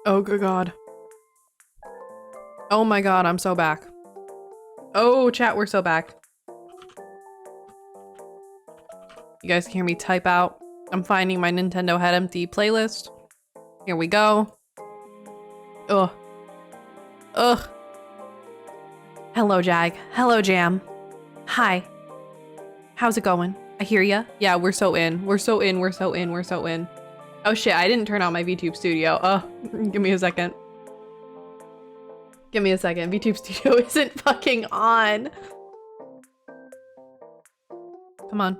Oh, good God. Oh my God, I'm so back. Oh, chat, we're so back. You guys can hear me type out. I'm finding my Nintendo Head Empty playlist. Here we go. Ugh. Ugh. Hello, Jag. Hello, Jam. Hi. How's it going? I hear ya. Yeah, we're so in. We're so in. We're so in. We're so in. Oh shit, I didn't turn on my VTube Studio. Give me a second. Give me a second. VTube Studio isn't fucking on. Come on.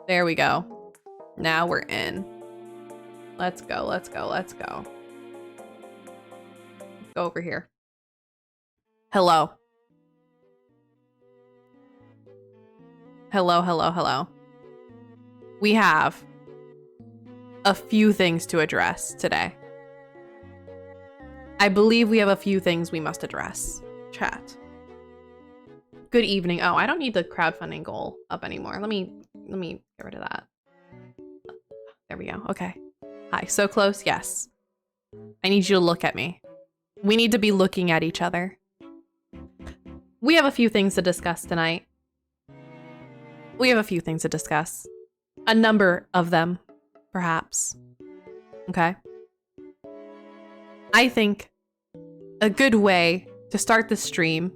There we go. Now we're in. Let's go. Let's go. Let's go. Let's go over here. Hello. Hello, hello, hello. We have a few things to address today. I believe we have a few things we must address. Chat. Good evening. Oh, I don't need the crowdfunding goal up anymore. Let me get rid of that. There we go. Okay. Hi. So close. Yes. I need you to look at me. We need to be looking at each other. We have a few things to discuss tonight. We have a few things to discuss. A number of them, perhaps. Okay. I think a good way to start the stream,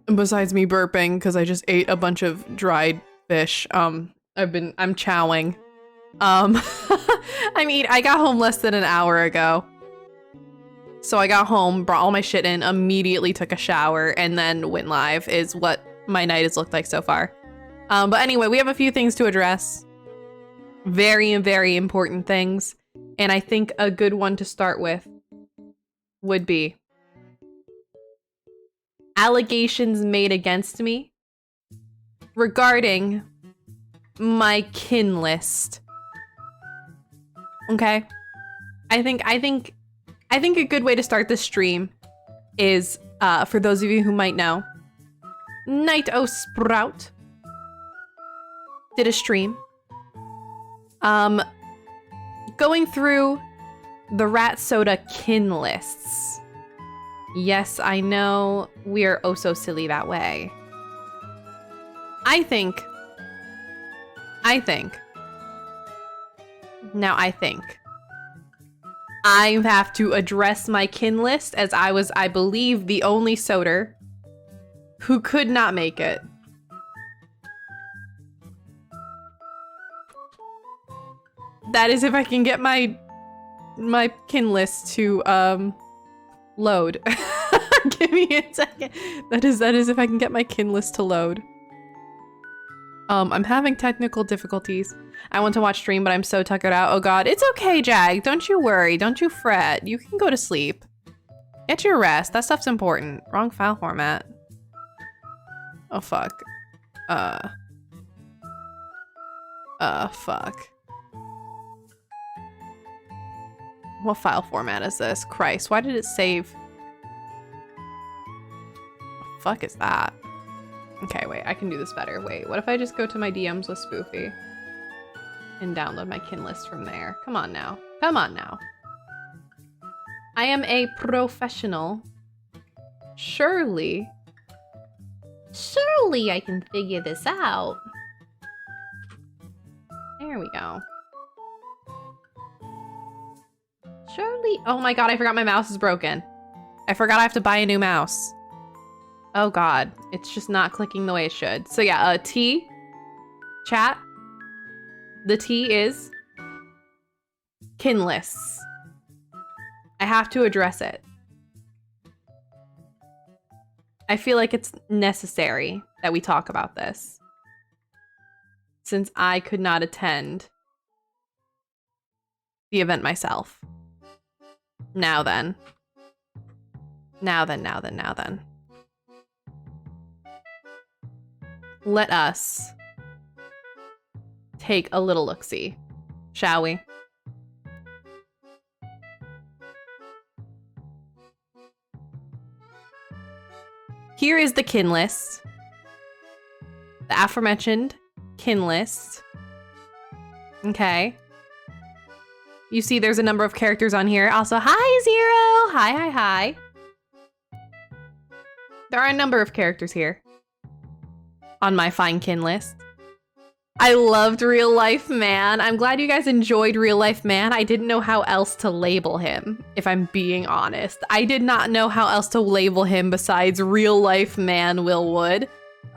besides me burping because I just ate a bunch of dried fish, I'm chowing. I mean, I got home less than an hour ago. So I got home, brought all my shit in, immediately took a shower, and then went live is what my night has looked like so far. But anyway, we have a few things to address. Very, very important things. And I think a good one to start with would be allegations made against me regarding my kin list. Okay? I think a good way to start this stream is, for those of you who might know, Night O Sprout did a stream going through the Rat Soda kin lists. Yes, I know we're oh so silly that way. I think I have to address my kin list, as I was, I believe, the only Soder who could not make it. That is if I can get my kin list to load. Give me a second. That is if I can get my kin list to load. I'm having technical difficulties. I want to watch stream, but I'm so tuckered out. Oh god, it's okay, Jag. Don't you worry. Don't you fret. You can go to sleep. Get your rest. That stuff's important. Wrong file format. Oh fuck. Fuck. What file format is this? Christ, why did it save? The fuck is that? Okay, wait, I can do this better. Wait, what if I just go to my DMs with Spoofy and download my kin list from there? Come on now. Come on now. I am a professional. Surely I can figure this out. There we go. Surely. Oh my god, I forgot my mouse is broken. I forgot I have to buy a new mouse. Oh god, it's just not clicking the way it should. So yeah, T, chat. The T is kin lists. I have to address it. I feel like it's necessary that we talk about this, since I could not attend the event myself. Now then. Let us take a little look-see, shall we? Here is the kin list. The aforementioned kin list. Okay. You see there's a number of characters on here. Also, hi, Zero! Hi. There are a number of characters here on my fine kin list. I loved Real Life Man. I'm glad you guys enjoyed Real Life Man. I didn't know how else to label him, if I'm being honest. I did not know how else to label him besides Real Life Man Will Wood.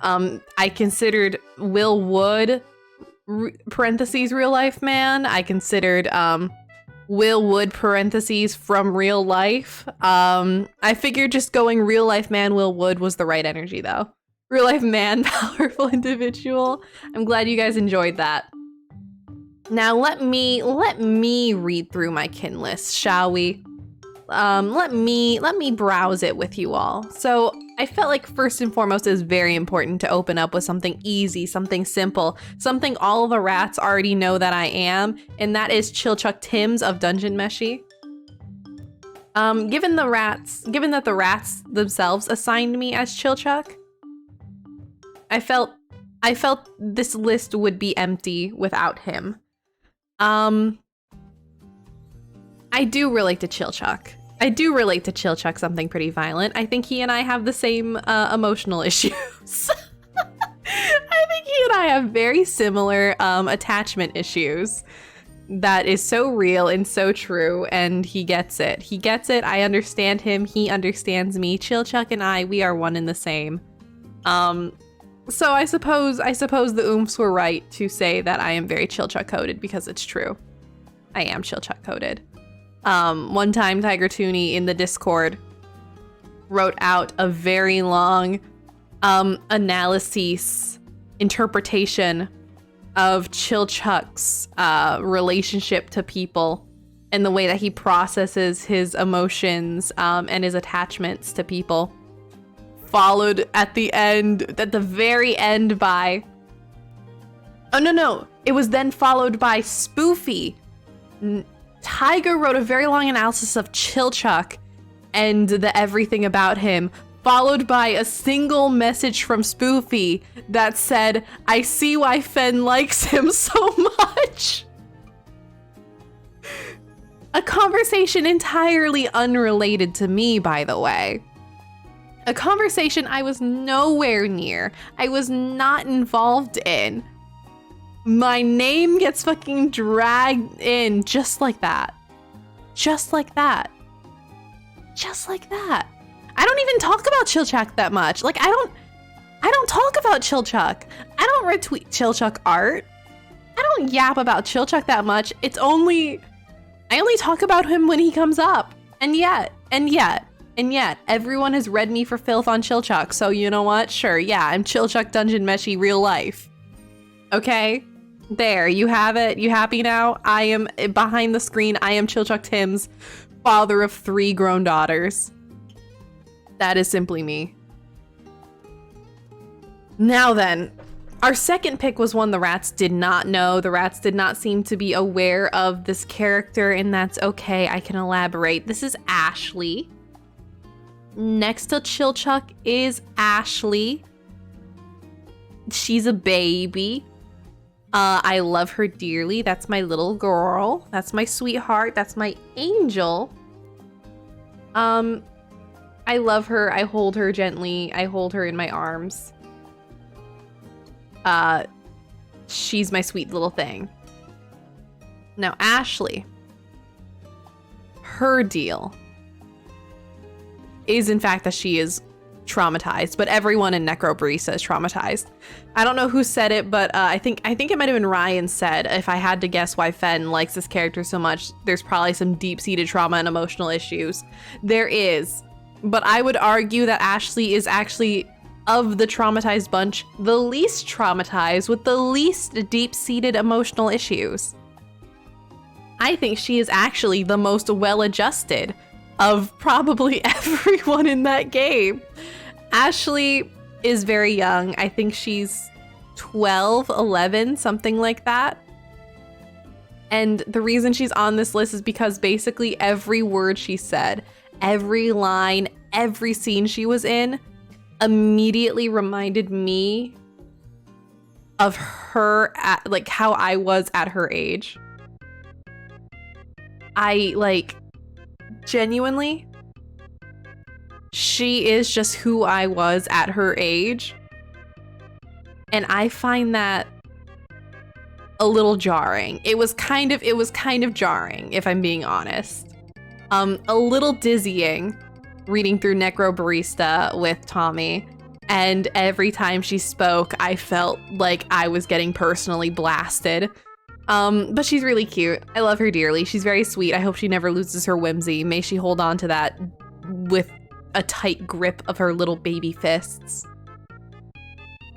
I considered Will Wood, parentheses, Real Life Man. I considered Will Wood, parentheses, from real life. I figured just going Real Life Man Will Wood was the right energy, though. Real Life Man, powerful individual. I'm glad you guys enjoyed that. Now let me read through my kin list, shall we? Let me browse it with you all. So I felt like first and foremost it is very important to open up with something easy, something simple, something all the rats already know that I am, and that is Chilchuck Timms of Dungeon Meshi. Given that the rats themselves assigned me as Chilchuck, I felt this list would be empty without him. I do relate to Chilchuck. I do relate to Chilchuck something pretty violent. I think he and I have the same emotional issues. I think he and I have very similar attachment issues. That is so real and so true, and he gets it. He gets it. I understand him. He understands me. Chilchuck and I, we are one and the same. So I suppose the oomphs were right to say that I am very Chilchuck coded because it's true. I am Chilchuck coded. One time Tiger Tooney in the Discord wrote out a very long analysis, interpretation of Chilchuck's relationship to people and the way that he processes his emotions and his attachments to people. Followed at the very end by... Oh, no. It was then followed by Spoofy. Tiger wrote a very long analysis of Chilchuck and the everything about him, followed by a single message from Spoofy that said, I see why Fen likes him so much. A conversation entirely unrelated to me, by the way. A conversation I was nowhere near. I was not involved in. My name gets fucking dragged in just like that. Just like that. Just like that. I don't even talk about Chilchuck that much. Like, I don't talk about Chilchuck. I don't retweet Chilchuck art. I don't yap about Chilchuck that much. I only talk about him when he comes up. And yet, everyone has read me for filth on Chilchuck, so you know what? Sure, yeah, I'm Chilchuck Dungeon Meshi real life. Okay? There, you have it. You happy now? I am, behind the screen, I am Chilchuck Timms, father of 3 grown daughters. That is simply me. Now then, our second pick was one the rats did not know. The rats did not seem to be aware of this character, and that's okay, I can elaborate. This is Ashley. Next to Chilchuck is Ashley. She's a baby. I love her dearly. That's my little girl. That's my sweetheart. That's my angel. I love her. I hold her gently. I hold her in my arms. She's my sweet little thing. Now, Ashley. Her deal is in fact that she is traumatized, but everyone in Necrobarista is traumatized. I don't know who said it, but I think it might have been Ryan said, if I had to guess why Fen likes this character so much, there's probably some deep-seated trauma and emotional issues. There is, but I would argue that Ashley is actually, of the traumatized bunch, the least traumatized with the least deep-seated emotional issues. I think she is actually the most well-adjusted of probably everyone in that game. Ashley is very young. I think she's 12, 11, something like that. And the reason she's on this list is because basically every word she said, every line, every scene she was in immediately reminded me of her, like how I was at her age. I like genuinely, she is just who I was at her age. And I find that a little jarring. It was kind of jarring, if I'm being honest. A little dizzying reading through Necro Barista with Tommy. And every time she spoke, I felt like I was getting personally blasted. But she's really cute. I love her dearly. She's very sweet. I hope she never loses her whimsy. May she hold on to that with a tight grip of her little baby fists.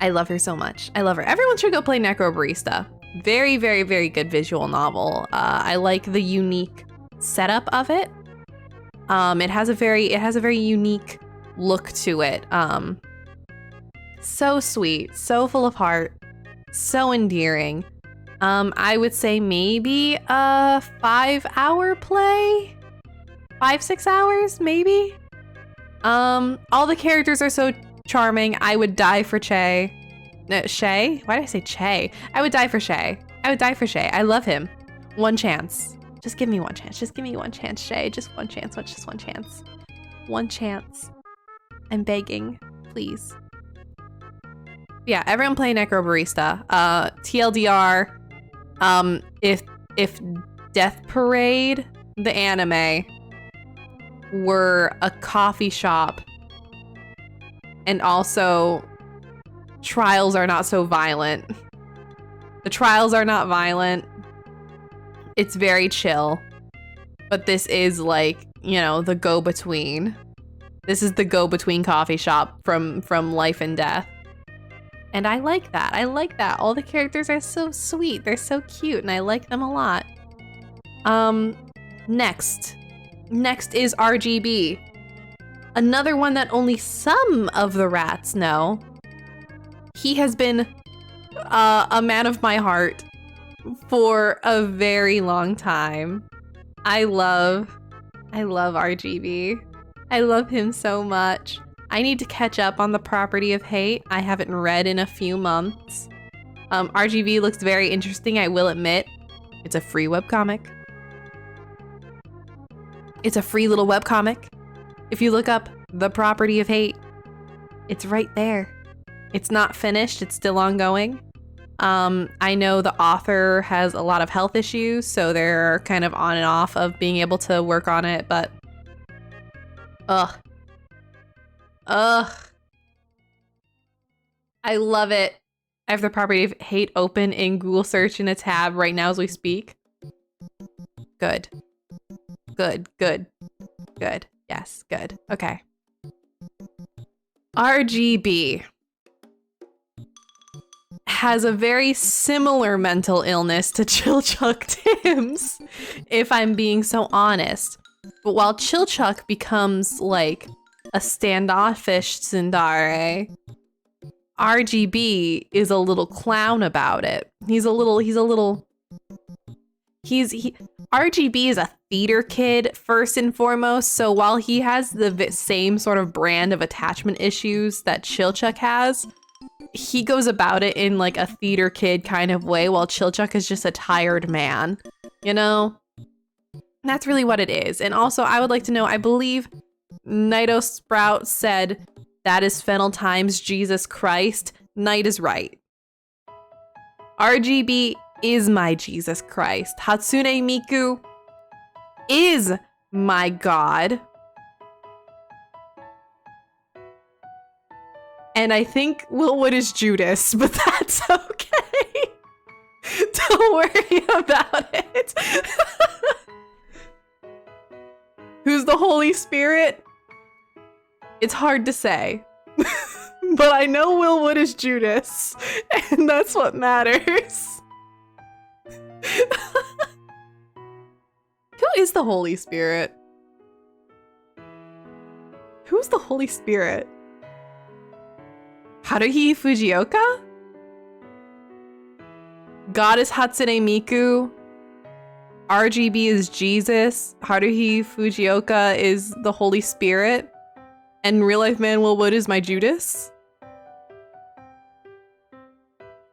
I love her so much. I love her. Everyone should go play Necro Barista. Very, very, very good visual novel. I like the unique setup of it. It has a very unique look to it. So sweet, so full of heart, so endearing. I would say maybe a 5-hour play, 5-6 hours, maybe. All the characters are so charming. I would die for Che. Shay? Why did I say Che? I would die for Shay. I would die for Shay. I love him. One chance. Just give me one chance. Just give me one chance, Shay. Just one chance. Just one chance. One chance. I'm begging. Please. Yeah, everyone play Necro Barista. TLDR, if Death Parade, the anime, were a coffee shop, and also Trials Are Not So Violent. The Trials are not violent. It's very chill. But this is like, you know, the go-between. This is the go-between coffee shop from life and death. And I like that. I like that. All the characters are so sweet. They're so cute, and I like them a lot. Next is RGB. Another one that only some of the rats know. He has been a man of my heart for a very long time. I love RGB. I love him so much. I need to catch up on the Property of Hate. I haven't read in a few months. RGB looks very interesting, I will admit. It's a free webcomic. It's a free little webcomic. If you look up The Property of Hate, it's right there. It's not finished, it's still ongoing. I know the author has a lot of health issues, so they're kind of on and off of being able to work on it, but ugh. I love it. I have The Property of Hate open in Google search in a tab right now as we speak. Good. Yes, good. Okay. RGB has a very similar mental illness to Chilchuck Tim's, if I'm being so honest. But while Chilchuck becomes like a standoffish tsundere, RGB is a little clown about it. RGB is a theater kid first and foremost, so while he has the same sort of brand of attachment issues that Chilchuck has, he goes about it in like a theater kid kind of way, while Chilchuck is just a tired man, you know? That's really what it is. And also, I would like to know, I believe Nighto Sprout said that is Fennel-Thyme's Jesus Christ. Night is right. RGB is my Jesus Christ. Hatsune Miku is my God. And I think Willwood is Judas, but that's okay. Don't worry about it. Who's the Holy Spirit? It's hard to say. But I know Willwood is Judas, and that's what matters. Who is the Holy Spirit? Who's the Holy Spirit? Haruhi Fujioka? God is Hatsune Miku. RGB is Jesus. Haruhi Fujioka is the Holy Spirit. And real life man Willwood is my Judas.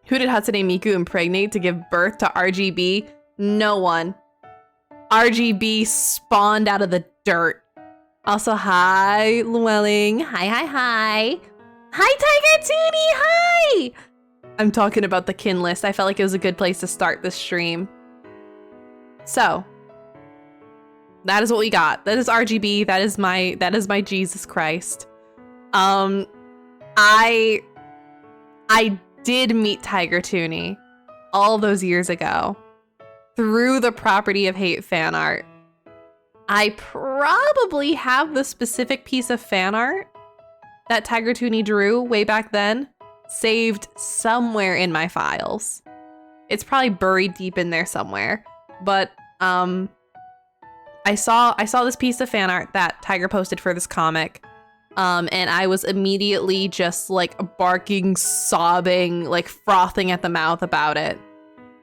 Who did Hatsune Miku impregnate to give birth to RGB? No one. RGB spawned out of the dirt. Also, hi, Llewellyn. Hi. Hi, Tiger Toonie, hi! I'm talking about the kin list. I felt like it was a good place to start this stream. So, that is what we got. That is RGB. That is my Jesus Christ. I did meet Tiger Toonie all those years ago through the Property of Hate fan art. I probably have the specific piece of fan art that Tiger Toonie drew way back then saved somewhere in my files. It's probably buried deep in there somewhere. But I saw this piece of fan art that Tiger posted for this comic. And I was immediately just like barking, sobbing, like frothing at the mouth about it.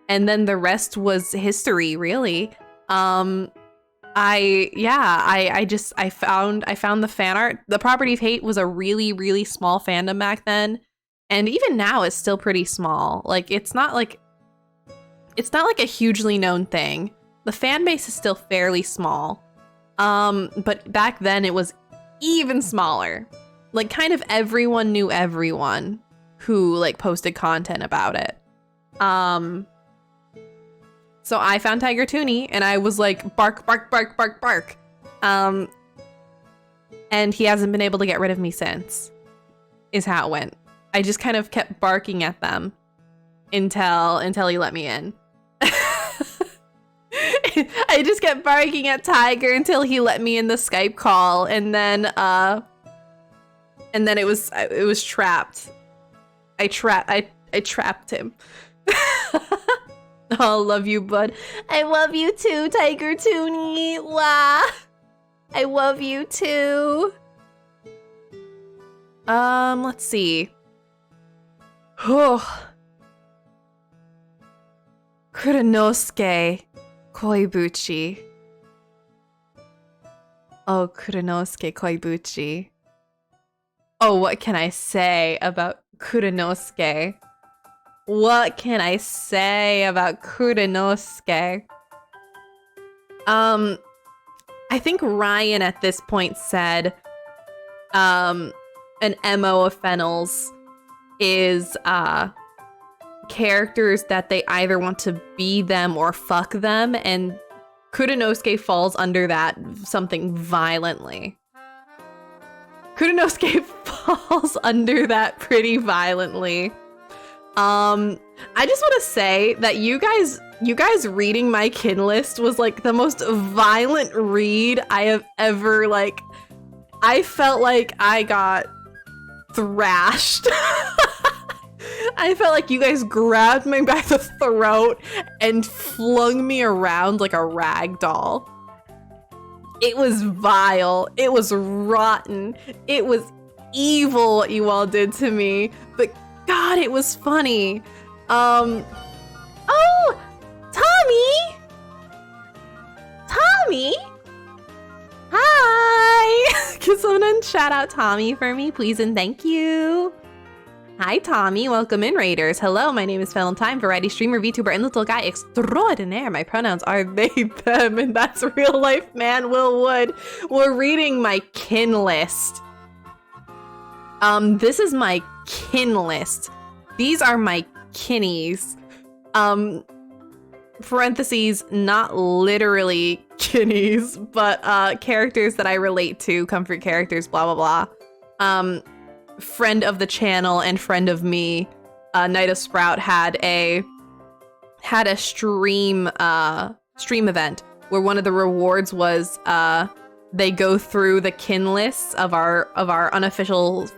And then the rest was history, really. I found the fan art. The Property of Hate was a really, really small fandom back then. And even now it's still pretty small. Like it's not like a hugely known thing. The fan base is still fairly small. But back then it was even smaller. Like kind of everyone knew everyone who like posted content about it. So I found Tiger Toonie and I was like, bark, bark, bark, bark, bark. And he hasn't been able to get rid of me since, is how it went. I just kind of kept barking at them until he let me in. I just kept barking at Tiger until he let me in the Skype call, and then it was trapped. I trapped him. Oh, love you, bud. I love you too, Tiger Toonie. Wah. I love you too. Let's see. Oh. Kuronosuke Koibuchi. Oh, Kuronosuke Koibuchi. Oh, what can I say about Kuronosuke? What can I say about Kuronosuke? I think Ryan at this point said, an MO of Fennel's is, characters that they either want to be them or fuck them, and Kuronosuke falls under that something violently. Kuronosuke falls under that pretty violently. I just want to say that you guys reading my kin list was like the most violent read I have ever, like, I felt like I got thrashed. I felt like you guys grabbed me by the throat and flung me around like a rag doll. It was vile. It was rotten. It was evil what you all did to me. But God, it was funny. Oh, Tommy! Tommy? Hi! Can someone shout out Tommy for me, please, and thank you. Hi, Tommy. Welcome in, Raiders. Hello, my name is Fennel-Thyme, variety streamer, VTuber, and little guy extraordinaire. My pronouns are they, them, and that's real life man Will Wood. We're reading my kin list. This is my kin list. These are my kinnies. Parentheses, not literally kinnies, but characters that I relate to, comfort characters, blah, blah, blah. Friend of the channel and friend of me, Night of Sprout had a stream event where one of the rewards was they go through the kin lists of our unofficial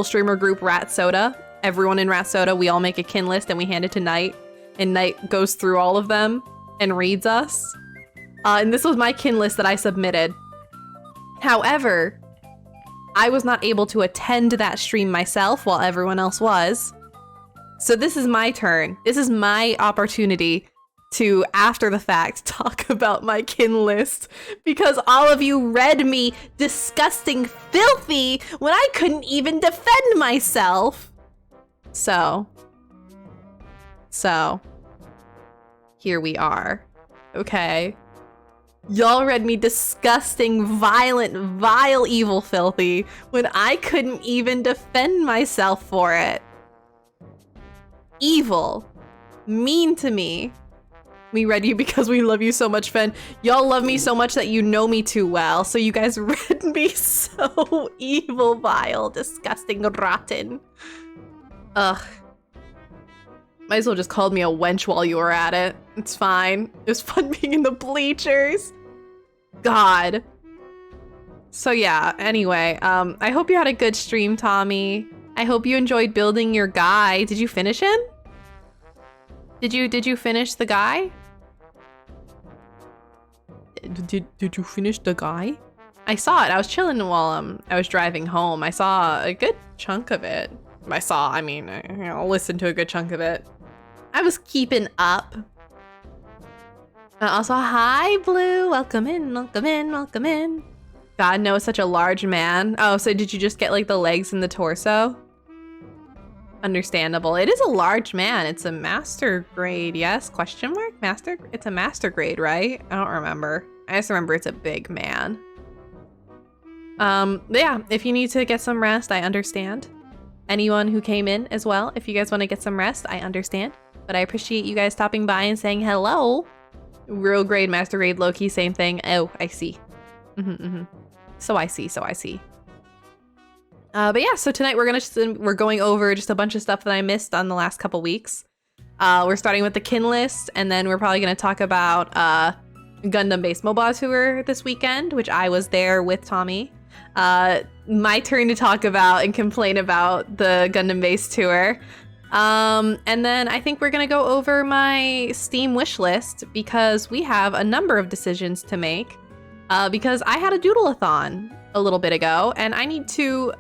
streamer group Rat Soda. Everyone in Rat Soda, we all make a kin list and we hand it to Night, and Night goes through all of them and reads us. And this was my kin list that I submitted. However, I was not able to attend that stream myself while everyone else was. So this is my turn. This is my opportunity to, after the fact, talk about my kin list, because all of you read me disgusting filthy when I couldn't even defend myself. So here we are. Okay. Y'all read me disgusting, violent, vile, evil, filthy when I couldn't even defend myself for it. Evil. Mean to me. We read you because we love you so much, Fen. Y'all love me so much that you know me too well, so you guys read me so evil, vile, disgusting, rotten. Ugh. Might as well just called me a wench while you were at it. It's fine. It was fun being in the bleachers. God. So yeah, anyway, I hope you had a good stream, Tommy. I hope you enjoyed building your guy. Did you finish him? Did you finish the guy? Did you finish the guy? I saw it. I was chilling while I was driving home. I saw a good chunk of it. I listened to a good chunk of it. I was keeping up. Also, hi, Blue. Welcome in, welcome in, welcome in. God, no, such a large man. Oh, so did you just get like the legs and the torso? Understandable. It is a large man. It's a master grade, yes? Question mark? Master? It's a master grade, right? I don't remember. I just remember it's a big man. But yeah, if you need to get some rest, I understand. Anyone who came in as well, if you guys want to get some rest, I understand. But I appreciate you guys stopping by and saying hello. Real grade, master grade, low-key, same thing. Oh, I see. So I see. But yeah, so tonight we're going over just a bunch of stuff that I missed on the last couple weeks. We're starting with the kin list, and then we're probably going to talk about Gundam-based mobile tour this weekend, which I was there with Tommy. My turn to talk about and complain about the Gundam-based tour. And then I think we're gonna go over my Steam wish list because we have a number of decisions to make. Because I had a doodle-a-thon a little bit ago, and I need to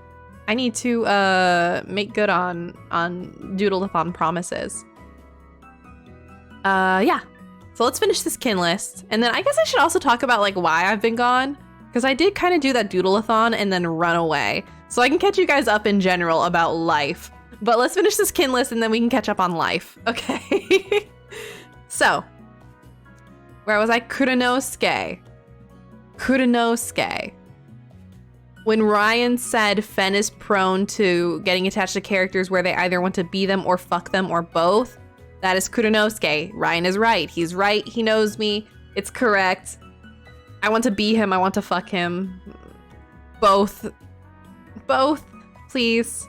make good on doodle-a-thon promises. Yeah. So let's finish this kin list, and then I guess I should also talk about like why I've been gone, because I did kind of do that doodle-a-thon and then run away, so I can catch you guys up in general about life. But let's finish this kin list and then we can catch up on life, okay? So, where was I? Kuranosuke. When Ryan said Fen is prone to getting attached to characters where they either want to be them or fuck them or both, that is Kuranosuke. Ryan is right. He's right. He knows me. It's correct. I want to be him. I want to fuck him. Both. Both, please.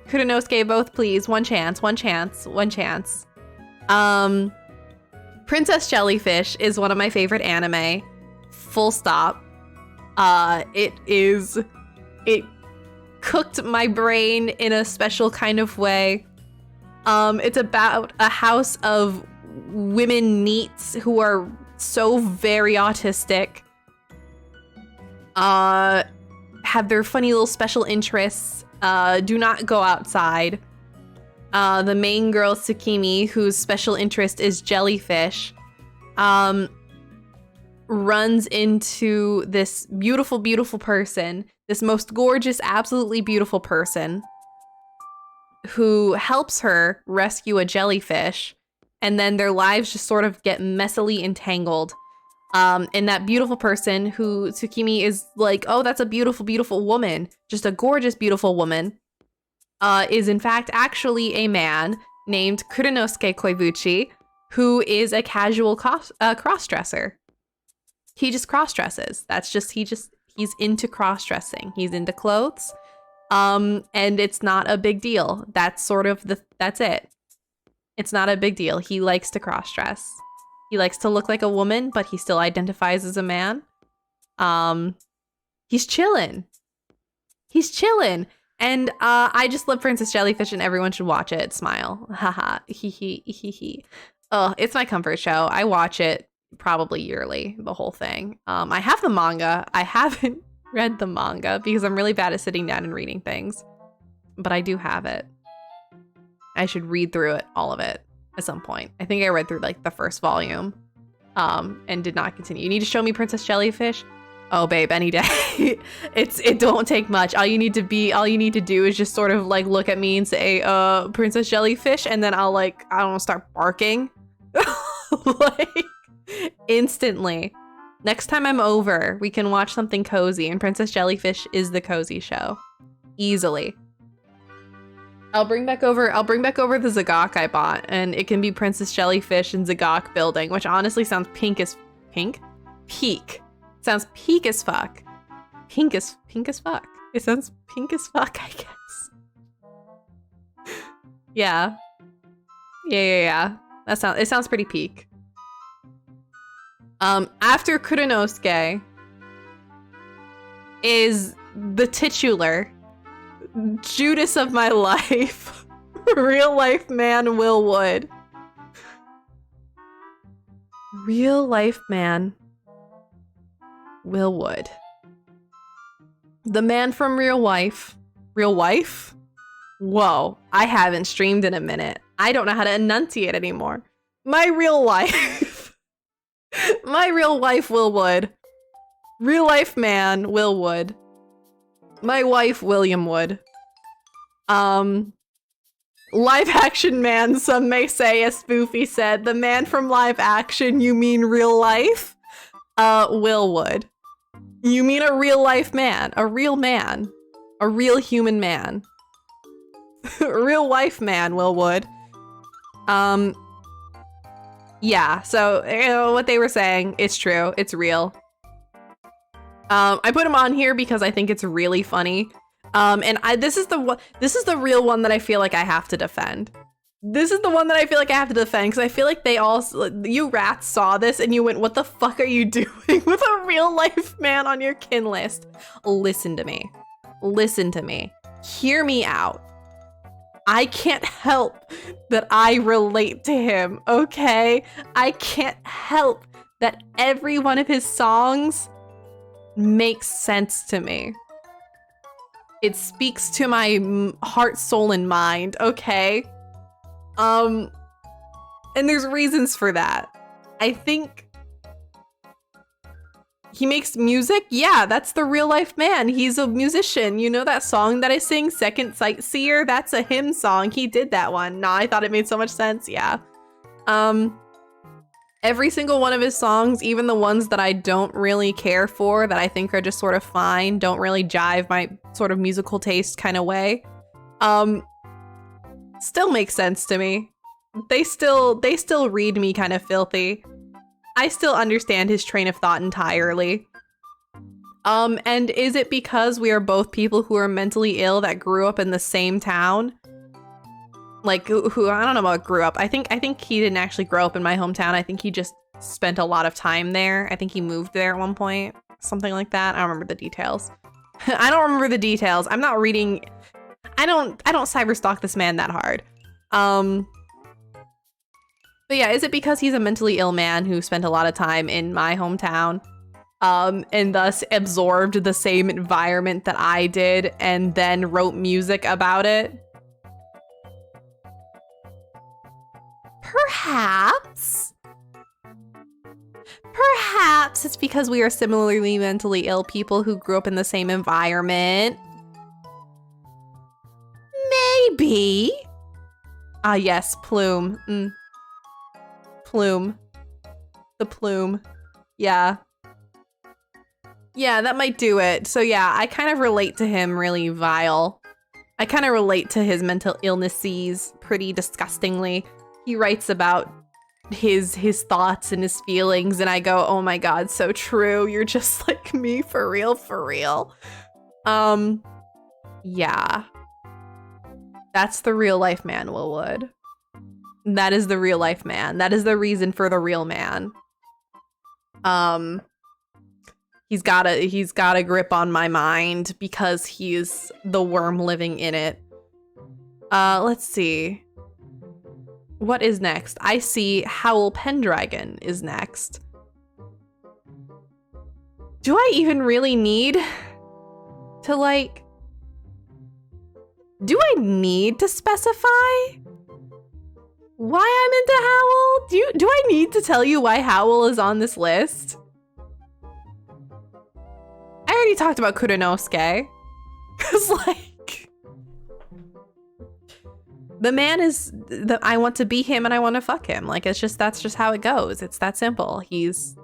Kuranosuke, both, please. One chance. Princess Jellyfish is one of my favorite anime. Full stop. It cooked my brain in a special kind of way. It's about a house of women neets who are so very autistic. Have their funny little special interests. Do not go outside. The main girl, Tsukimi, whose special interest is jellyfish, runs into this beautiful, beautiful person, this most gorgeous, absolutely beautiful person, who helps her rescue a jellyfish, and then their lives just sort of get messily entangled. And that beautiful person who Tsukimi is like, oh, that's a beautiful, beautiful woman, just a gorgeous, beautiful woman, is in fact actually a man named Kuranosuke Koibuchi, who is a casual cross-dresser. He just cross-dresses. He's into cross-dressing. He's into clothes. And it's not a big deal. That's it. It's not a big deal. He likes to cross-dress. He likes to look like a woman, but he still identifies as a man. He's chillin'. And I just love Princess Jellyfish and everyone should watch it. Smile. Haha. Hee. Oh, it's my comfort show. I watch it probably yearly, the whole thing. I have the manga. I haven't read the manga because I'm really bad at sitting down and reading things. But I do have it. I should read through it, all of it, at some point. I think I read through like the first volume and did not continue. You need to show me Princess Jellyfish? Oh, babe, any day. It don't take much. All you need to do is just sort of like look at me and say, Princess Jellyfish, and then I'll like, I don't know, start barking. Like instantly. Next time I'm over, we can watch something cozy, and Princess Jellyfish is the cozy show. Easily. I'll bring back over the Zagok I bought, and it can be Princess Jellyfish and Zagok building, which honestly sounds peak. Sounds peak as fuck. Pink as fuck. It sounds pink as fuck, I guess. Yeah. It sounds pretty peak. After Kurenosuke is the titular Judas of my life, real life man Will Wood. Real life man Will Wood. The man from Real Wife. Real Wife? Whoa, I haven't streamed in a minute. I don't know how to enunciate anymore. My real life. My real wife, Will Wood. Real life man, Will Wood. My wife, William Wood. Live action man, some may say, as Spoofy said. The man from live action, you mean real life? Will Wood. You mean a real life man. A real man. A real human man. Real wife man, Will Wood. Yeah, so what they were saying, it's true. It's real. I put him on here because I think it's really funny. And this is the real one that I feel like I have to defend. This is the one that I feel like I have to defend because I feel like you rats saw this and you went, what the fuck are you doing with a real life man on your kin list? Listen to me. Listen to me. Hear me out. I can't help that I relate to him, okay? I can't help that every one of his songs makes sense to me. It speaks to my heart, soul, and mind, okay? And there's reasons for that. I think he makes music. Yeah, that's the real life man. He's a musician. You know that song that I sing, Second Sightseer? That's a hymn song. He did that one. Nah, I thought it made so much sense. Yeah. Every single one of his songs, even the ones that I don't really care for, that I think are just sort of fine, don't really jive my sort of musical taste kind of way, still makes sense to me. They still read me kind of filthy. I still understand his train of thought entirely. And is it because we are both people who are mentally ill that grew up in the same town? Like, who I don't know about grew up. I think he didn't actually grow up in my hometown. I think he just spent a lot of time there. I think he moved there at one point, something like that. I don't remember the details. I don't remember the details. I'm not reading. I don't cyberstalk this man that hard. But yeah, is it because he's a mentally ill man who spent a lot of time in my hometown, and thus absorbed the same environment that I did and then wrote music about it? Perhaps. Perhaps it's because we are similarly mentally ill people who grew up in the same environment. Maybe. Ah, yes, plume. Plume. The plume. Yeah. Yeah, that might do it. So yeah, I kind of relate to him really vile. I kind of relate to his mental illnesses pretty disgustingly. He writes about his thoughts and his feelings, and I go, oh my god, so true. You're just like me, for real, for real. Yeah. That's the real life man, Will Wood. That is the real life man. That is the reason for the real man. He's got a grip on my mind because he's the worm living in it. Let's see. What is next? I see Howl Pendragon is next. Do I even really need to, like... Do I need to specify why I'm into Howl? Do I need to tell you why Howl is on this list? I already talked about Kurenosuke. Cause like, the man is, I want to be him and I want to fuck him. Like, that's just how it goes. It's that simple. He's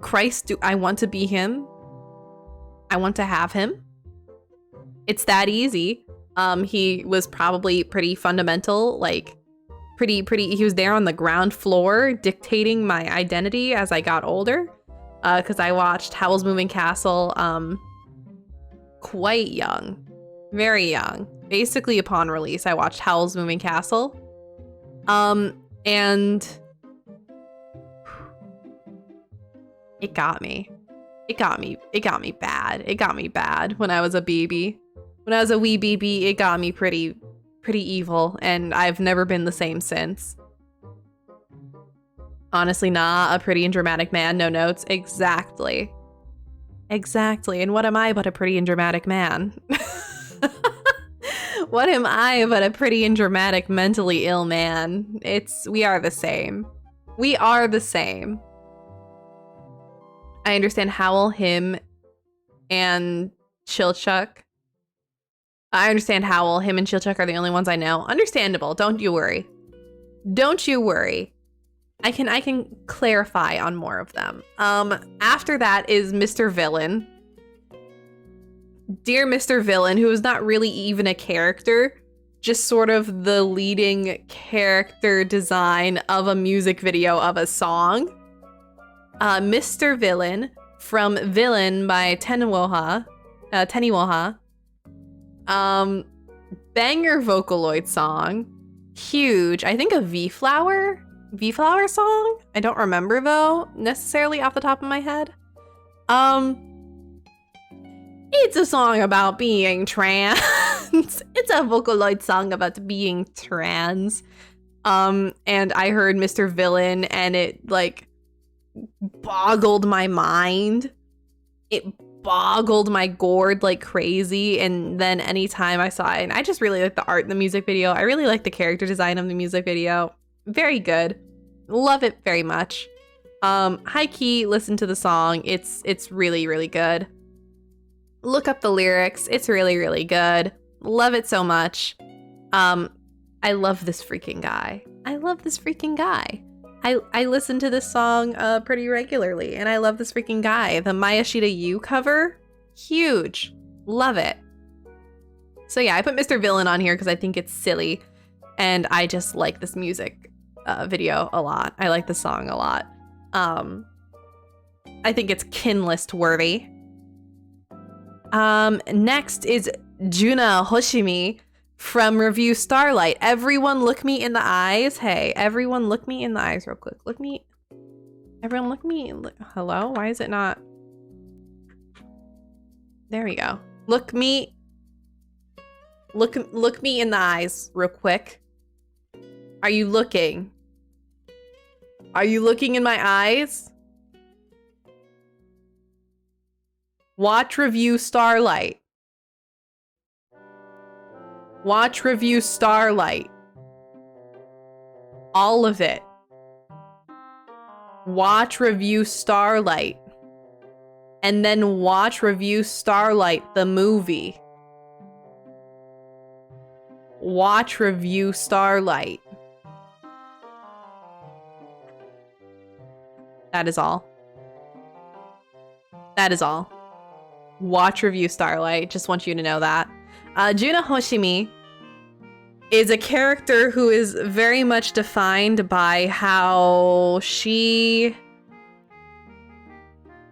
Christ, do I want to be him? I want to have him. It's that easy. He was probably pretty fundamental, like he was there on the ground floor dictating my identity as I got older. Because I watched Howl's Moving Castle quite young, very young. Basically upon release, I watched Howl's Moving Castle. And it got me. It got me bad. It got me bad when I was a baby. When I was a wee baby, it got me pretty evil, and I've never been the same since. Honestly, nah, a pretty and dramatic man, no notes. Exactly. And what am I but a pretty and dramatic man? What am I but a pretty and dramatic mentally ill man? We are the same. We are the same. I understand Howl, him, and Chilchuck. I understand Howl, him, and Chilchuck are the only ones I know. Understandable, don't you worry. Don't you worry. I can clarify on more of them. After that is Mr. Villain. Dear Mr. Villain, who is not really even a character, just sort of the leading character design of a music video of a song. Mr. Villain from Villain by Teniwoha. Banger Vocaloid song. Huge. I think a V-Flower song? I don't remember though, necessarily off the top of my head. It's a song about being trans. It's a Vocaloid song about being trans. And I heard Mr. Villain and it like boggled my mind. It boggled my gourd like crazy. And then anytime I saw it, and I just really like the art in the music video. I really like the character design of the music video. Very good. Love it very much. High key, listen to the song. It's really, really good. Look up the lyrics. It's really, really good. Love it so much. I love this freaking guy. I listen to this song pretty regularly, and I love this freaking guy. The Mayashita U cover, huge. Love it. So yeah, I put Mr. Villain on here because I think it's silly, and I just like this music video a lot. I like the song a lot. I think it's kin list worthy. Next is Juna Hoshimi from Review Starlight. Everyone look me in the eyes. Hey, everyone look me in the eyes real quick. Everyone look me. Hello? Why is it not? There we go. Look me in the eyes real quick. Are you looking? Are you looking in my eyes? Watch Review Starlight. Watch Review Starlight. All of it. Watch Review Starlight. And then watch Review Starlight, the movie. Watch Review Starlight. That is all. That is all. Watch Review Starlight. Just want you to know that. Juna Hoshimi is a character who is very much defined by how she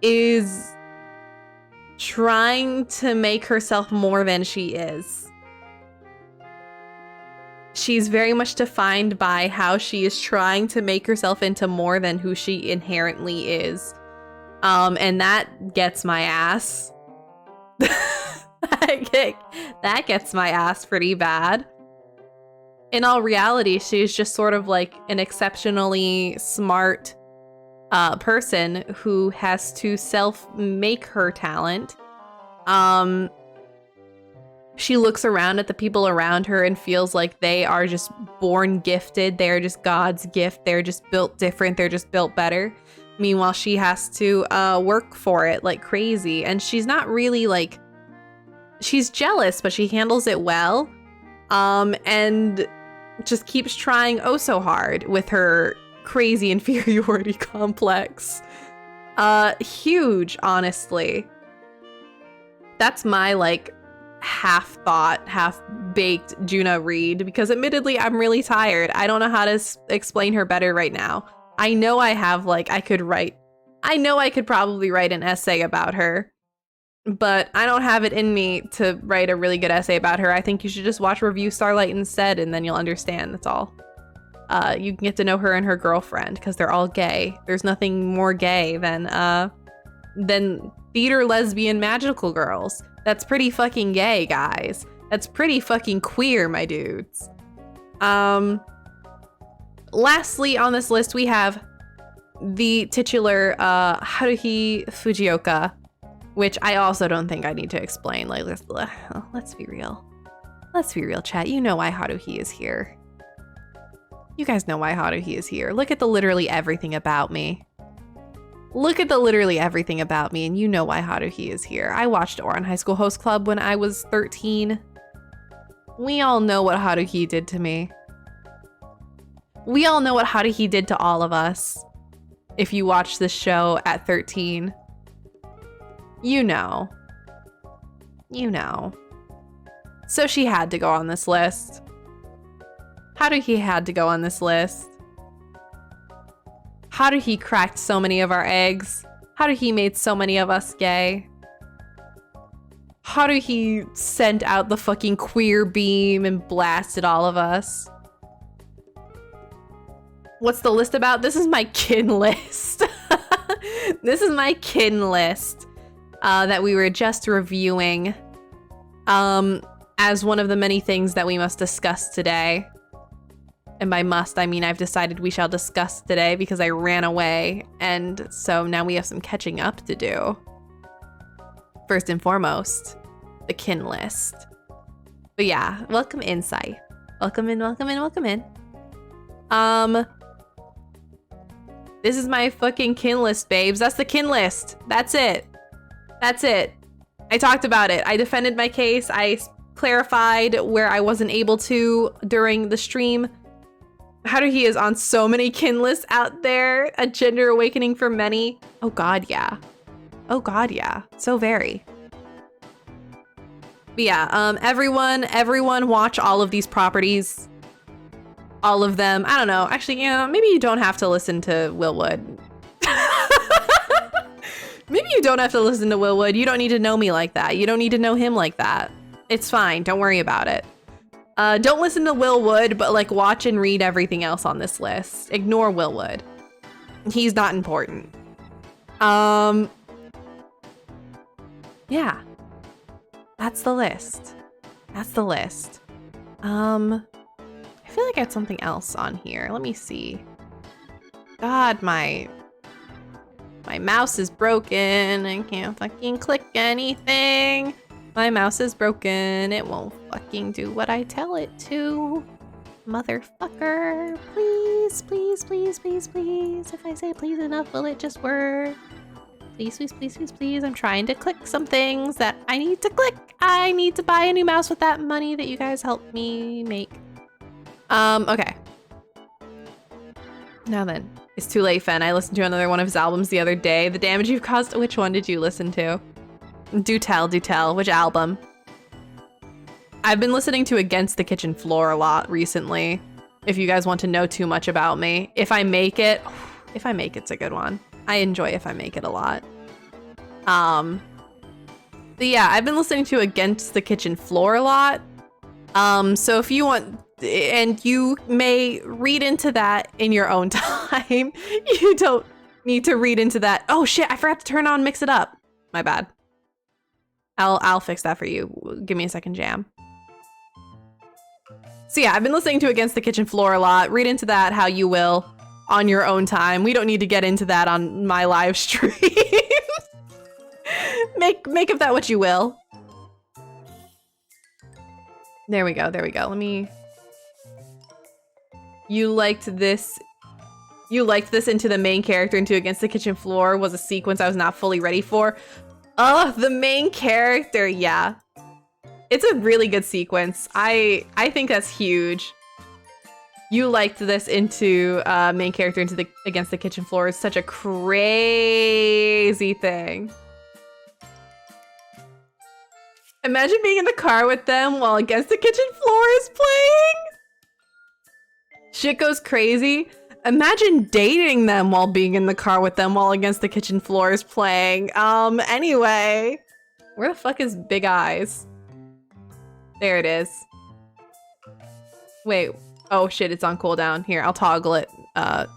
is trying to make herself more than she is. She's very much defined by how she is trying to make herself into more than who she inherently is. And that gets my ass. That gets my ass pretty bad. In all reality, she's just sort of like an exceptionally smart person who has to self-make her talent. She looks around at the people around her and feels like they are just born gifted. They're just God's gift. They're just built different. They're just built better. Meanwhile, she has to work for it like crazy. And she's not really like... She's jealous, but she handles it well. And just keeps trying oh so hard with her crazy inferiority complex. Huge, honestly. That's my, like, half-thought, half-baked Juna read, because admittedly, I'm really tired. I don't know how to explain her better right now. I know I have, like, I know I could probably write an essay about her, but I don't have it in me to write a really good essay about her. I think you should just watch Review Starlight instead, and then you'll understand, that's all. You can get to know her and her girlfriend, because they're all gay. There's nothing more gay than theater lesbian magical girls. That's pretty fucking gay, guys. That's pretty fucking queer, my dudes. Lastly on this list, we have the titular Haruhi Fujioka, which I also don't think I need to explain. Like, let's be real. Let's be real, chat. You know why Haruhi is here. You guys know why Haruhi is here. Look at the literally everything about me. Look at the literally everything about me, and you know why Haruhi is here. I watched Ouran High School Host Club when I was 13. We all know what Haruhi did to me. We all know what Haruhi did to all of us. If you watch this show at 13, you know. You know. So she had to go on this list. Haruhi had to go on this list. Haruhi cracked so many of our eggs. Haruhi made so many of us gay. Haruhi sent out the fucking queer beam and blasted all of us. What's the list about? This is my kin list. This is my kin list that we were just reviewing as one of the many things that we must discuss today. And by must, I mean I've decided we shall discuss today because I ran away, and so now we have some catching up to do. First and foremost, the kin list. But yeah, welcome in, Sai. Welcome in, welcome in, welcome in. This is my fucking kin list, babes. That's the kin list. That's it. That's it. I talked about it. I defended my case. I clarified where I wasn't able to during the stream. Haruhi is on so many kin lists out there. A gender awakening for many. Oh god, yeah. Oh god, yeah. So very. But yeah, everyone watch all of these properties. All of them. I don't know. Actually, you know, maybe you don't have to listen to Willwood. Maybe you don't have to listen to Willwood. You don't need to know me like that. You don't need to know him like that. It's fine. Don't worry about it. Don't listen to Willwood, but like watch and read everything else on this list. Ignore Willwood. He's not important. Yeah. That's the list. That's the list. I feel like I had something else on here. Let me see. God, my mouse is broken. I can't fucking click anything. My mouse is broken. It won't fucking do what I tell it to. Motherfucker. Please, please, please, please, please. If I say please enough, will it just work? Please, please, please, please, please. I'm trying to click some things that I need to click. I need to buy a new mouse with that money that you guys helped me make. Okay. Now then. It's too late, Fen. I listened to another one of his albums the other day. The Damage You've Caused. Which one did you listen to? Do tell, do tell. Which album? I've been listening to Against the Kitchen Floor a lot recently. If you guys want to know too much about me. If I Make It. If I Make It's a good one. I enjoy If I Make It a lot. But yeah, I've been listening to Against the Kitchen Floor a lot. So if you want, and you may read into that in your own time. You don't need to read into that. Oh shit, I forgot to turn on Mix It Up. My bad. I'll fix that for you. Give me a second, Jam. So yeah, I've been listening to Against the Kitchen Floor a lot. Read into that how you will on your own time. We don't need to get into that on my live stream. Make of that what you will. There we go, there we go. Let me... You liked this Into the Main Character into Against the Kitchen Floor was a sequence I was not fully ready for. Oh, the main character, yeah. It's a really good sequence. I think that's huge. You liked this into main character into the against the kitchen floor is such a crazy thing. Imagine being in the car with them while Against the Kitchen Floor is playing. Shit goes crazy. Imagine dating them while being in the car with them while Against the Kitchen Floor is playing. Anyway. Where the fuck is Big Eyes? There it is. Wait. Oh shit, it's on cooldown. Here, I'll toggle it. Let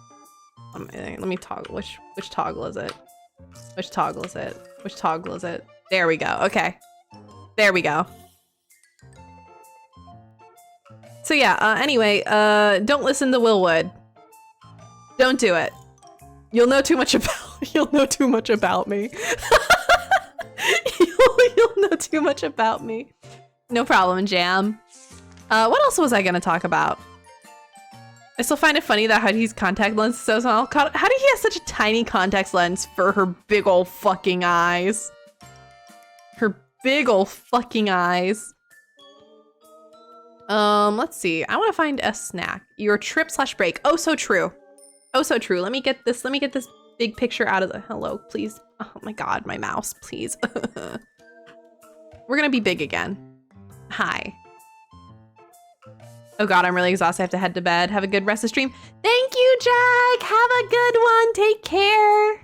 me toggle. Which toggle is it? Which toggle is it? Which toggle is it? There we go. Okay. There we go. So yeah, anyway, don't listen to Willwood. Don't do it. You'll know too much about you'll know too much about me. You'll know too much about me. No problem, Jam. What else was I gonna talk about? I still find it funny that how he's contact lens so small. How did he have such a tiny contact lens for her big ol' fucking eyes? Her big ol' fucking eyes. Let's see. I want to find a snack. Your trip/break. Oh, so true. Oh, so true. Let me get this big picture out of the hello, please. Oh my god, my mouse, please. We're gonna be big again. Hi. Oh god, I'm really exhausted. I have to head to bed. Have a good rest of the stream. Thank you, Jack. Have a good one. Take care.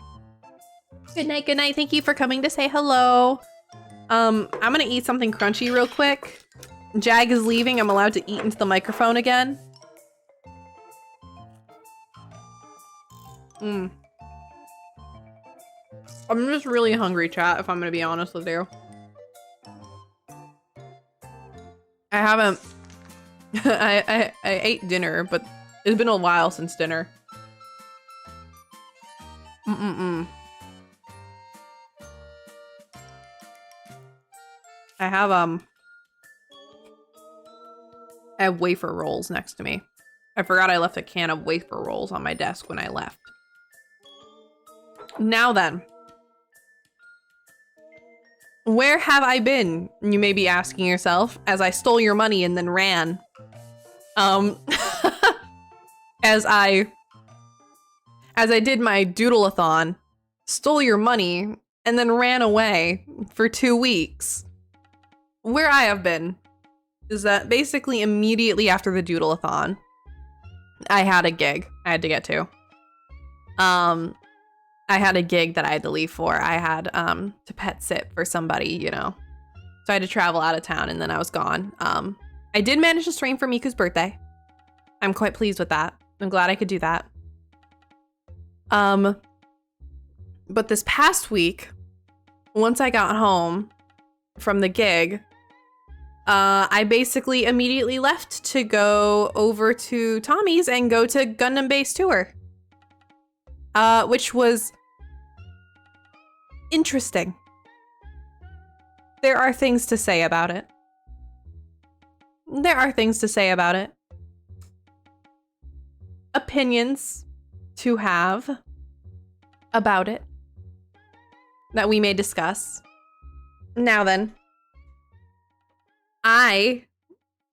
Good night, good night. Thank you for coming to say hello. I'm gonna eat something crunchy real quick. Jag is leaving. I'm allowed to eat into the microphone again. I'm just really hungry, chat, if I'm gonna be honest with you. I haven't... I ate dinner, but it's been a while since dinner. I have wafer rolls next to me. I forgot I left a can of wafer rolls on my desk when I left. Now then. Where have I been? You may be asking yourself, as I stole your money and then ran. As I did my doodle-a-thon, stole your money, and then ran away for 2 weeks. Where I have been is that basically immediately after the doodle-a-thon, I had a gig I had to get to. I had a gig that I had to leave for. I had to pet sit for somebody, you know. So I had to travel out of town and then I was gone. I did manage to stream for Miku's birthday. I'm quite pleased with that. I'm glad I could do that. But this past week, once I got home from the gig, I basically immediately left to go over to Tommy's and go to Gundam Base Tour. Which was interesting. There are things to say about it. There are things to say about it. Opinions to have about it that we may discuss. Now then, I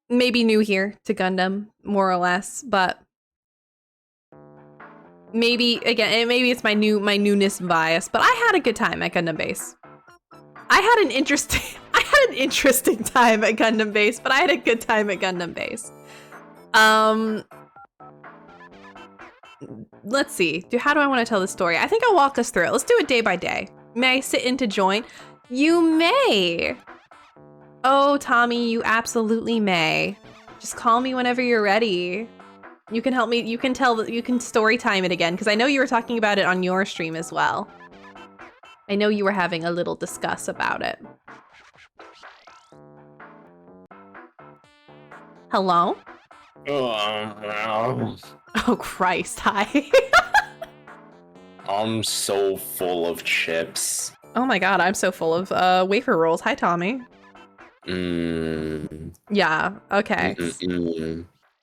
may be new here to Gundam, more or less, but maybe it's my newness bias, but I had a good time at Gundam Base. I had an interesting time at Gundam Base, but I had a good time at Gundam Base. Let's see. How do I want to tell this story? I think I'll walk us through it. Let's do it day by day. May I sit in to join? You may. Oh, Tommy, you absolutely may. Just call me whenever you're ready. You can help me. You can story time it again, because I know you were talking about it on your stream as well. I know you were having a little discuss about it. Hello? Oh, Christ. Hi. I'm so full of chips. Oh my god, I'm so full of wafer rolls. Hi, Tommy. Yeah, okay.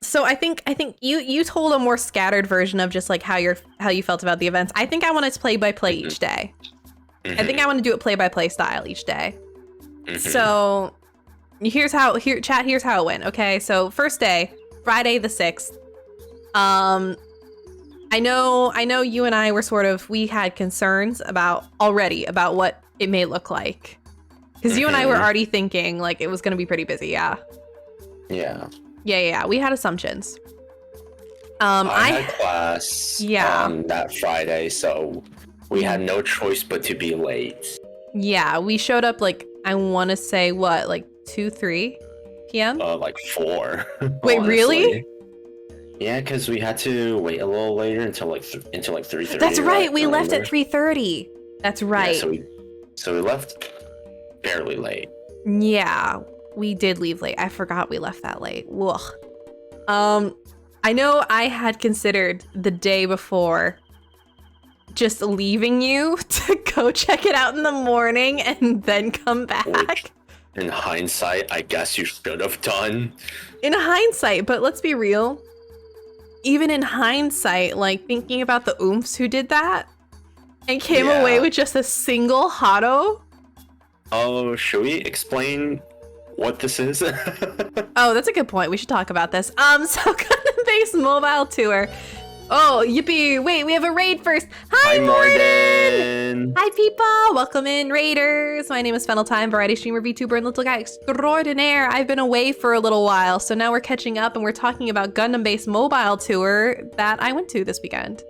So I think you told a more scattered version of just like how you felt about the events. I think I want to play by play each day. I think I want to do it play by play style each day. So here's how it went. Okay, so first day, Friday the 6th. Um, I know you and I were we had concerns about what it may look like. Because you and I were already thinking like it was going to be pretty busy, yeah. Yeah. We had assumptions. I had class on that Friday, so we had no choice but to be late. Yeah, we showed up like, I want to say what, like 2-3 p.m.? Like 4. Wait, honestly. Really? Yeah, because we had to wait a little later until like 3:30. That's right, we left at 3:30. That's right. Yeah, so we left fairly late. Yeah, we did leave late. I forgot we left that late. Ugh. I know I had considered the day before just leaving you to go check it out in the morning and then come back. Which, in hindsight, I guess you should have done. In hindsight, but let's be real. Even in hindsight, like thinking about the oomphs who did that and came away with just a single hotto. Oh, should we explain what this is? Oh, that's a good point. We should talk about this. So Gundam-based mobile tour. Oh, yippee. Wait, we have a raid first. Hi, Morden! Hi, people. Welcome in, raiders. My name is Fennel-Thyme, variety streamer, VTuber, and little guy extraordinaire. I've been away for a little while, so now we're catching up and we're talking about Gundam-based mobile tour that I went to this weekend.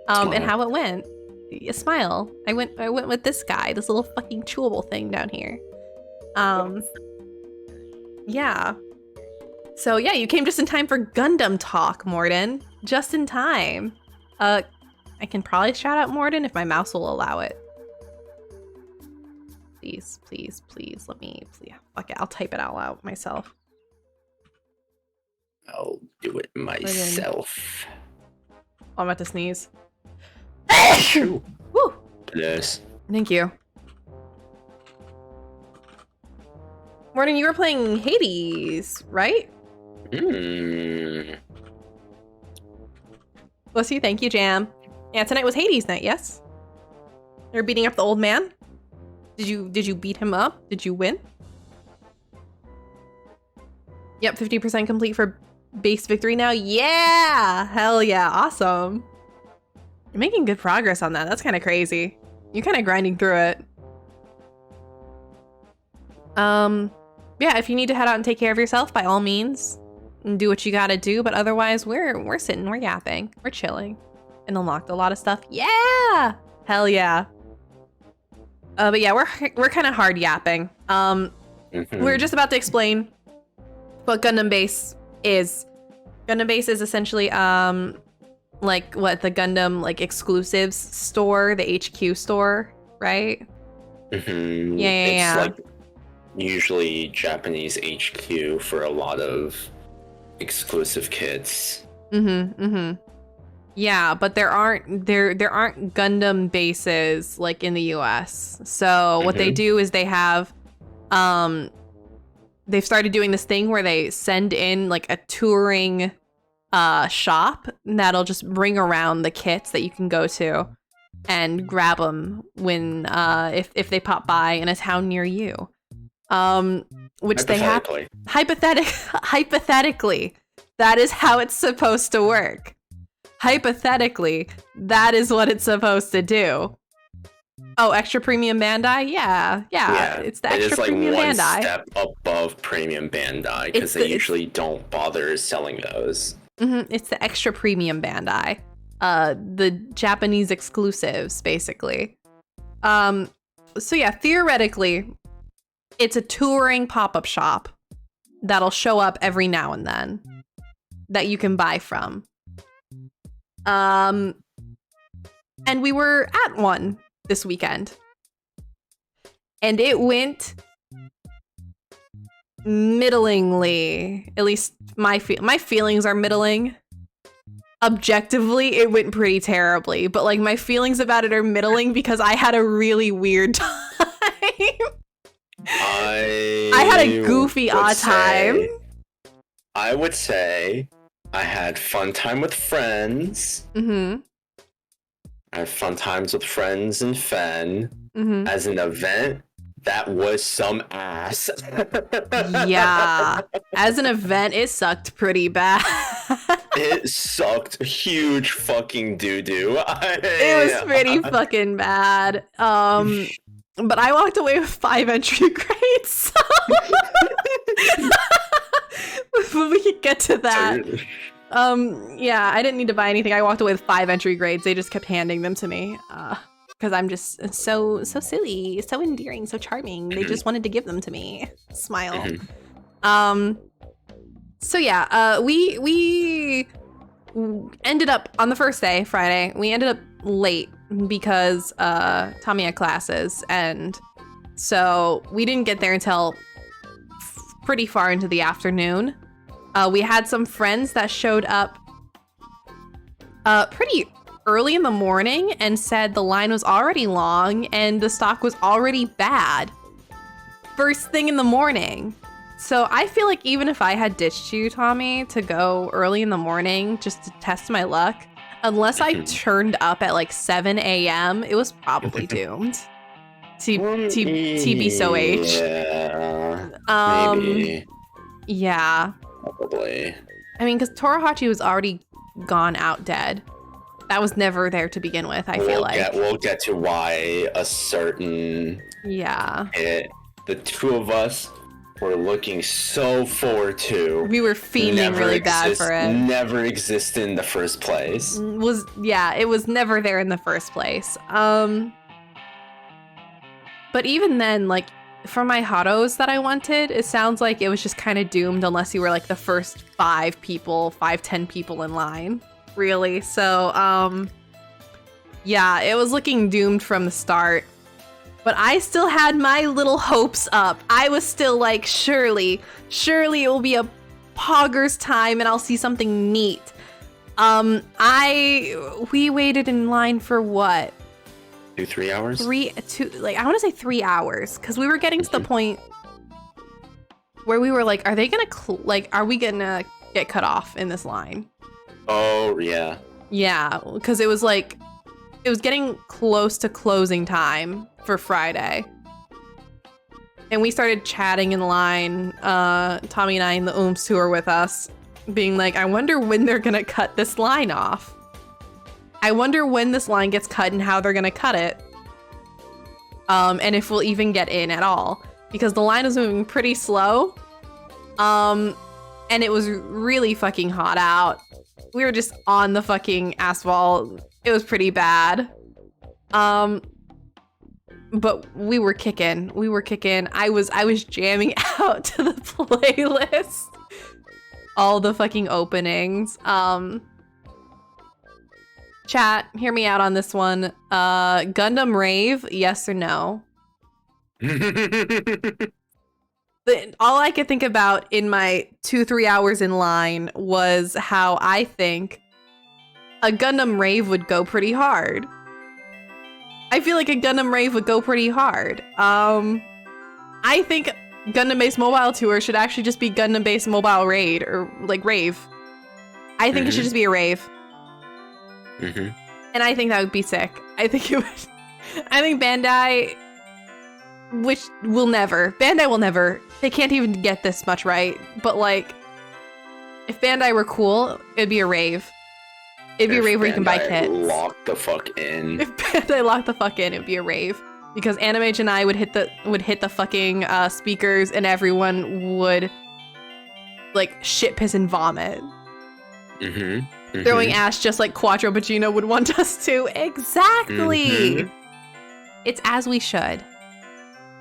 And how it went. A smile. I went with this guy, this little fucking chewable thing down here. Yeah. So yeah, you came just in time for Gundam talk, Morden. Just in time. I can probably shout out Morden if my mouse will allow it. Please, let me, fuck it, I'll type it out loud myself. I'll do it myself. Oh, I'm about to sneeze. Woo! Yes. Thank you. Morden, you were playing Hades, right? Bless you, thank you, Jam. Yeah, tonight was Hades night, yes? You're beating up the old man? Did you beat him up? Did you win? Yep, 50% complete for base victory now. Yeah! Hell yeah, awesome. You're making good progress on that. That's kind of crazy. You're kind of grinding through it. Yeah, if you need to head out and take care of yourself, by all means, and do what you gotta do. But otherwise, we're sitting, we're yapping, we're chilling, and unlocked a lot of stuff. Yeah, hell yeah. But yeah, we're kind of hard yapping. We're just about to explain what Gundam Base is. Gundam Base is essentially like what the Gundam like exclusives store, the HQ store, right? Yeah. Like usually Japanese HQ for a lot of exclusive kits. Yeah, but there aren't Gundam bases like in the US. So what they do is they have they've started doing this thing where they send in like a touring shop that'll just bring around the kits that you can go to and grab them when if they pop by in a town near you. Which they have hypothetically, that is how it's supposed to work. Hypothetically, that is what it's supposed to do. Oh, extra premium Bandai? Yeah. It's the extra premium Bandai. It's like one step above premium Bandai because they usually don't bother selling those. It's the extra premium Bandai. The Japanese exclusives, basically. So yeah, theoretically, it's a touring pop-up shop that'll show up every now and then that you can buy from. And we were at one this weekend. And it went middlingly. At least my feelings are middling. Objectively, it went pretty terribly. But like my feelings about it are middling because I had a really weird time. I had a goofy odd time. I would say I had fun time with friends. I had fun times with friends and Fen. As an event, that was some ass. Yeah. As an event, it sucked pretty bad. It sucked huge fucking doo-doo. It was pretty fucking bad. But I walked away with 5 entry grades. We could get to that. Yeah, I didn't need to buy anything. I walked away with 5 entry grades. They just kept handing them to me. Because I'm just so silly, so endearing, so charming. They just wanted to give them to me. Smile. So yeah, we ended up on the first day, Friday. We ended up late because Tommy had classes, and so we didn't get there until pretty far into the afternoon. We had some friends that showed up pretty early in the morning and said the line was already long and the stock was already bad first thing in the morning. So I feel like even if I had ditched you, Tommy, to go early in the morning just to test my luck, unless I turned up at like 7 a.m., it was probably doomed. TBSOH. Yeah. Maybe. Yeah. Probably. I mean, because Torahachi was already gone out dead. That was never there to begin with, I feel like. We'll get to why a certain hit the two of us were looking so forward to. We were fiending really bad for it. Never existed in the first place. It was never there in the first place. But even then, like, for my Hatos that I wanted, it sounds like it was just kind of doomed unless you were like the first 10 people in line. Really. So, yeah, it was looking doomed from the start. But I still had my little hopes up. I was still like, surely it will be a Poggers time and I'll see something neat. We waited in line for what? 3 hours? I want to say 3 hours, because we were getting to the point where we were like, are they gonna are we gonna get cut off in this line? Oh yeah. Yeah, because it was getting close to closing time for Friday. And we started chatting in line, Tommy and I and the oomps who were with us, being like, I wonder when they're gonna cut this line off. I wonder when this line gets cut and how they're gonna cut it. And if we'll even get in at all. Because the line was moving pretty slow. And it was really fucking hot out. We were just on the fucking asphalt. It was pretty bad. But we were kicking. I was jamming out to the playlist. All the fucking openings. Chat, hear me out on this one. Gundam rave, yes or no? All I could think about in my 2-3 hours in line was how I think a Gundam rave would go pretty hard. I feel like a Gundam rave would go pretty hard. I think Gundam-based mobile tour should actually just be Gundam-based mobile raid or like rave. I think it should just be a rave. And I think that would be sick. I think Bandai, Bandai will never, they can't even get this much right. But like, if Bandai were cool, it'd be a rave. It'd be a rave where you can buy kits. Lock the fuck in. If Bandai locked the fuck in, it'd be a rave. Because Animage and I would hit the fucking speakers and everyone would like shit, piss, and vomit. Throwing ash just like Quattro Bacino would want us to. Exactly. It's as we should.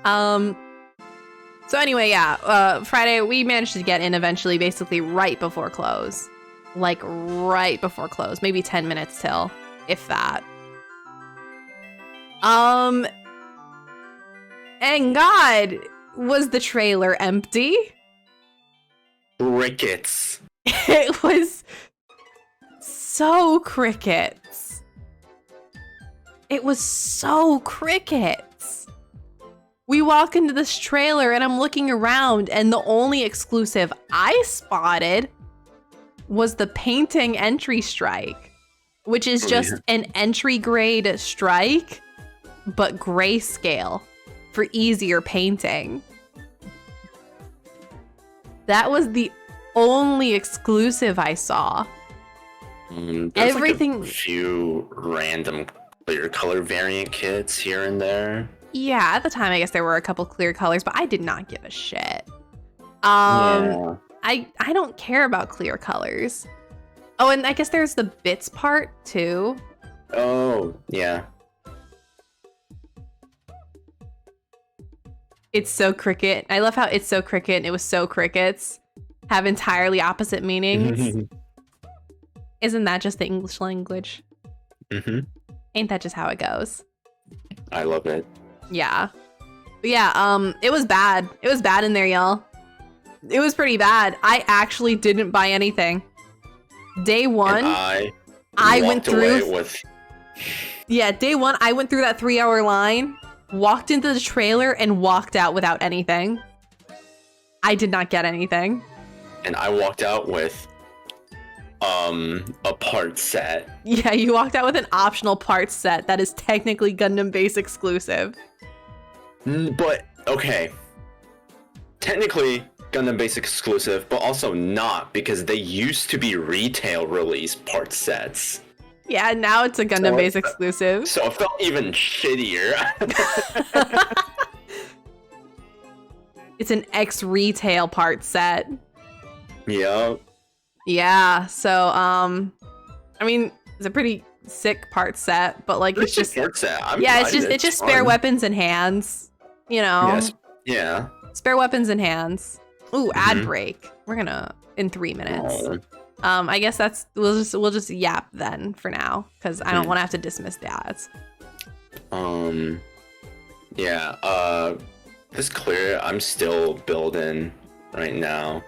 So anyway, yeah, Friday we managed to get in eventually, basically right before close. Like right before close, maybe 10 minutes till, if that. And God, was the trailer empty? Crickets. It was so crickets. It was so crickets. We walk into this trailer and I'm looking around and the only exclusive I spotted was the painting entry strike, which is just an entry grade strike, but grayscale for easier painting. That was the only exclusive I saw. There's Everything. like a few random clear color variant kits here and there. Yeah, at the time, I guess there were a couple clear colors, but I did not give a shit. Yeah. I don't care about clear colors. Oh, and I guess there's the bits part too. Oh, yeah. It's so cricket. I love how it's so cricket and it was so crickets have entirely opposite meanings. Isn't that just the English language? Ain't that just how it goes? I love it. Yeah. But yeah, it was bad. It was bad in there, y'all. It was pretty bad. I actually didn't buy anything. Day one, And I went through with. Yeah, day one, I went through that 3-hour line, walked into the trailer, and walked out without anything. I did not get anything. And I walked out with a part set. Yeah, you walked out with an optional parts set that is technically Gundam Base exclusive. But okay. Technically Gundam Base exclusive, but also not, because they used to be retail release part sets. Yeah, now it's a Gundam Base exclusive. So it felt even shittier. It's an ex-retail part set. Yep. Yeah, so I mean, it's a pretty sick part set, but like it's just part set. it's just spare weapons and hands, you know. Yes. Yeah. Spare weapons and hands. Ooh, ad break. We're gonna in 3 minutes. Oh. I guess we'll just yap then for now because I don't want to have to dismiss the ads. Yeah. This clear. I'm still building right now.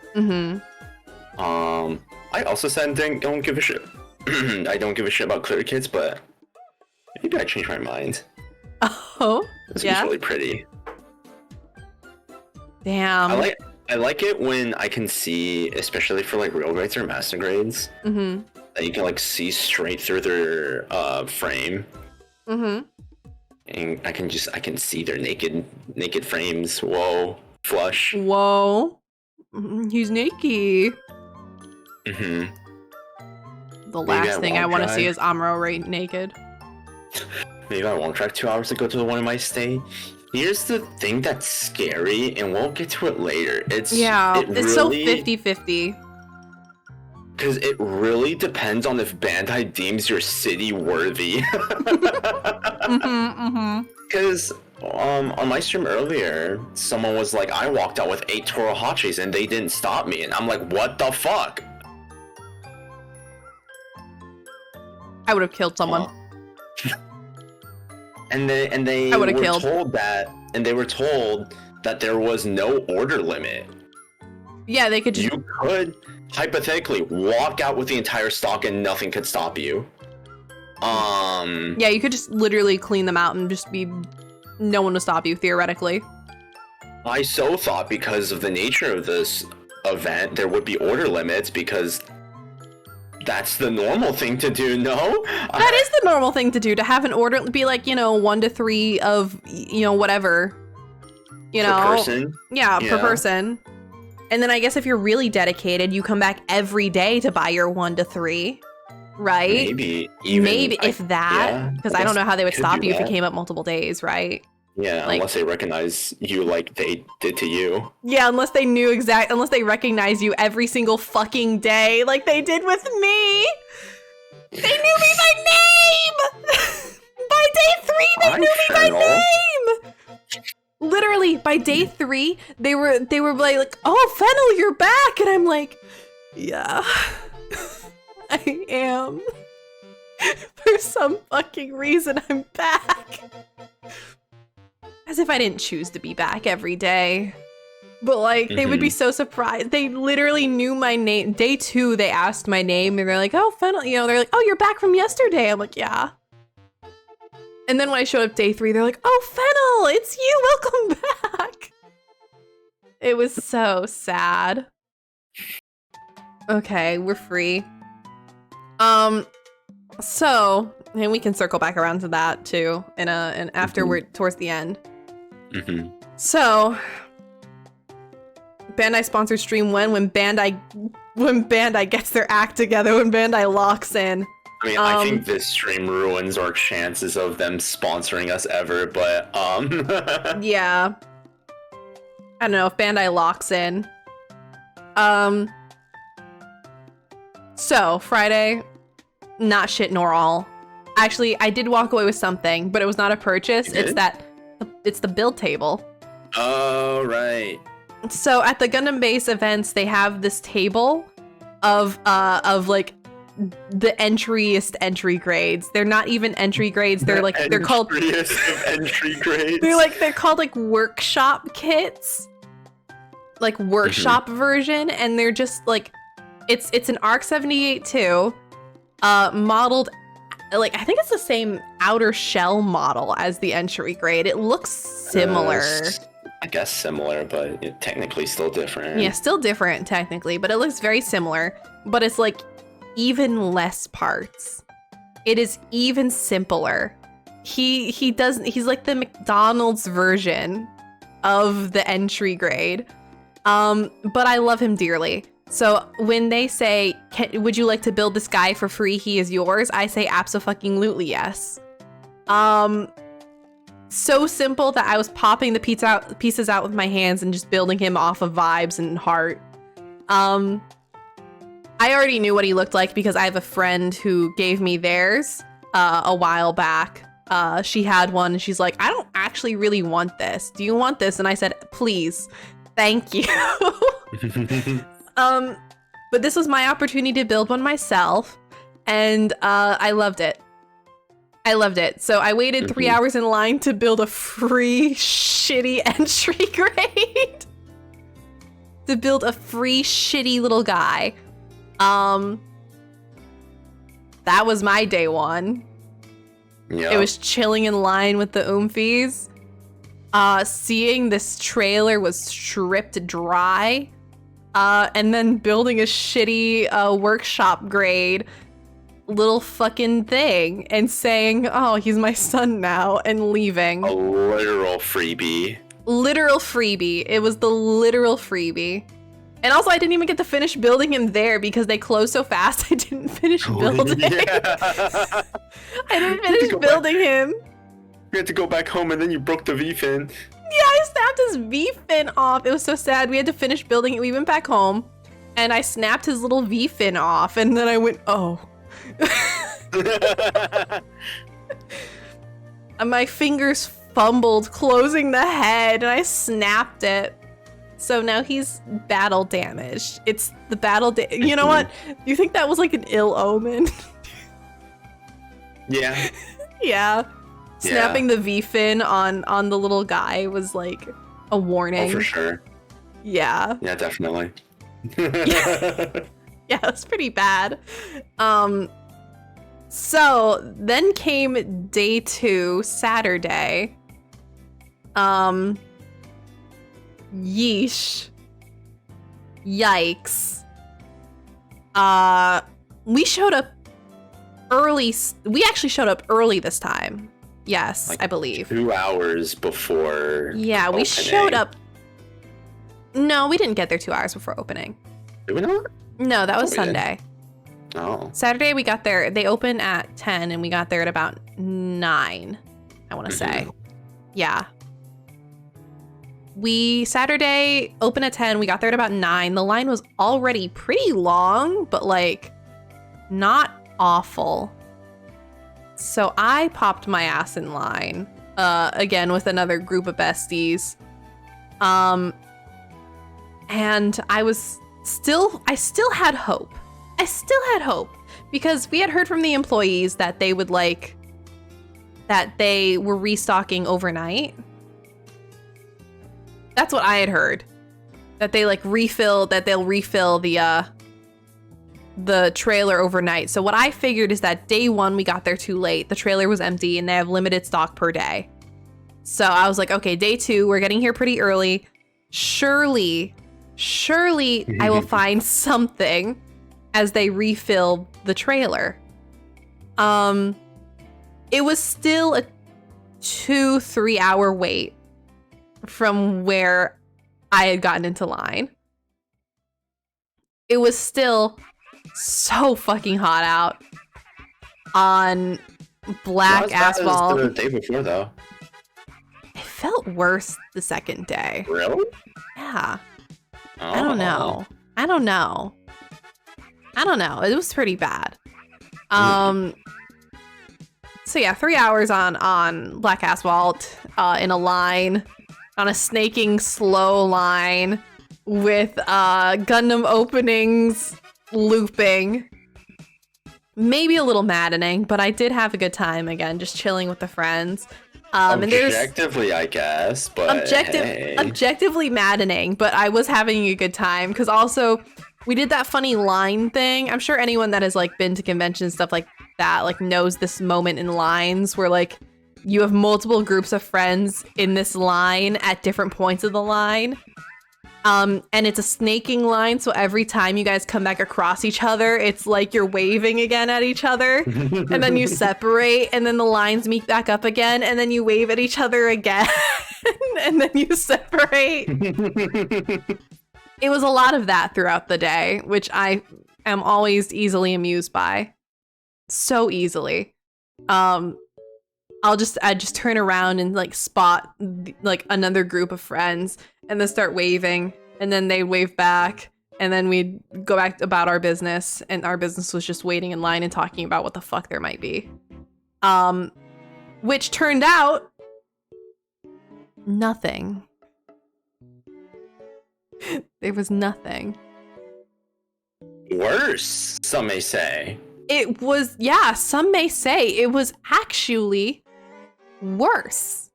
I also said don't give a shit. I don't give a shit about clear kits, but maybe I changed my mind. Oh, This yeah. is really pretty. Damn. I like it when I can see, especially for like real grades or master grades, that you can like see straight through their frame. And I can see their naked frames. Whoa, flush. Whoa. He's naked. The last thing I want to see is Amuro right naked. Maybe I won't drive 2 hours to go to the one in my state. Here's the thing that's scary, and we'll get to it later. It's so 50-50. Because it really depends on if Bandai deems your city worthy. Because on my stream earlier, someone was like, I walked out with 8 Torohachis and they didn't stop me. And I'm like, what the fuck? I would have killed someone. And they I were would've killed. they were told that there was no order limit. Yeah, they could just... You could hypothetically walk out with the entire stock and nothing could stop you. Yeah, you could just literally clean them out and just be... No one would stop you, theoretically. I so thought because of the nature of this event, there would be order limits because that's the normal thing to do, no? That is the normal thing to do, to have an order, be like, 1 to 3 of, whatever. Per person? Yeah, per person. And then I guess if you're really dedicated, you come back every day to buy your 1 to 3, right? Maybe if that, because I don't know how they would stop you if you came up multiple days, right? Yeah, like, unless they recognize you like they did to you. Yeah, unless they recognize you every single fucking day, like they did with me. They knew me by name. By day 3, they knew me by name. Literally, by day 3, they were like, "Oh, Fennel, you're back," and I'm like, "Yeah, I am." For some fucking reason, I'm back. As if I didn't choose to be back every day. But like, they would be so surprised. They literally knew my name. Day 2, they asked my name and they're like, "Oh, Fennel," they're like, "Oh, you're back from yesterday." I'm like, "Yeah." And then when I showed up day 3, they're like, "Oh, Fennel, it's you, welcome back." It was so sad. Okay, we're free. So, and we can circle back around to that too, and after we're towards the end. So, Bandai sponsors stream when Bandai gets their act together, when Bandai locks in. I mean, I think this stream ruins our chances of them sponsoring us ever, but yeah. I don't know if Bandai locks in. So Friday, not shit nor all. Actually, I did walk away with something, but it was not a purchase. It's the build table. Oh, right. So at the Gundam Base events, they have this table of like the entryest entry grades. They're not even entry grades. They're like they're called of entry grades. They're called like workshop kits, like workshop version, and they're just like it's an ARC 78 too, modeled like I think it's the same outer shell model as the entry grade. It looks similar. I guess similar, but technically still different. Yeah, still different technically, but it looks very similar. But it's like even less parts. It is even simpler. He's like the McDonald's version of the entry grade. But I love him dearly. So when they say, would you like to build this guy for free? He is yours. I say abso-fucking-lutely yes. So simple that I was popping the pieces out with my hands and just building him off of vibes and heart. I already knew what he looked like because I have a friend who gave me theirs a while back. She had one and she's like, I don't actually really want this. Do you want this? And I said, please, thank you. But this was my opportunity to build one myself, and I loved it. I loved it. So I waited 3 hours in line to build a free shitty entry grade. To build a free shitty little guy. That was my day one. Yep. It was chilling in line with the Oomfies. Seeing this trailer was stripped dry. And then building a shitty workshop grade little fucking thing and saying, oh, he's my son now, and leaving. A literal freebie. Literal freebie. It was the literal freebie. And also, I didn't even get to finish building him there because they closed so fast. I didn't finish building. I didn't finish building him. You had to go back home and then you broke the V-fin. Yeah, I snapped his V-fin off. It was so sad. We had to finish building it. We went back home and I snapped his little V-fin off and then I went, oh. And my fingers fumbled closing the head and I snapped it. So now he's battle damaged. It's the battle you know what? You think that was like an ill omen? Yeah. Yeah. Snapping the V-fin on the little guy was like a warning. Oh, for sure. Yeah. Yeah, definitely. Yeah, that's pretty bad. So then came day 2, Saturday. Yeesh. Yikes. We showed up early. We actually showed up early this time. Yes, like I believe. 2 hours before. Yeah, we showed up. No, we didn't get there 2 hours before opening. Did we not? No, that was Sunday. Oh. Saturday we got there. They open at 10 and we got there at about 9, I want to say. Yeah. Saturday open at 10, we got there at about 9. The line was already pretty long, but like not awful. So I popped my ass in line, again with another group of besties. And I still had hope. I still had hope because we had heard from the employees that they would that they were restocking overnight. That's what I had heard. That they they'll refill the trailer overnight. So what I figured is that day 1 we got there too late. The trailer was empty and they have limited stock per day. So I was like, okay, day 2, we're getting here pretty early. Surely I will find something as they refill the trailer. It was still a 2-3 hour wait from where I had gotten into line. it was still so fucking hot out on black asphalt. The day before, though. It felt worse the second day. Really? Yeah. Oh. I don't know. It was pretty bad. So yeah, 3 hours on black asphalt, in a line, on a snaking slow line with Gundam openings looping. Maybe a little maddening, but I did have a good time again, just chilling with the friends. Objectively, I guess, but objectively maddening, but I was having a good time because also we did that funny line thing. I'm sure anyone that has like been to conventions, stuff like that, like knows this moment in lines where like you have multiple groups of friends in this line at different points of the line. And it's a snaking line, so every time you guys come back across each other, it's like you're waving again at each other, and then you separate, and then the lines meet back up again, and then you wave at each other again, and then you separate. It was a lot of that throughout the day, which I am always easily amused by. So easily. I'd just turn around and like spot like another group of friends and then start waving, and then they'd wave back, and then we'd go back about our business, and our business was just waiting in line and talking about what the fuck there might be. Which turned out nothing. There was nothing. Worse, some may say. It was, yeah, some may say it was actually worse.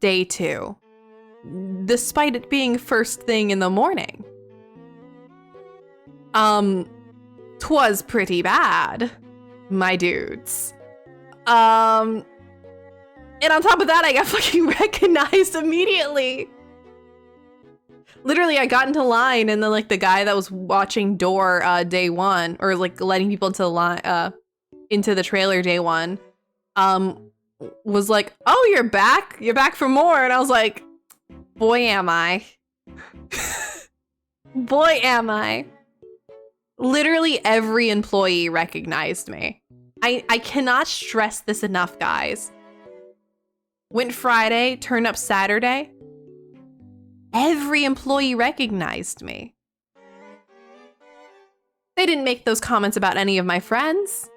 Day 2. Despite it being first thing in the morning. 'Twas pretty bad, my dudes. And on top of that, I got fucking recognized immediately. Literally, I got into line, and then like the guy that was watching door day 1, or like letting people into the line, into the trailer day 1, was like, "Oh, you're back? You're back for more?" And I was like, "Boy, am I." Boy, am I. Literally every employee recognized me. I cannot stress this enough, guys. Went Friday, turned up Saturday. Every employee recognized me. They didn't make those comments about any of my friends.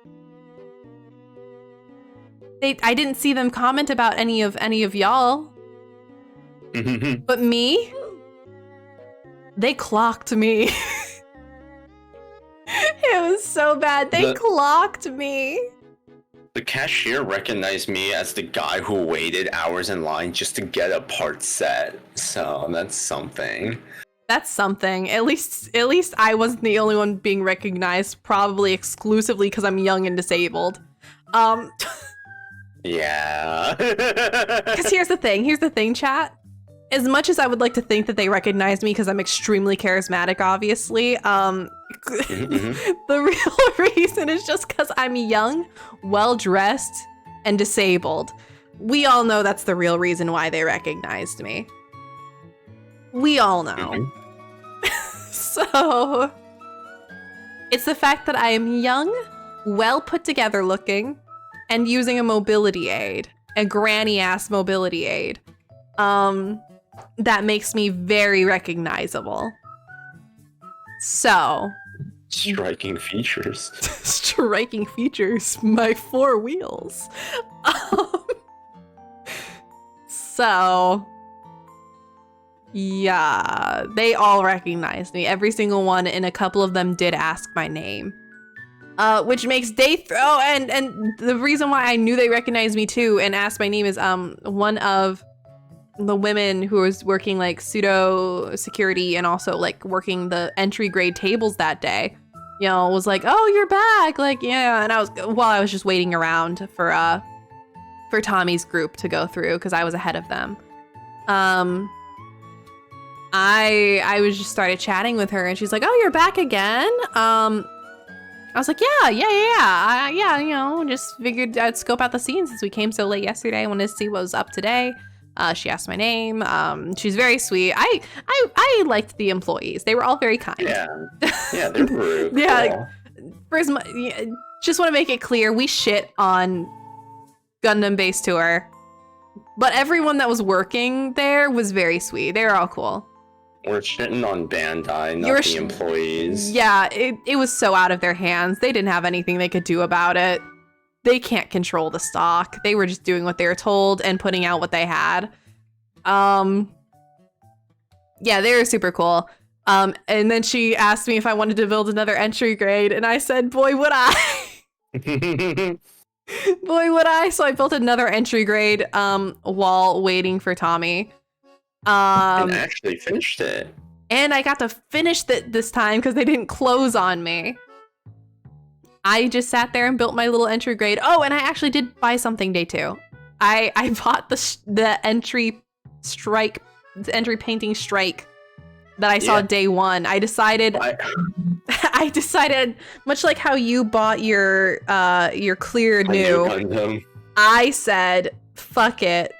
I didn't see them comment about any of y'all. But me? They clocked me. It was so bad. They clocked me. The cashier recognized me as the guy who waited hours in line just to get a part set. So that's something. That's something. At least I wasn't the only one being recognized, probably exclusively because I'm young and disabled. Yeah. Because here's the thing, chat. As much as I would like to think that they recognize me because I'm extremely charismatic, obviously, the real reason is just because I'm young, well-dressed, and disabled. We all know that's the real reason why they recognized me. We all know. So, it's the fact that I am young, well put together looking, and using a mobility aid, a granny-ass mobility aid. That makes me very recognizable. So. Striking features. Striking features. My 4 wheels. So. Yeah. They all recognized me. Every single one, and a couple of them did ask my name. Which makes and the reason why I knew they recognized me too and asked my name is one of the women who was working like pseudo security and also like working the entry grade tables that day, you know, was like, "Oh, you're back." Like, yeah. And I was just waiting around for Tommy's group to go through because I was ahead of them. I was just started chatting with her and she's like, "Oh, you're back again?" I was like, yeah, you know, just figured I'd scope out the scene since we came so late yesterday. I wanted to see what was up today. She asked my name. She's very sweet. I liked the employees. They were all very kind. Yeah, they're rude. Yeah, cool. Just want to make it clear, we shit on Gundam Base Tour, but everyone that was working there was very sweet. They were all cool. We're shitting on Bandai, not the employees. Yeah, it was so out of their hands. They didn't have anything they could do about it. They can't control the stock. They were just doing what they were told and putting out what they had. Yeah, they were super cool. And then she asked me if I wanted to build another entry grade, and I said, boy, would I. Boy, would I. So I built another entry grade while waiting for Tommy. And actually finished it. And I got to finish it this time because they didn't close on me. I just sat there and built my little entry grade. Oh, and I actually did buy something day 2. I bought the entry painting strike that I saw day 1. I decided, much like how you bought your clear new, I said, fuck it.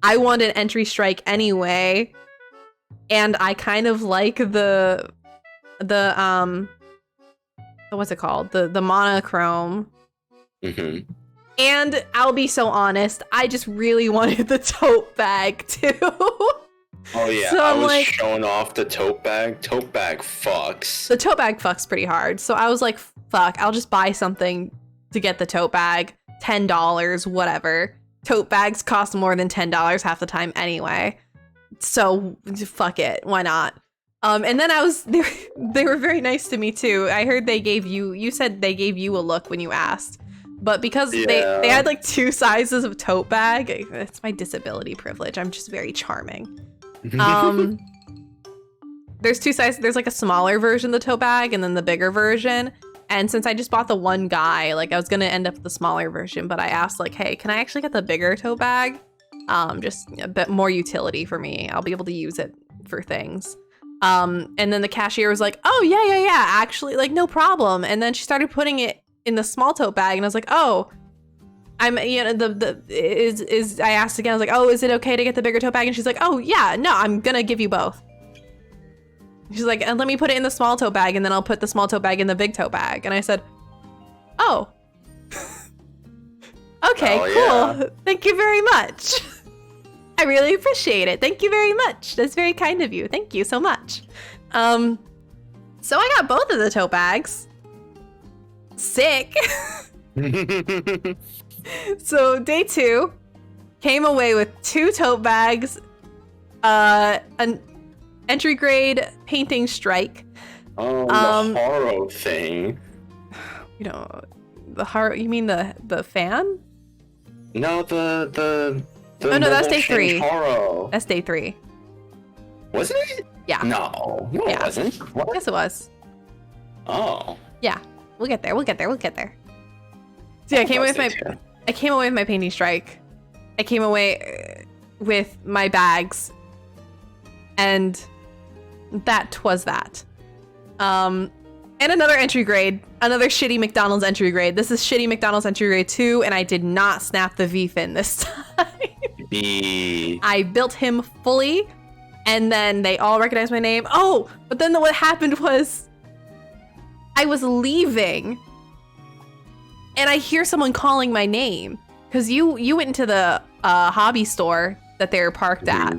I want an entry strike anyway, and I kind of like the what's it called? The monochrome. Mm-hmm. And I'll be so honest, I just really wanted the tote bag too. Oh yeah, so I was showing off the tote bag. Tote bag fucks. The tote bag fucks pretty hard. So I was like, fuck, I'll just buy something to get the tote bag. $10, whatever. Tote bags cost more than $10 half the time anyway. So fuck it. Why not? And then they were very nice to me too. I heard you said they gave you a look when you asked. But because they had like 2 sizes of tote bag, it's my disability privilege. I'm just very charming. There's 2 sizes. There's like a smaller version of the tote bag and then the bigger version. And since I just bought the one guy, like I was gonna end up with the smaller version, but I asked like, hey, can I actually get the bigger tote bag? Just a bit more utility for me. I'll be able to use it for things. And then the cashier was like, oh yeah, actually, like no problem. And then she started putting it in the small tote bag, and I was like, oh, I asked again, I was like, oh, is it okay to get the bigger tote bag? And she's like, oh yeah, no, I'm gonna give you both. She's like, and let me put it in the small tote bag, and then I'll put the small tote bag in the big tote bag. And I said, oh, okay, cool. Yeah. Thank you very much. I really appreciate it. Thank you very much. That's very kind of you. Thank you so much. So I got both of the tote bags. Sick. So day 2, came away with 2 tote bags, an entry grade painting strike. Oh, the Haro thing. You know, the Haro. You mean the fan? No, the oh no, that's day 3. Haro. That's day 3. Wasn't it? Yeah. No, yeah. It wasn't. What? Yes, it was. Oh. Yeah, we'll get there. So yeah, I came away with my painting strike. I came away with my bags, and that was that. And another entry grade, another shitty McDonald's entry grade. This is shitty McDonald's entry grade 2, and I did not snap the V fin this time. I built him fully, and then they all recognized my name. Oh, but then what happened was I was leaving, and I hear someone calling my name, because you went into the hobby store that they were parked at.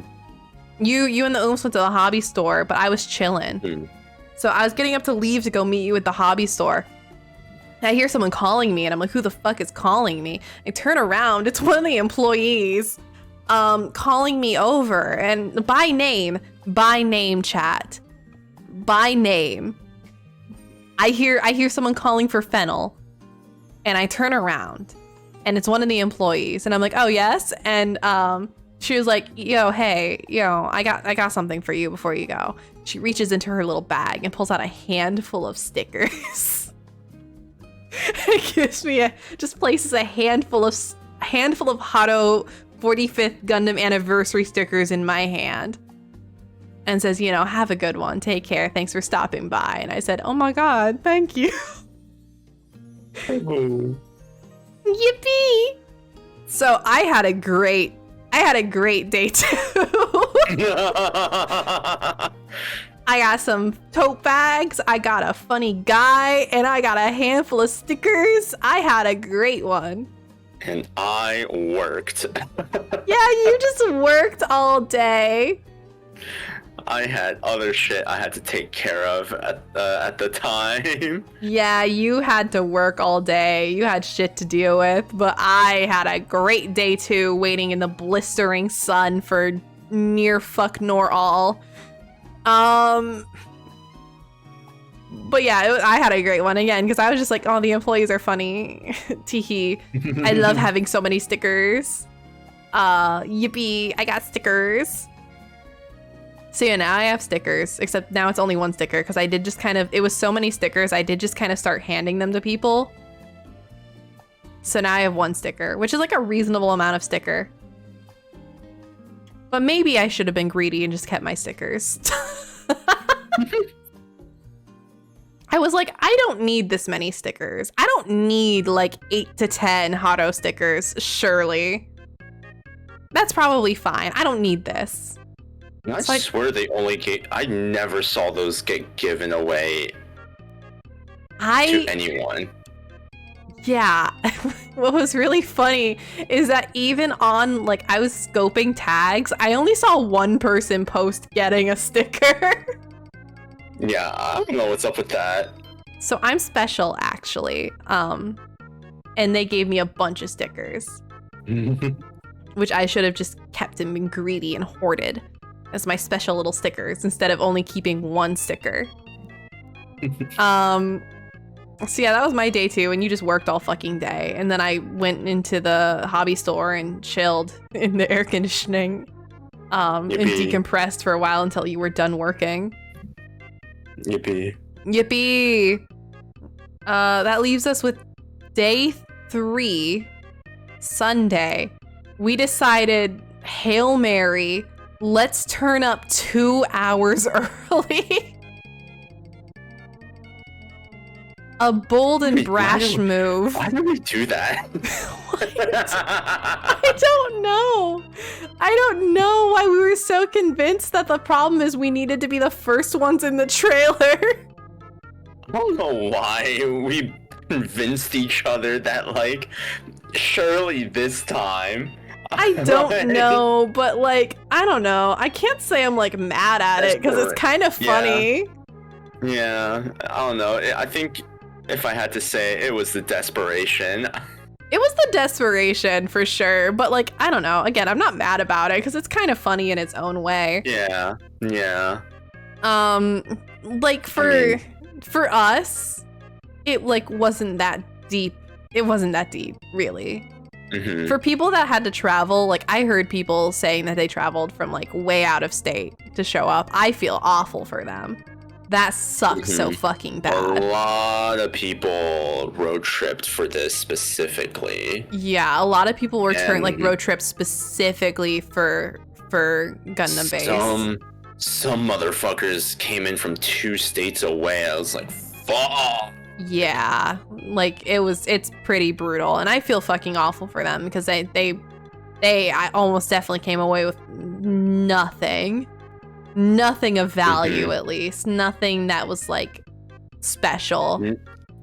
You and the Ooms went to the hobby store, but I was chilling. So I was getting up to leave to go meet you at the hobby store. And I hear someone calling me, and I'm like, who the fuck is calling me? I turn around, it's one of the employees calling me over, and by name, chat. By name. I hear someone calling for Fennel, and I turn around, and it's one of the employees, and I'm like, oh yes, and she was like, yo, hey, I got something for you before you go. She reaches into her little bag and pulls out a handful of stickers. It gives me just places a handful of Hado 45th Gundam anniversary stickers in my hand, and says, have a good one. Take care. Thanks for stopping by. And I said, oh my God, thank you. Yippee! So I had a great I had a great day too. I got some tote bags, I got a funny guy, and I got a handful of stickers. I had a great one. And I worked. Yeah, you just worked all day. I had other shit I had to take care of at the time. Yeah, you had to work all day. You had shit to deal with, but I had a great day too, waiting in the blistering sun for near fuck nor all. But yeah, I had a great one again because I was just like, oh, the employees are funny. Teehee. I love having so many stickers. Yippee, I got stickers. So yeah, now I have stickers, except now it's only one sticker because I did just kind of, it was so many stickers, I did just kind of start handing them to people. So now I have one sticker, which is like a reasonable amount of sticker. But maybe I should have been greedy and just kept my stickers. I was like, I don't need this many stickers. I don't need like 8 to 10 Hotto stickers, surely. That's probably fine. I don't need this. I swear they only get. I never saw those get given away to anyone. Yeah. What was really funny is that even on, like, I was scoping tags, I only saw one person post getting a sticker. Yeah, I don't know what's up with that. So I'm special, actually. And they gave me a bunch of stickers. Which I should have just kept and been greedy and hoarded as my special little stickers instead of only keeping one sticker. So yeah, that was my day too, and you just worked all fucking day. And then I went into the hobby store and chilled in the air conditioning and decompressed for a while until you were done working. Yippee. Yippee! That leaves us with day 3, Sunday. We decided, Hail Mary, let's turn up 2 hours early. A bold and brash move. Why did we do that? I don't know. I don't know why we were so convinced that the problem is we needed to be the first ones in the trailer. I don't know why we convinced each other that, like, surely this time. I don't know, but, like, I don't know. I can't say I'm, like, mad at it because it's kind of funny. Yeah, I don't know. I think if I had to say, it was the desperation. It was the desperation for sure, but, like, I don't know. Again, I'm not mad about it because it's kind of funny in its own way. Yeah. Like for us, it like wasn't that deep. It wasn't that deep, really. Mm-hmm. For people that had to travel, like I heard people saying that they traveled from like way out of state to show up. I feel awful for them. That sucks so fucking bad. A lot of people road tripped for this specifically. Yeah, a lot of people were road trips specifically for Gundam base. Some motherfuckers came in from 2 states away. I was like, fuck. Yeah, like it's pretty brutal, and I feel fucking awful for them because I almost definitely came away with nothing of value, at least nothing that was like special.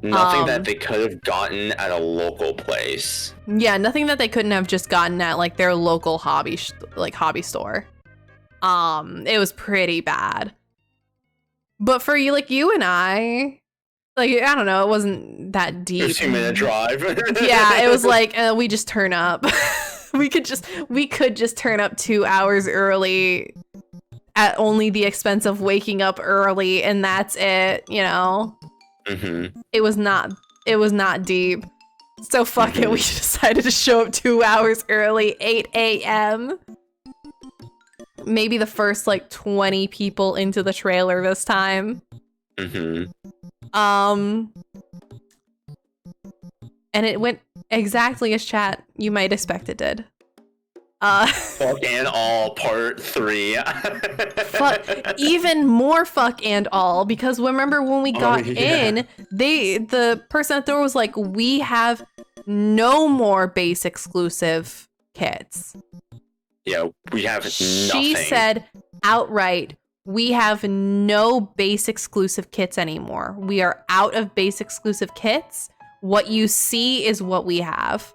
Nothing that they could have gotten at a local place. Yeah, nothing that they couldn't have just gotten at like their local hobby store. It was pretty bad. But for you, like you and I, like, I don't know, it wasn't that deep. A 2-minute drive. Yeah, it was like, we just turn up. we could just turn up 2 hours early at only the expense of waking up early, and that's it, you know? Mm-hmm. It was not deep. So fuck it, we decided to show up 2 hours early, 8 a.m. Maybe the first like 20 people into the trailer this time. And it went exactly as you might expect it did. Fuck and all part 3. Fuck, even more fuck and all, because remember when we got in, the person at the door was like, we have no more base exclusive kits. Yeah, we have nothing. She said outright, we have no base exclusive kits anymore. We are out of base exclusive kits. What you see is what we have.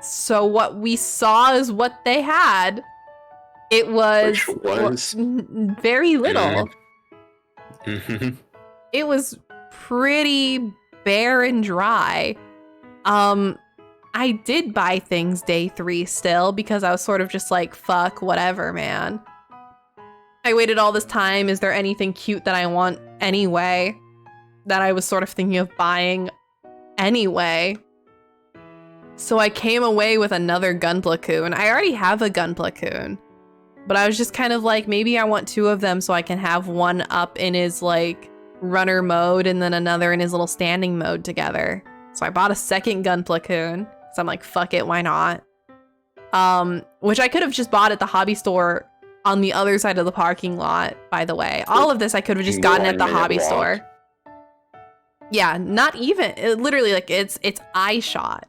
So what we saw is what they had. It was very little. It was pretty bare and dry. I did buy things day 3 still because I was sort of just like, fuck, whatever, man. I waited all this time. Is there anything cute that I want anyway? That I was sort of thinking of buying anyway. So I came away with another Gunpla-kun. I already have a Gunpla-kun. But I was just kind of like, maybe I want 2 of them so I can have one up in his like runner mode and then another in his little standing mode together. So I bought a second Gunpla-kun. So I'm like, fuck it, why not? Which I could have just bought at the hobby store on the other side of the parking lot, by the way. All of this I could have just gotten at the hobby store. Yeah, not even. Literally, like, it's iShot.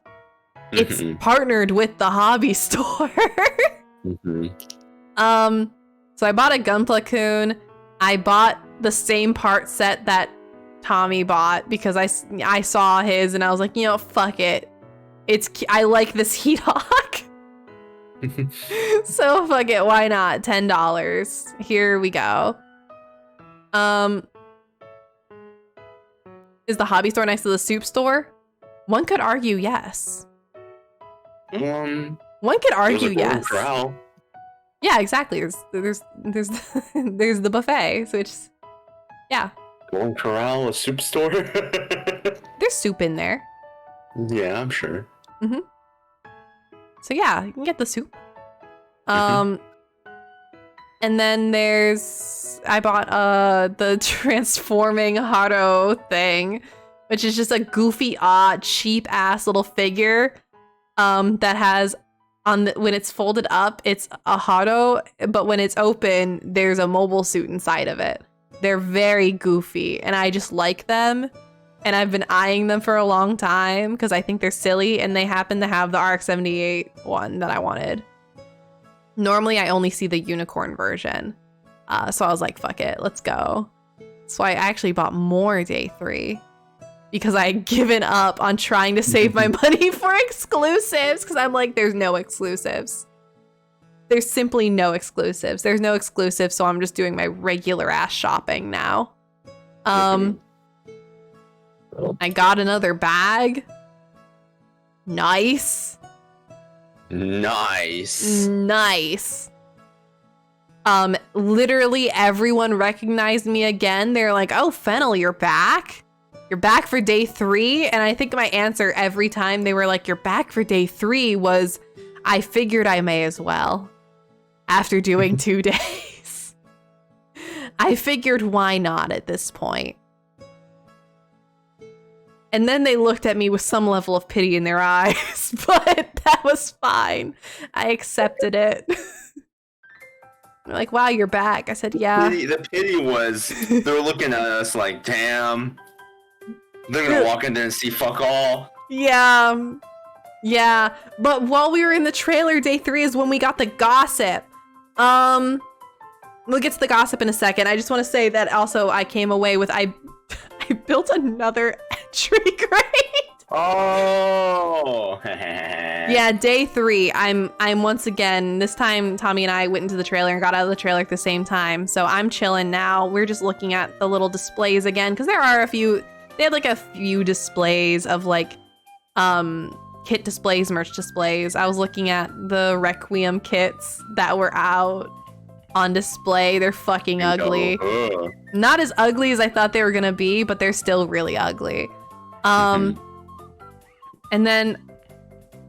It's partnered with the hobby store. So I bought a Gunpla-kun. I bought the same part set that Tommy bought because I saw his and I was like, you know, fuck it. I like this Heat Hawk. So fuck it, why not? $10. Here we go. Is the hobby store next to the soup store? One could argue yes. One could argue yes. Corral. Yeah, exactly. There's the buffet, so it's yeah. Golden Corral, a soup store. There's soup in there. Yeah, I'm sure. So yeah, you can get the soup. And then I bought the transforming Haro thing, which is just a goofy, odd, cheap ass little figure that has when it's folded up, it's a Haro, but when it's open, there's a mobile suit inside of it. They're very goofy, and I just like them. And I've been eyeing them for a long time because I think they're silly, and they happen to have the RX-78 one that I wanted. Normally, I only see the unicorn version. So I was like, fuck it, let's go. So I actually bought more day 3 because I had given up on trying to save my money for exclusives because I'm like, there's no exclusives. There's simply no exclusives. There's no exclusives, so I'm just doing my regular ass shopping now. I got another bag. Nice. Literally everyone recognized me again. They're like, oh, Fennel, you're back? You're back for day 3? And I think my answer every time they were like, you're back for day 3 was, I figured I may as well. After doing 2 days. I figured why not at this point. And then they looked at me with some level of pity in their eyes, but that was fine. I accepted it. They're like, wow, you're back. I said, yeah. The pity was, they were looking at us like, damn. They're gonna walk in there and see fuck all. Yeah. Yeah. But while we were in the trailer, day 3 is when we got the gossip. We'll get to the gossip in a second. I just want to say that also I came away with, I built another entry crate. Oh. Yeah, day 3. I'm once again, this time Tommy and I went into the trailer and got out of the trailer at the same time. So I'm chilling now. We're just looking at the little displays again because there are they had like a few displays of like kit displays, merch displays. I was looking at the Requiem kits that were out on display. They're fucking ugly. Not as ugly as I thought they were gonna be, but they're still really ugly. And then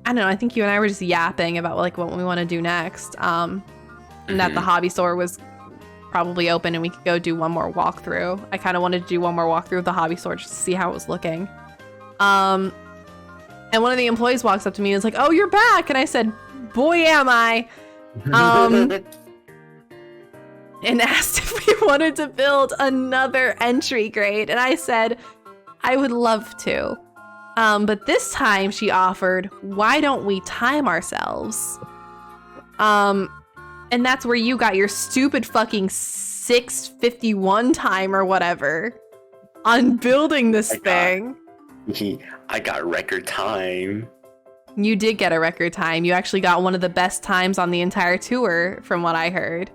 I don't know, I think you and I were just yapping about like what we want to do next. And that the hobby store was probably open and we could go do one more walkthrough. I kind of wanted to do one more walkthrough of the hobby store just to see how it was looking. And one of the employees walks up to me and is like, oh, you're back. And I said, boy, am I. And asked if we wanted to build another entry grade. And I said, I would love to. But this time she offered, why don't we time ourselves? And that's where you got your stupid fucking 6:51 time or whatever on building this thing. I got record time. You did get a record time. You actually got one of the best times on the entire tour, from what I heard.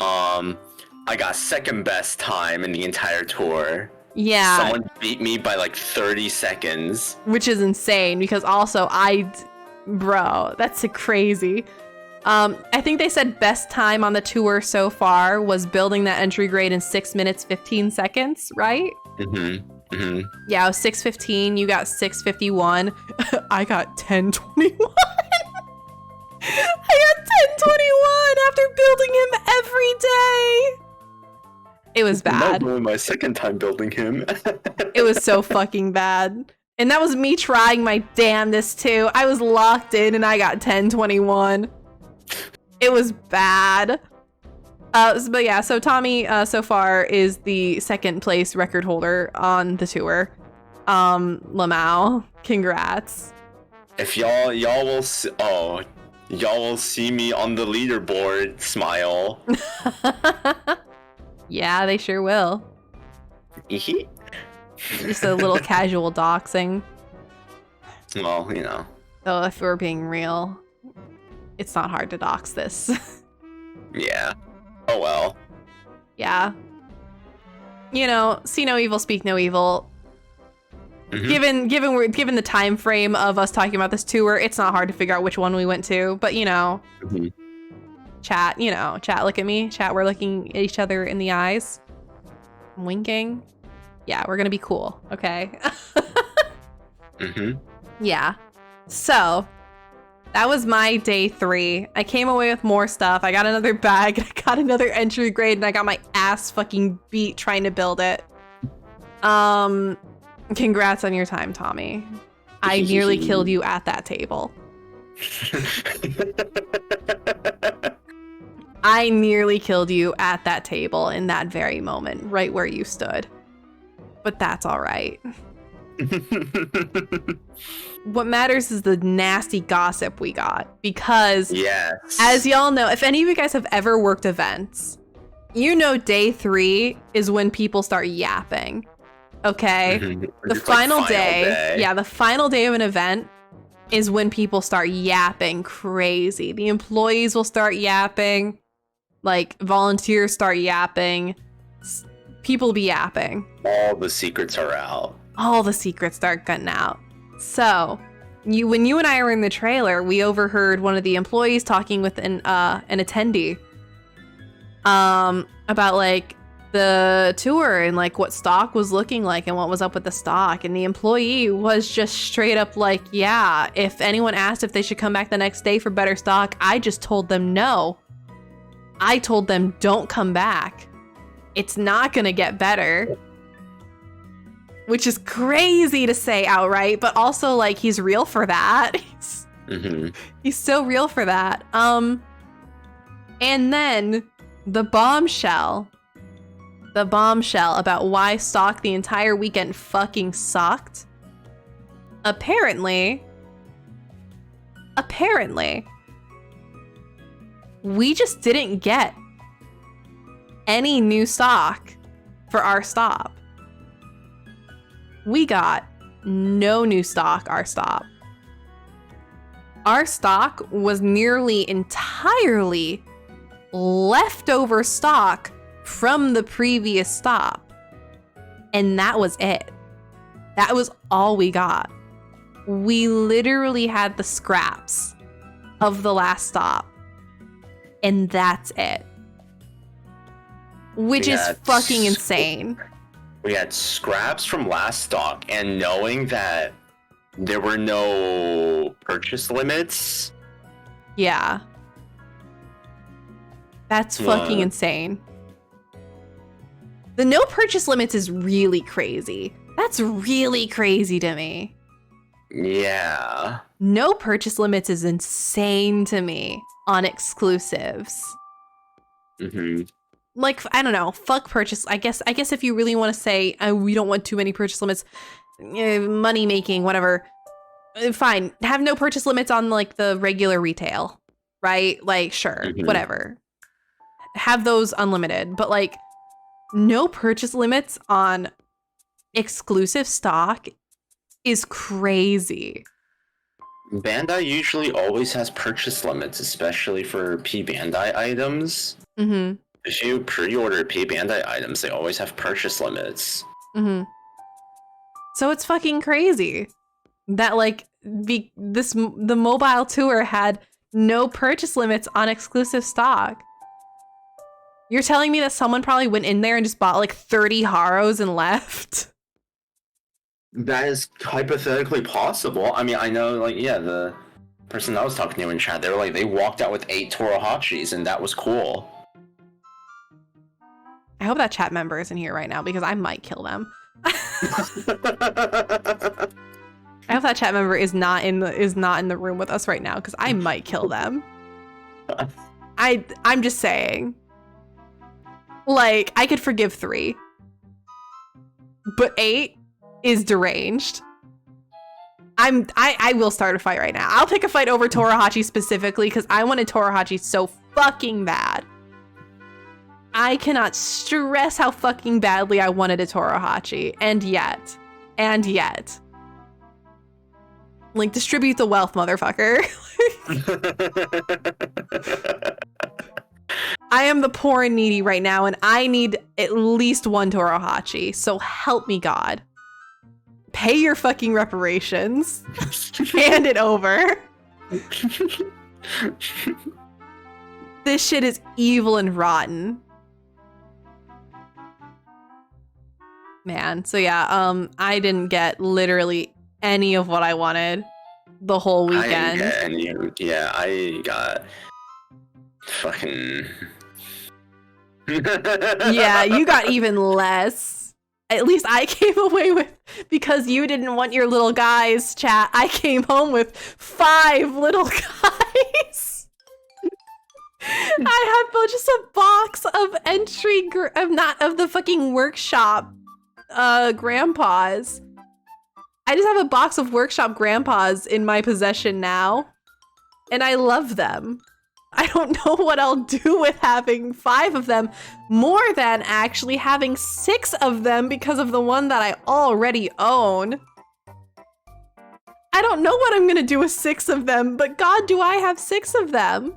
I got second best time in the entire tour. Yeah. Someone beat me by like 30 seconds. Which is insane, because also bro, that's crazy. I think they said best time on the tour so far was building that entry grade in 6 minutes, 15 seconds, right? Yeah, it was 6:15. You got 6:51. I got 10:21. I got 10:21 after building him every day. It was bad. That was my second time building him. It was so fucking bad. And that was me trying my damnedest too. I was locked in and I got 10:21. It was bad. But yeah, so Tommy so far is the second place record holder on the tour. Lamau, congrats. If y'all will see me on the leaderboard, smile. Yeah, they sure will. Just a little casual doxing. Well, you know. So if we're being real, it's not hard to dox this. Yeah. Oh well. Yeah. You know, see no evil, speak no evil. Given the time frame of us talking about this tour, it's not hard to figure out which one we went to. But you know, chat, look at me. Chat, we're looking at each other in the eyes. I'm winking. Yeah, we're gonna be cool, okay? Yeah. So that was my day 3. I came away with more stuff. I got another bag. I got another entry grade, and I got my ass fucking beat trying to build it. Congrats on your time, Tommy. I nearly killed you at that table. I nearly killed you at that table in that very moment, right where you stood. But that's all right. What matters is the nasty gossip we got, because as y'all know, if any of you guys have ever worked events, you know day 3 is when people start yapping. Okay? The final day. Yeah, the final day of an event is when people start yapping crazy. The employees will start yapping, like volunteers start yapping, people be yapping. All the secrets are out. All the secrets start getting out. So, when you and I were in the trailer, we overheard one of the employees talking with an attendee about like the tour and like what stock was looking like and what was up with the stock. And the employee was just straight up like, yeah, if anyone asked if they should come back the next day for better stock, I just told them no. I told them don't come back. It's not gonna get better. Which is crazy to say outright, but also like he's real for that. He's so real for that. And then the bombshell about why stock the entire weekend fucking sucked. Apparently, we just didn't get any new stock for our stop. We got no new stock our stop. Our stock was nearly entirely leftover stock from the previous stop. And that was it. That was all we got. We literally had the scraps of the last stop. And that's it. Which is fucking insane. We had scraps from last stock, and knowing that there were no purchase limits. Yeah. That's fucking insane. The no purchase limits is really crazy. That's really crazy to me. Yeah. No purchase limits is insane to me on exclusives. Like, I don't know, fuck purchase. I guess if you really want to say we don't want too many purchase limits, money making, whatever. Fine. Have no purchase limits on like the regular retail, right? Like, sure, whatever. Have those unlimited, but like no purchase limits on exclusive stock is crazy. Bandai usually always has purchase limits, especially for P Bandai items. If you pre-order P Bandai items, they always have purchase limits. So it's fucking crazy that like the mobile tour had no purchase limits on exclusive stock. You're telling me that someone probably went in there and just bought like 30 Haros and left? That is hypothetically possible. I mean, I know, like, yeah, the person I was talking to in chat, they were like, they walked out with 8 Torahachis, and that was cool. I hope that chat member isn't here right now because I might kill them. I hope that chat member is not in the room with us right now because I might kill them. I'm just saying. Like, I could forgive 3, but 8 is deranged. I will start a fight right now. I'll pick a fight over Torahachi specifically because I wanted Torahachi so fucking bad. I cannot stress how fucking badly I wanted a Torahachi, and yet, like, distribute the wealth, motherfucker. I am the poor and needy right now, and I need at least 1 Torahachi, so help me God. Pay your fucking reparations. Hand it over. This shit is evil and rotten. Man, so yeah, I didn't get literally any of what I wanted the whole weekend. I got fucking... Yeah, you got even less. At least I came away with, because you didn't want your little guys, chat, I came home with 5 little guys. I had just a box of of the fucking workshop grandpas. I just have a box of workshop grandpas in my possession now, and I love them. I don't know what I'll do with having 5 of them, more than actually having 6 of them because of the one that I already own. I don't know what I'm gonna do with 6 of them, but God, do I have 6 of them?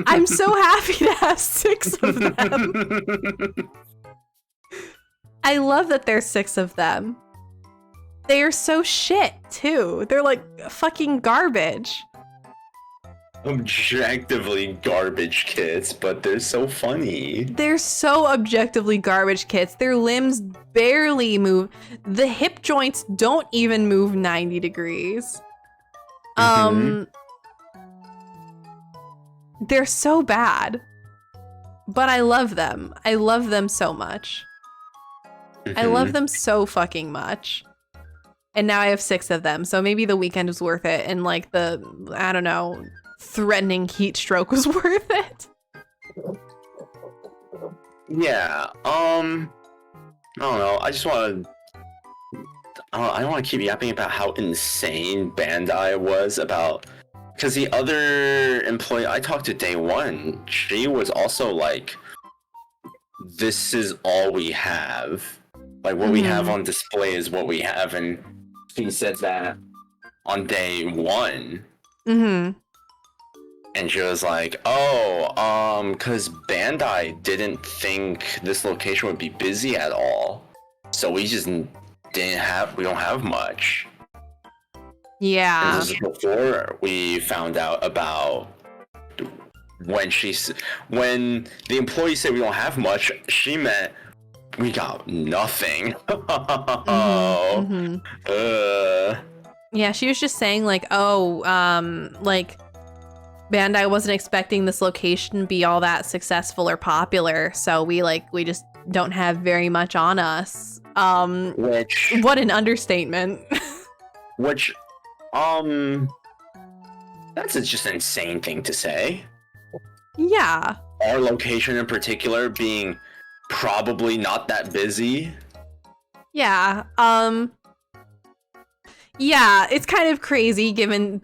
I'm so happy to have 6 of them. I love that there's 6 of them. They are so shit, too. They're like fucking garbage. Objectively garbage kits, but they're so funny. They're so objectively garbage kits. Their limbs barely move. The hip joints don't even move 90 degrees. They're so bad. But I love them. I love them so much. I love them so fucking much. And now I have 6 of them, so maybe the weekend was worth it, and like the, I don't know, threatening heat stroke was worth it. Yeah, I don't know, I just want to, I don't want to keep yapping about how insane Bandai was about, because the other employee I talked to day 1, she was also like, this is all we have. Like, what we have on display is what we have, and she said that on day 1. And she was like, oh, because Bandai didn't think this location would be busy at all. So we just we don't have much. Yeah. And this is before we found out about when the employee said we don't have much, she meant we got nothing. Yeah, she was just saying like, like Bandai wasn't expecting this location to be all that successful or popular, so we just don't have very much on us. Which, what an understatement. Which, that's just an insane thing to say. Yeah. Our location in particular being probably not that busy. Yeah. Yeah, it's kind of crazy given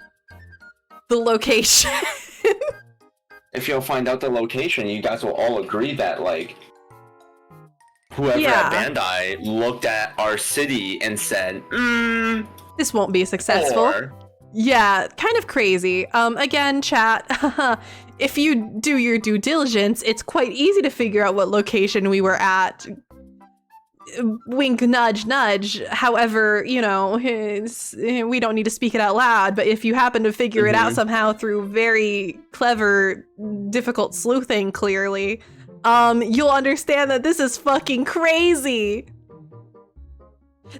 the location. If you'll find out the location, you guys will all agree that, like, whoever at Bandai looked at our city and said, this won't be successful. Or... Yeah, kind of crazy. Again, chat, if you do your due diligence, it's quite easy to figure out what location we were at. Wink, nudge, nudge. However, you know, we don't need to speak it out loud, but if you happen to figure it out somehow through very clever, difficult sleuthing, clearly, you'll understand that this is fucking crazy.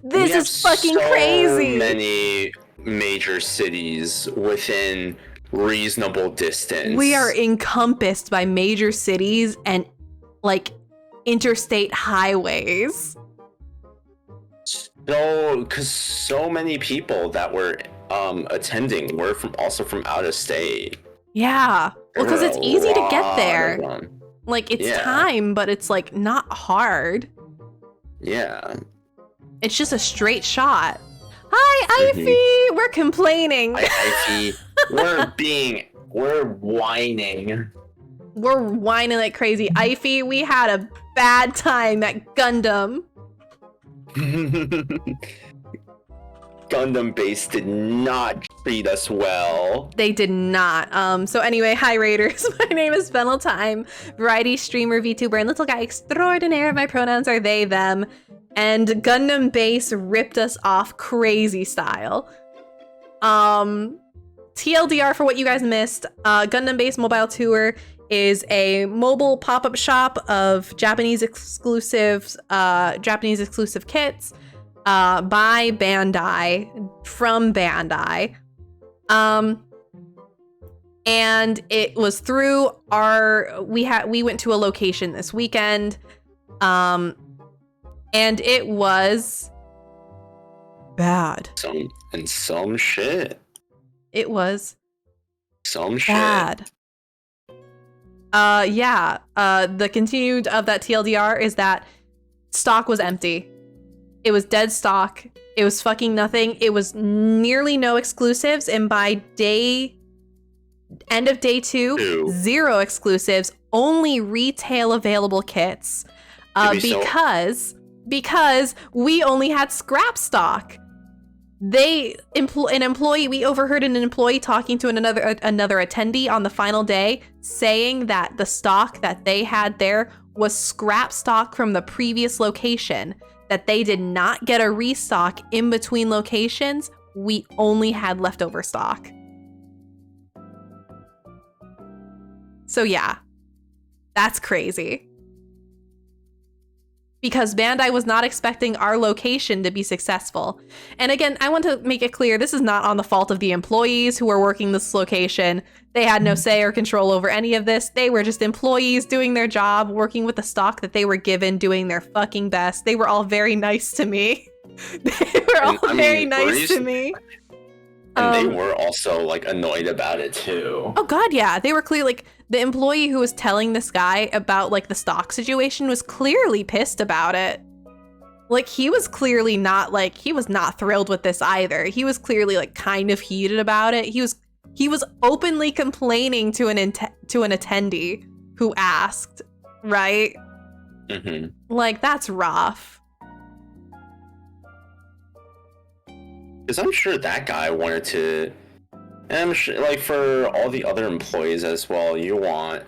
This is fucking crazy. So many major cities within reasonable distance. We are encompassed by major cities and, like, interstate highways. So, because so many people that were attending were also from out of state. Yeah, well, because it's easy to get there. Like, it's time, but it's, like, not hard. Yeah. It's just a straight shot. Hi, Ify! We're complaining. Hi, Ify. We're whining. We're whining like crazy. Ify, we had a bad time at Gundam. Gundam base did not treat us well. They did not. So anyway, hi Raiders. My name is Fennel-Thyme, variety streamer, VTuber, and little guy extraordinaire. My pronouns are they, them. And Gundam base ripped us off crazy style. TLDR for what you guys missed, Gundam base mobile tour is a mobile pop-up shop of Japanese exclusive kits by Bandai, from Bandai. And it was through we went to a location this weekend, and it was bad. Some shit. It was some bad. Shit. Yeah. The continued of that TLDR is that stock was empty. It was dead stock. It was fucking nothing. It was nearly no exclusives, and by end of day 2, 0 exclusives, only retail available kits. Because we only had scrap stock. We overheard an employee talking to another attendee on the final day saying that the stock that they had there was scrap stock from the previous location, that they did not get a restock in between locations. We only had leftover stock. So yeah, that's crazy. Because Bandai was not expecting our location to be successful. And again, I want to make it clear, this is not on the fault of the employees who were working this location. They had no say or control over any of this. They were just employees doing their job, working with the stock that they were given, doing their fucking best. They were all very nice to me. They were all very nice to me. And they were also, like, annoyed about it, too. Oh, God, yeah. They were clearly, like, the employee who was telling this guy about, like, the stock situation was clearly pissed about it. Like, he was clearly not, like, he was not thrilled with this either. He was clearly, like, kind of heated about it. He was openly complaining to an attendee who asked, right? Mm-hmm. Like, that's rough. Because I'm sure that guy wanted to, and I'm sure, like, for all the other employees as well, you want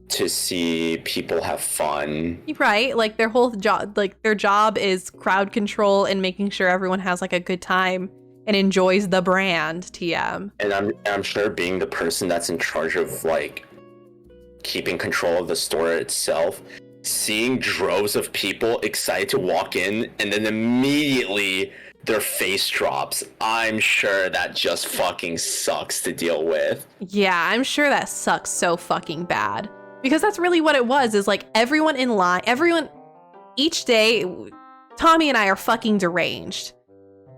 to see people have fun. Right, like their whole job, like their job is crowd control and making sure everyone has like a good time and enjoys the brand, TM. And I'm sure being the person that's in charge of like keeping control of the store itself, seeing droves of people excited to walk in and then immediately their face drops, I'm sure that just fucking sucks to deal with. Yeah, I'm sure that sucks so fucking bad. Because that's really what it was, is like everyone in line, each day, Tommy and I are fucking deranged.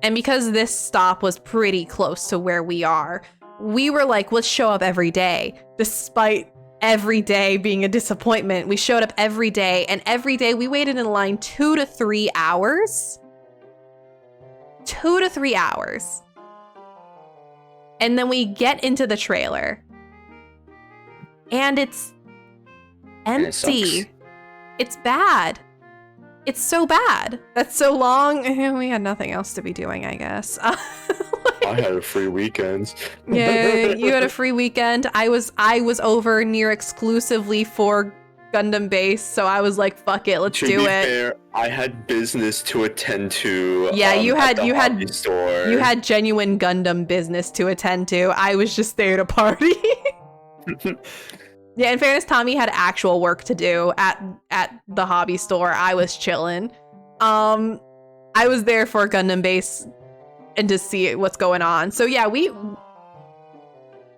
And because this stop was pretty close to where we are, we were like, let's show up every day, despite every day being a disappointment. We showed up every day, and every day we waited in line 2 to 3 hours. 2 to 3 hours. And then we get into the trailer. And it's empty. It's bad. It's so bad. That's so long. We had nothing else to be doing, I guess. I had a free weekend. Yeah, you had a free weekend. I was over near exclusively for Gundam base, so I was like, fuck it, let's do it. Fair, I had business to attend to. Yeah, you had store. You had genuine Gundam business to attend to. I was just there to party. Yeah, in fairness, Tommy had actual work to do at the hobby store. I was chilling. I was there for Gundam base and to see what's going on. So yeah,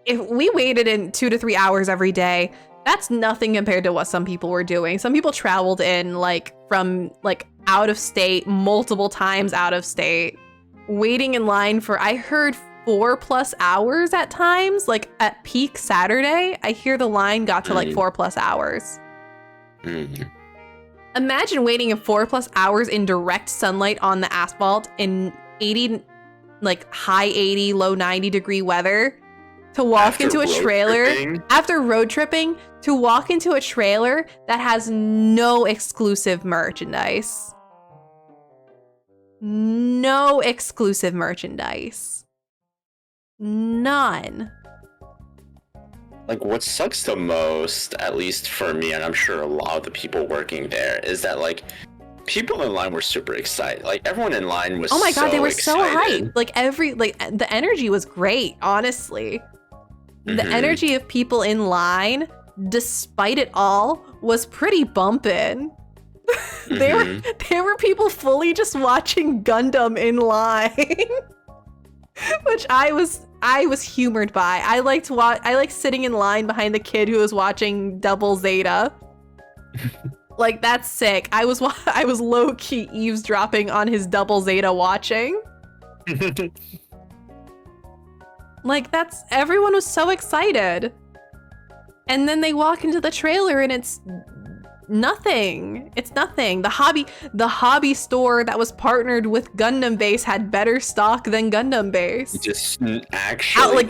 if we waited in 2 to 3 hours every day, that's nothing compared to what some people were doing. Some people traveled in from out of state, multiple times out of state, waiting in line for, I heard 4+ hours at times, like at peak Saturday. I hear the line got to 4+ hours. Imagine waiting in 4+ hours in direct sunlight on the asphalt in 80, high 80, low 90 degree weather to walk into a trailer after road tripping, to walk into a trailer that has no exclusive merchandise. No exclusive merchandise. None. What sucks the most, at least for me, and I'm sure a lot of the people working there, is that people in line were super excited. Everyone in line was, oh my god, they were excited. So hyped. The energy was great, honestly. The energy of people in line, despite it all, was pretty bumpin'. There were people fully just watching Gundam in line, which I was humored by. I liked sitting in line behind the kid who was watching Double Zeta. That's sick. I was low key eavesdropping on his Double Zeta watching. Everyone was so excited. And then they walk into the trailer and it's nothing. It's nothing. The hobby store that was partnered with Gundam Base had better stock than Gundam Base. Just actually,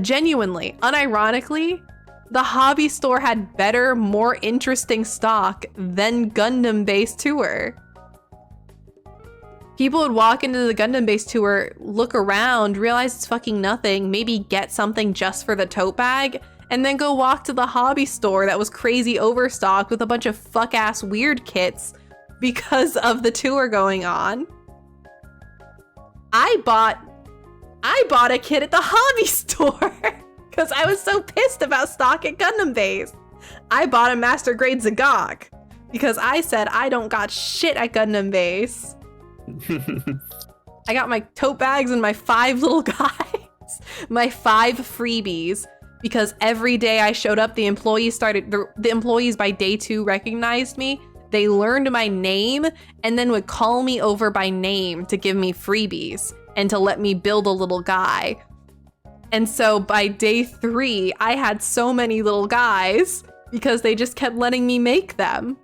genuinely, unironically, the hobby store had better, more interesting stock than Gundam Base Tour. People would walk into the Gundam Base Tour, look around, realize it's fucking nothing, maybe get something just for the tote bag, and then go walk to the hobby store that was crazy overstocked with a bunch of fuck-ass weird kits because of the tour going on. I bought a kit at the hobby store because I was so pissed about stock at Gundam Base. I bought a Master Grade Zagok because I said I don't got shit at Gundam Base. I got my tote bags and my 5 little guys, my 5 freebies, because every day I showed up, the employees by day 2 recognized me. They learned my name and then would call me over by name to give me freebies and to let me build a little guy. And so by day 3, I had so many little guys because they just kept letting me make them.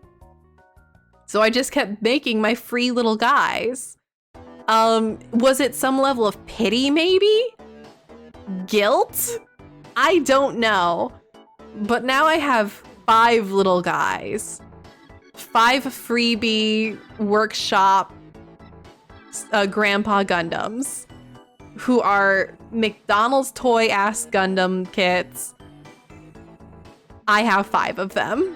So I just kept making my free little guys. Was it some level of pity, maybe? Guilt? I don't know. But now I have 5 little guys. 5 freebie workshop Grandpa Gundams, who are McDonald's toy-ass Gundam kits. I have 5 of them.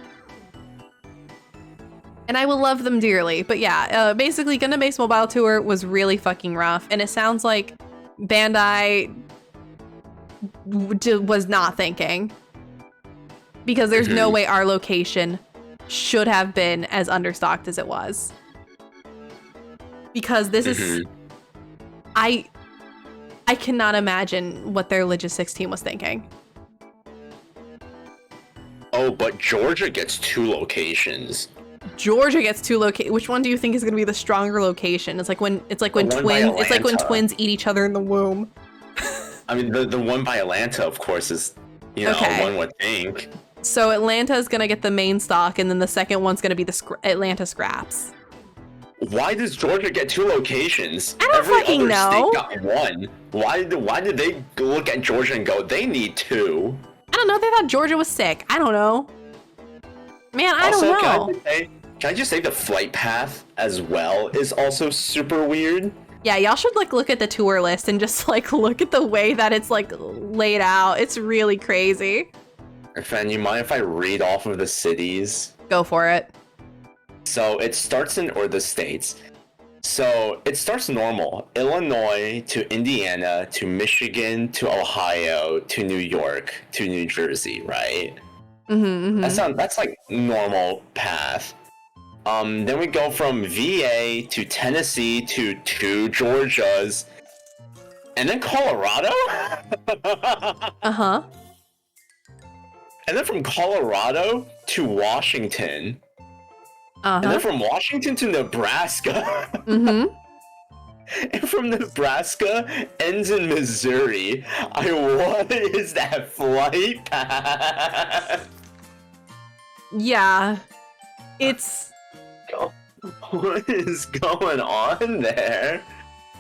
And I will love them dearly. But yeah, basically Gundam Base Mobile Tour was really fucking rough. And it sounds like Bandai was not thinking. Because there's no way our location should have been as understocked as it was. Because this is... I cannot imagine what their logistics team was thinking. Oh, but Georgia gets 2 locations. Georgia gets 2 locations. Which one do you think is going to be the stronger location? It's like when twins eat each other in the womb. I mean, the one by Atlanta, of course, is one would think. So Atlanta's gonna get the main stock, and then the second one's gonna be the Atlanta scraps. Why does Georgia get 2 locations? I don't Every fucking other know. state got 1. Why did they look at Georgia and go, they need 2? I don't know. They thought Georgia was sick. I don't know. Man, I don't know. Can I just say the flight path as well is also super weird? Yeah, y'all should like look at the tour list and just like look at the way that it's like laid out. It's really crazy. Fen, you mind if I read off of the cities? Go for it. So it starts or the states. So it starts normal. Illinois to Indiana to Michigan to Ohio to New York to New Jersey, right? That's like normal path. Then we go from VA to Tennessee to 2 Georgias, and then Colorado. And then from Colorado to Washington. And then from Washington to Nebraska. And from Nebraska ends in Missouri. What is that flight path? Yeah. It's... What is going on there?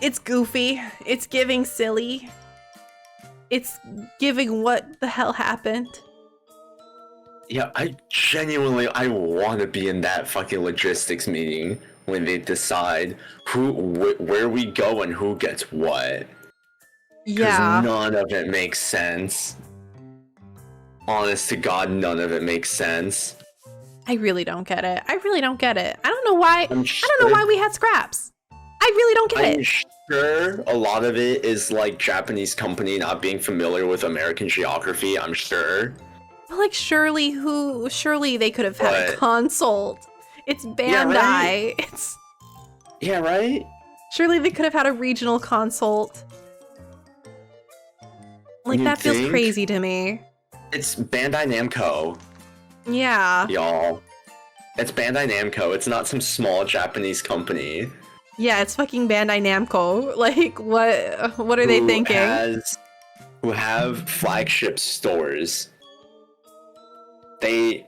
It's goofy. It's giving silly. It's giving what the hell happened. Yeah, I want to be in that fucking logistics meeting when they decide where we go and who gets what. Yeah. Because none of it makes sense. Honest to God, none of it makes sense. I really don't get it. I don't know why. I don't know why we had scraps. I really don't get it. I'm sure a lot of it is like Japanese company not being familiar with American geography. I'm sure. But like, surely they could have had a consult. It's Bandai. Yeah, right? Surely they could have had a regional consult. Like, that feels crazy to me. It's Bandai Namco. Yeah. Y'all. It's Bandai Namco. It's not some small Japanese company. Yeah, it's fucking Bandai Namco. Like, what are they thinking? Who have flagship stores. They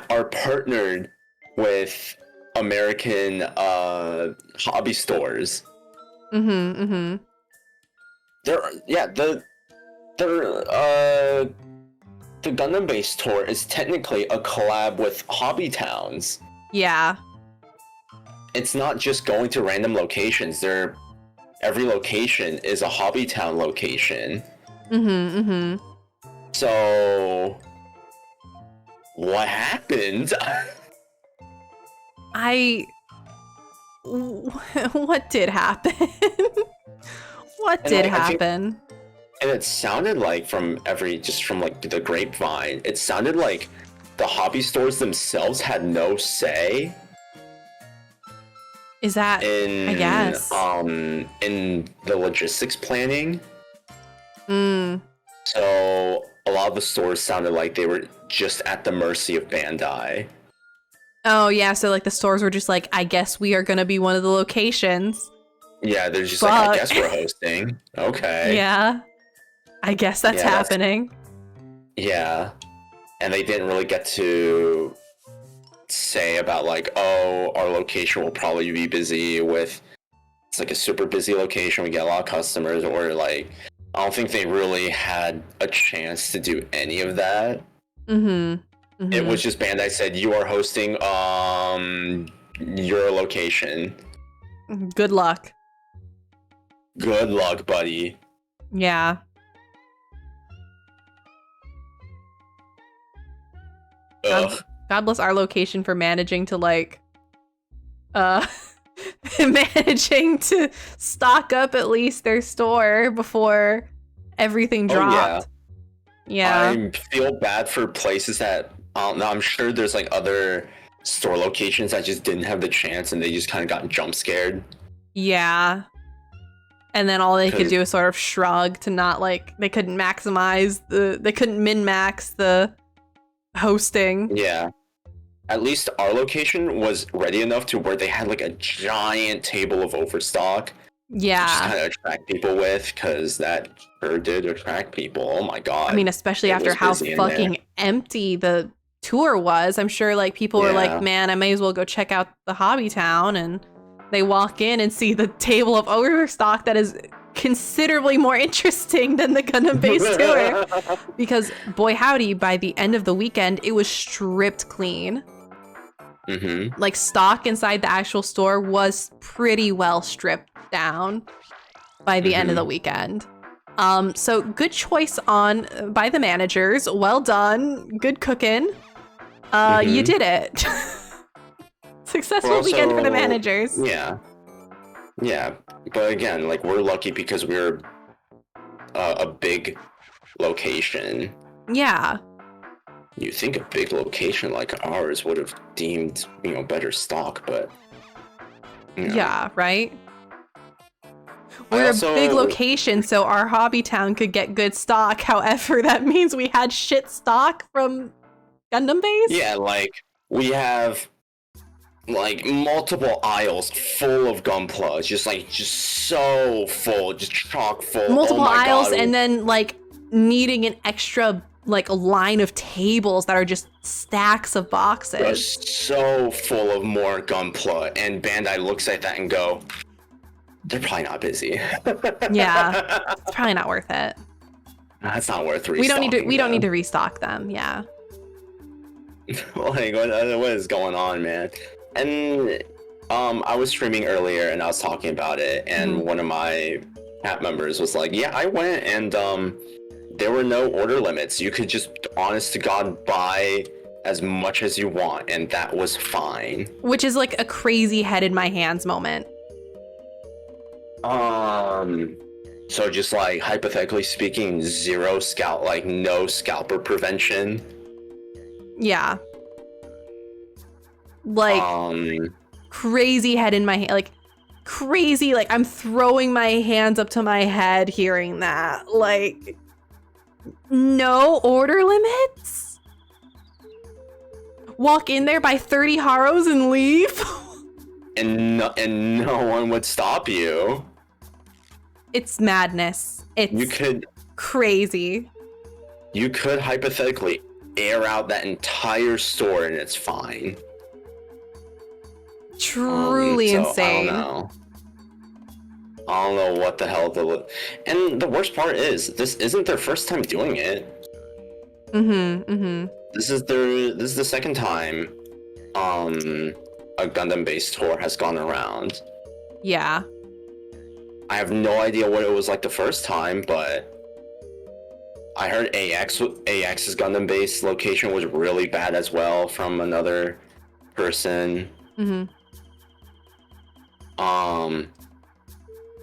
are partnered with American hobby stores. The Gundam-based tour is technically a collab with Hobby Towns. Yeah. It's not just going to random locations. Every location is a Hobby Town location. So what happened? What did happen? What did happen? And it sounded like from the grapevine, it sounded like the hobby stores themselves had no say. Is that, I guess, in the logistics planning. So a lot of the stores sounded like they were just at the mercy of Bandai. Oh yeah, so like the stores were just like, I guess we are gonna be one of the locations. Yeah, they're just like, I guess we're hosting. Okay. Yeah. I guess that's happening. Yeah. And they didn't really get to say about like, oh, our location will probably be busy with, it's like a super busy location, we get a lot of customers, or like, I don't think they really had a chance to do any of that. It was just Bandai said, you are hosting your location. Good luck. Good luck, buddy. Yeah. God bless our location for managing to like managing to stock up at least their store before everything dropped. Yeah. I feel bad for places that I'm sure there's like other store locations that just didn't have the chance and they just kind of got jump scared. Yeah. And then all they could do is sort of shrug to not like, they couldn't min-max the hosting. Yeah. At least our location was ready enough to where they had like a giant table of overstock. Yeah. To just kind of attract people with, because that sure did attract people. Oh my god. I mean, especially after how fucking empty the tour was. I'm sure like people were like, man, I may as well go check out the hobby town, and they walk in and see the table of overstock that is considerably more interesting than the Gundam base tour, because boy howdy, by the end of the weekend it was stripped clean. Like stock inside the actual store was pretty well stripped down by the end of the weekend. So good choice by the managers. Well done. Good cooking. You did it. Successful weekend for the managers. Yeah, but again, like we're lucky because we're a big location. Yeah. You think a big location like ours would have deemed, better stock, but yeah, right. We're a big location, so our hobby town could get good stock. However, that means we had shit stock from Gundam base. Yeah, like we have like multiple aisles full of Gunpla, just so full, just chock full. Multiple aisles, and then like needing an extra like a line of tables that are just stacks of boxes. Just so full of more Gunpla, and Bandai looks at that and go, they're probably not busy. Yeah, it's probably not worth it. That's not worth restocking. We don't need to restock them. Yeah. Like what is going on, man? And I was streaming earlier and I was talking about it, and one of my chat members was like, yeah, I went and there were no order limits. You could just honest to God buy as much as you want, and that was fine. Which is like a crazy head in my hands moment. So just like hypothetically speaking, no scalper prevention. Yeah. Like crazy head in my hand, like crazy, like I'm throwing my hands up to my head hearing that. Like no order limits? Walk in there, buy 30 Haros and leave? and no one would stop you. It's madness. It's crazy. You could hypothetically air out that entire store and it's fine. Truly insane. I don't know what the hell and the worst part is this isn't their first time doing it. This is the second time a Gundam based tour has gone around. Yeah. I have no idea what it was like the first time, but I heard AX's Gundam base location was really bad as well from another person.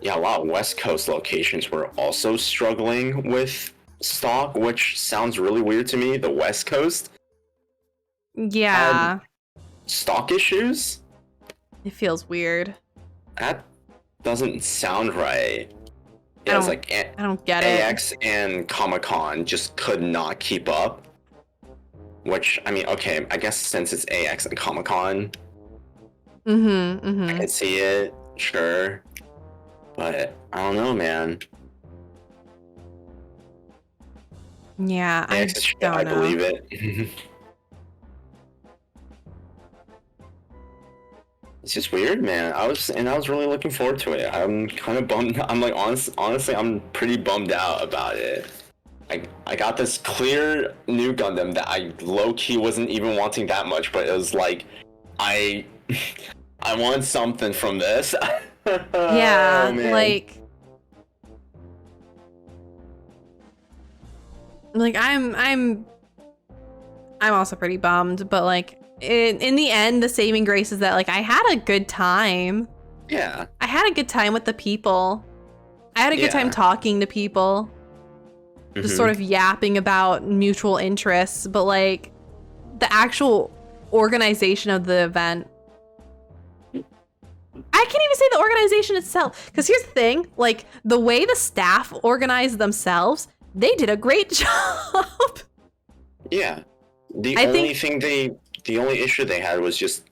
Yeah, a lot of West Coast locations were also struggling with stock, which sounds really weird to me. The West Coast? Yeah. Stock issues? It feels weird. That doesn't sound right. Yeah, it's like I don't get it. AX and Comic-Con just could not keep up. Which, I mean, okay, I guess since it's AX and Comic-Con, I can see it, sure. But I don't know, man. Yeah, I don't know. Believe it. It's just weird, man. I was really looking forward to it. I'm kind of bummed. I'm like, honestly, I'm pretty bummed out about it. I got this clear new Gundam that I low-key wasn't even wanting that much, but it was like, I want something from this. Yeah, oh, like I'm also pretty bummed, but like in the end, the saving grace is that like I had a good time. Yeah. I had a good time with the people. I had a good time talking to people. Just sort of yapping about mutual interests, but like the actual organization of the event, I can't even say the organization itself, because here's the thing, like the way the staff organized themselves, they did a great job. Yeah. The only issue they had was just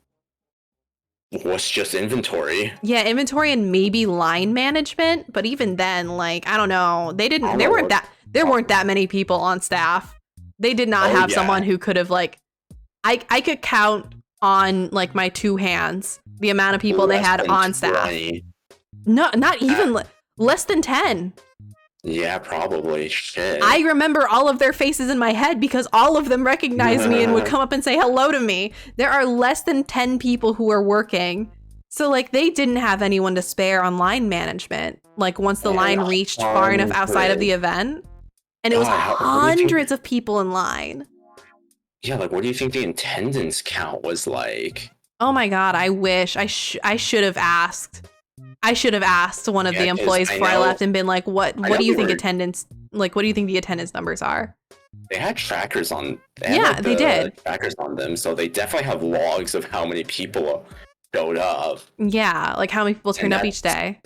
inventory. Yeah, inventory and maybe line management, but even then, like, I don't know. There weren't that many people on staff. They did not have someone who could have like I could count on like my 2 hands the amount of people they had on staff. 20. No, not even less than 10. Yeah, probably. Shit. I remember all of their faces in my head because all of them recognized me and would come up and say hello to me. There are less than 10 people who are working. So, like, they didn't have anyone to spare on line management. Like, once the line reached far enough outside of the event. And it was hundreds of people in line. Yeah, like, what do you think the attendance count was like? Oh my God, I wish. I should have asked. I should have asked one of the employees before I left and been like, what do you think attendance, like, what do you think the attendance numbers are? They had trackers on. They did. Trackers on them, so they definitely have logs of how many people showed up. Yeah, like how many people turned up each day.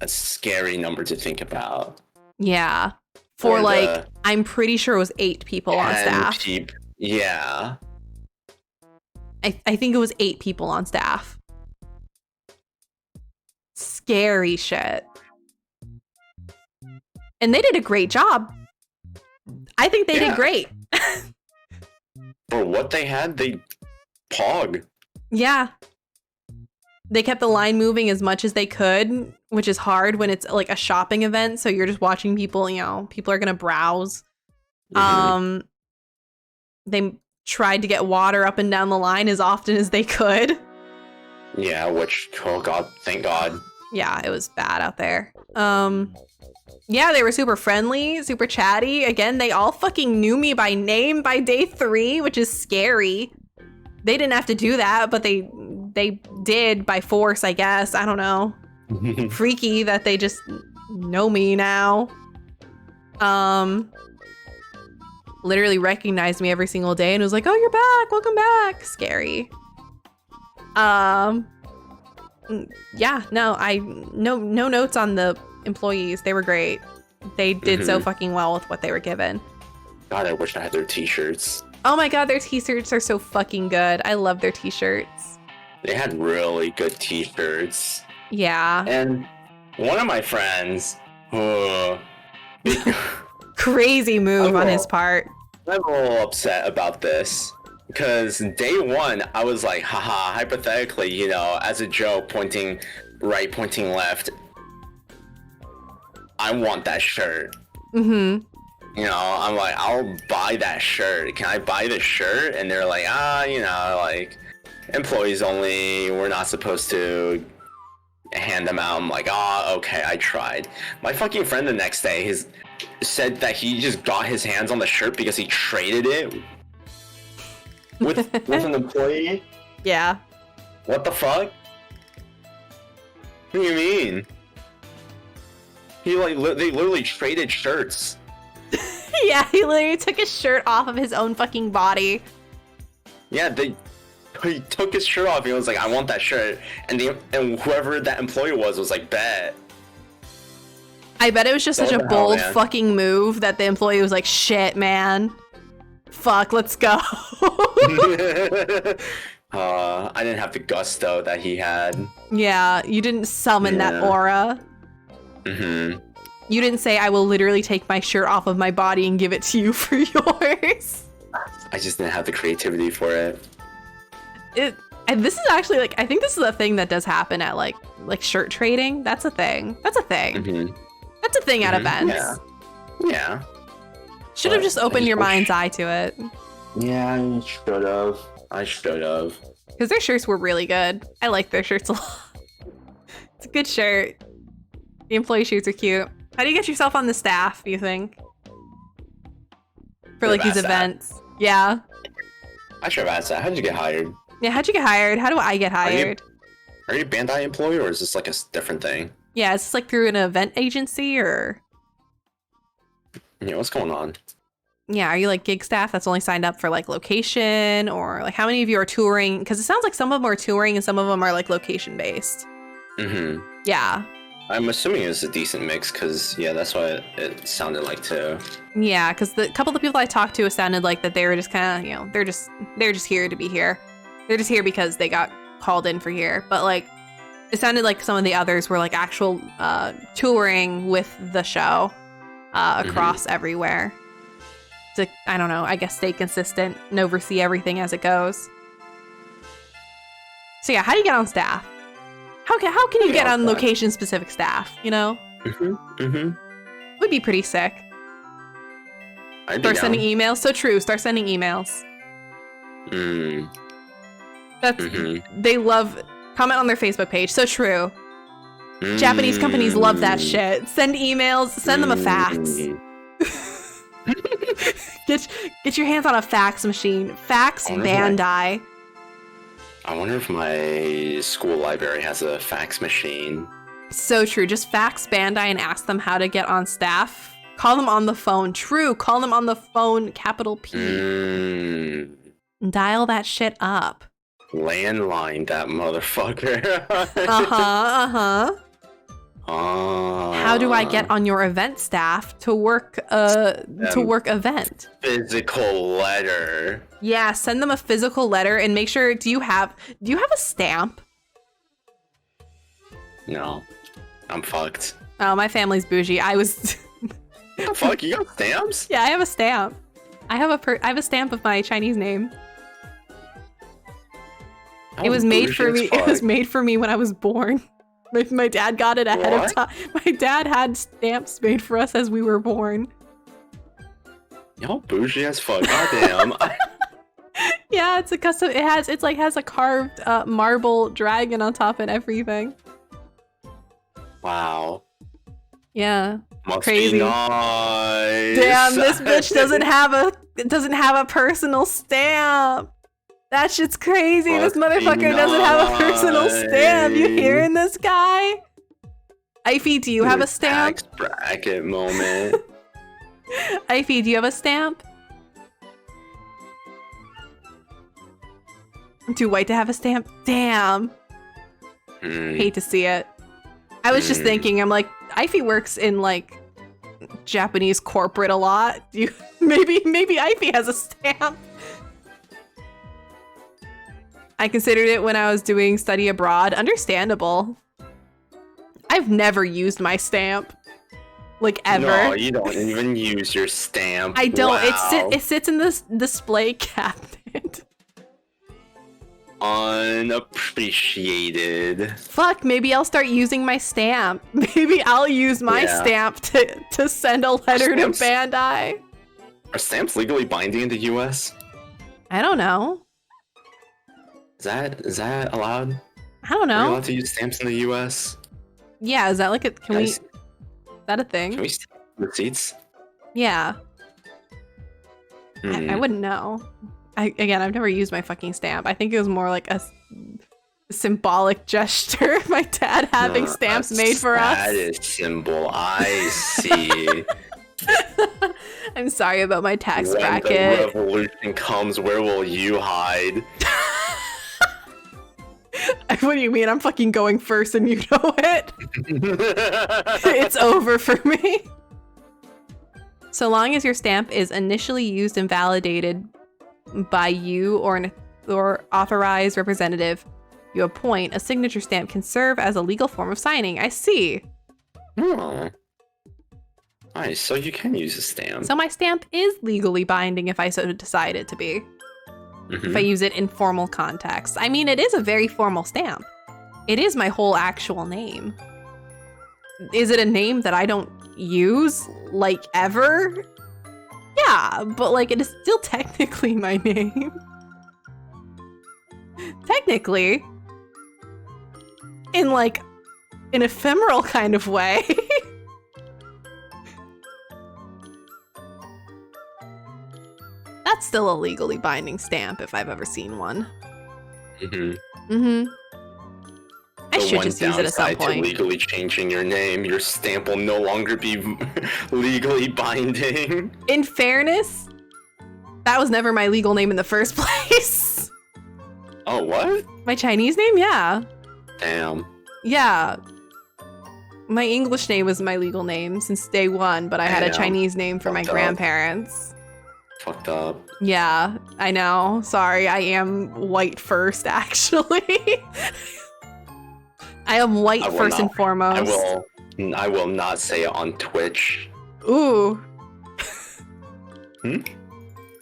A scary number to think about. Yeah. I'm pretty sure it was 8 people on staff. Yeah. I think it was 8 people on staff. Scary shit. And they did a great job. I think they did great. For what they had, they pog. Yeah. They kept the line moving as much as they could, which is hard when it's like a shopping event. So you're just watching people, people are going to browse. Mm-hmm. They tried to get water up and down the line as often as they could. Yeah, which, oh God, thank God. Yeah, it was bad out there. Yeah, they were super friendly, super chatty. Again, they all fucking knew me by name by day 3, which is scary. They didn't have to do that, but they did by force, I guess. I don't know. Freaky that they just know me now. Literally recognized me every single day and was like, "Oh, you're back. Welcome back." Scary. Yeah, no notes on the employees. They were great. They did so fucking well with what they were given. God, I wish I had their t-shirts. Oh my God, their t-shirts are so fucking good. I love their t-shirts. They had really good t-shirts. Yeah. And one of my friends, crazy move on his part. I'm a little upset about this. Because day 1, I was like, haha, hypothetically, as a joke, pointing right, pointing left, I want that shirt. Mm-hmm. I'm like, I'll buy that shirt. Can I buy the shirt? And they're like, like, employees only. We're not supposed to hand them out. I'm like, okay, I tried. My fucking friend the next day said that he just got his hands on the shirt because he traded it with an employee. Yeah. What the fuck? What do you mean? They literally traded shirts. Yeah, he literally took his shirt off of his own fucking body. Yeah, he took his shirt off and he was like, I want that shirt. And whoever that employee was like, bet. I bet it was just such a bold fucking move that the employee was like, shit, man. Fuck, let's go. I didn't have the gusto that he had. Yeah, you didn't summon that aura. Mm-hmm. You didn't say, I will literally take my shirt off of my body and give it to you for yours. I just didn't have the creativity for it. And this is actually, like, I think this is a thing that does happen at, like shirt trading. That's a thing. That's a thing. Mm-hmm. That's a thing at events. Yeah. Should have just opened your mind's eye to it. Yeah, I should have. Because their shirts were really good. I like their shirts a lot. It's a good shirt. The employee shirts are cute. How do you get yourself on the staff, you think? For like these events. Yeah. I should have asked that. How'd you get hired? Yeah, how'd you get hired? How do I get hired? Are you a Bandai employee or is this like a different thing? Yeah, is this like through an event agency or? Yeah, what's going on? Yeah, are you like gig staff that's only signed up for like location or like how many of you are touring? Because it sounds like some of them are touring and some of them are like location based. Mm-hmm. Yeah. I'm assuming it's a decent mix because, yeah, that's what it sounded like too. Yeah, because the couple of people I talked to, it sounded like that they were just kind of, they're just here to be here. They're just here because they got called in for here. But like, it sounded like some of the others were like actual touring with the show across everywhere. to, I don't know, I guess stay consistent and oversee everything as it goes. So yeah, how do you get on staff? How can you get on location-specific staff, you know? Would be pretty sick. Start sending emails. So true. Start sending emails. That's they love comment on their Facebook page. So true. Japanese companies love that shit. Send emails. Send them a fax. Get your hands on a fax machine. Fax Bandai. I wonder if my school library has a fax machine. So true. Just fax Bandai and ask them how to get on staff. Call them on the phone. True. Call them on the phone. Capital P. Dial that shit up. Landline that motherfucker. How do I get on your event staff to work event? Physical letter. Yeah, send them a physical letter and make sure. Do you have a stamp? No, I'm fucked. Oh, my family's bougie. I was. What the fuck? You got stamps? Yeah, I have a stamp. I have a stamp of my Chinese name. It was made for me. It was made for me when I was born. My dad got it ahead of time. My dad had stamps made for us as we were born. Y'all bougie as fuck. Goddamn. Yeah, it's a custom. Has a carved marble dragon on top and everything. Wow. Yeah. Must crazy. Be nice. Damn, this bitch doesn't have a personal stamp. That shit's crazy. This motherfucker doesn't have a personal stamp. You hearing this guy? Ify, do you have a stamp? Tax bracket moment. Ify, do you have a stamp? I'm too white to have a stamp. Damn. Hate to see it. I was just thinking, I'm like, Ify works in like Japanese corporate a lot. Maybe Ify has a stamp. I considered it when I was doing study abroad. Understandable. I've never used my stamp. Like, ever. No, you don't even use your stamp. I don't. Wow. It sits in this display cabinet. Unappreciated. Fuck, maybe I'll start using my stamp. Maybe I'll use my stamp to send a letter to Bandai. Are stamps legally binding in the US? I don't know. Is that allowed? I don't know. Are you allowed to use stamps in the US? Yeah, is that like is that a thing? Can we stamp receipts? Yeah. I wouldn't know. Again, I've never used my fucking stamp. I think it was more like a symbolic gesture. My dad having stamps made for us. That is symbol. I see. I'm sorry about my tax when bracket. The revolution comes, where will you hide? What do you mean? I'm fucking going first and you know it? It's over for me. So long as your stamp is initially used and validated by you or an authorized representative you appoint, a signature stamp can serve as a legal form of signing. I see. Oh. Nice, so you can use a stamp. So my stamp is legally binding if I so decide it to be. If I use it in formal context. I mean, it is a very formal stamp. It is my whole actual name. Is it a name that I don't use, like, ever? Yeah, but, like, it is still technically my name. Technically. In, like, an ephemeral kind of way. That's still a legally binding stamp if I've ever seen one. I should just use it at some point. To legally changing your name, your stamp will no longer be legally binding. In fairness, that was never my legal name in the first place. Oh, what? My Chinese name? Yeah. Damn. Yeah. My English name was my legal name since day one, but I had a Chinese name for my grandparents. Fucked up. Yeah, I know. Sorry, I am white first, actually. I am white first and foremost. I will not say it on Twitch. Ooh.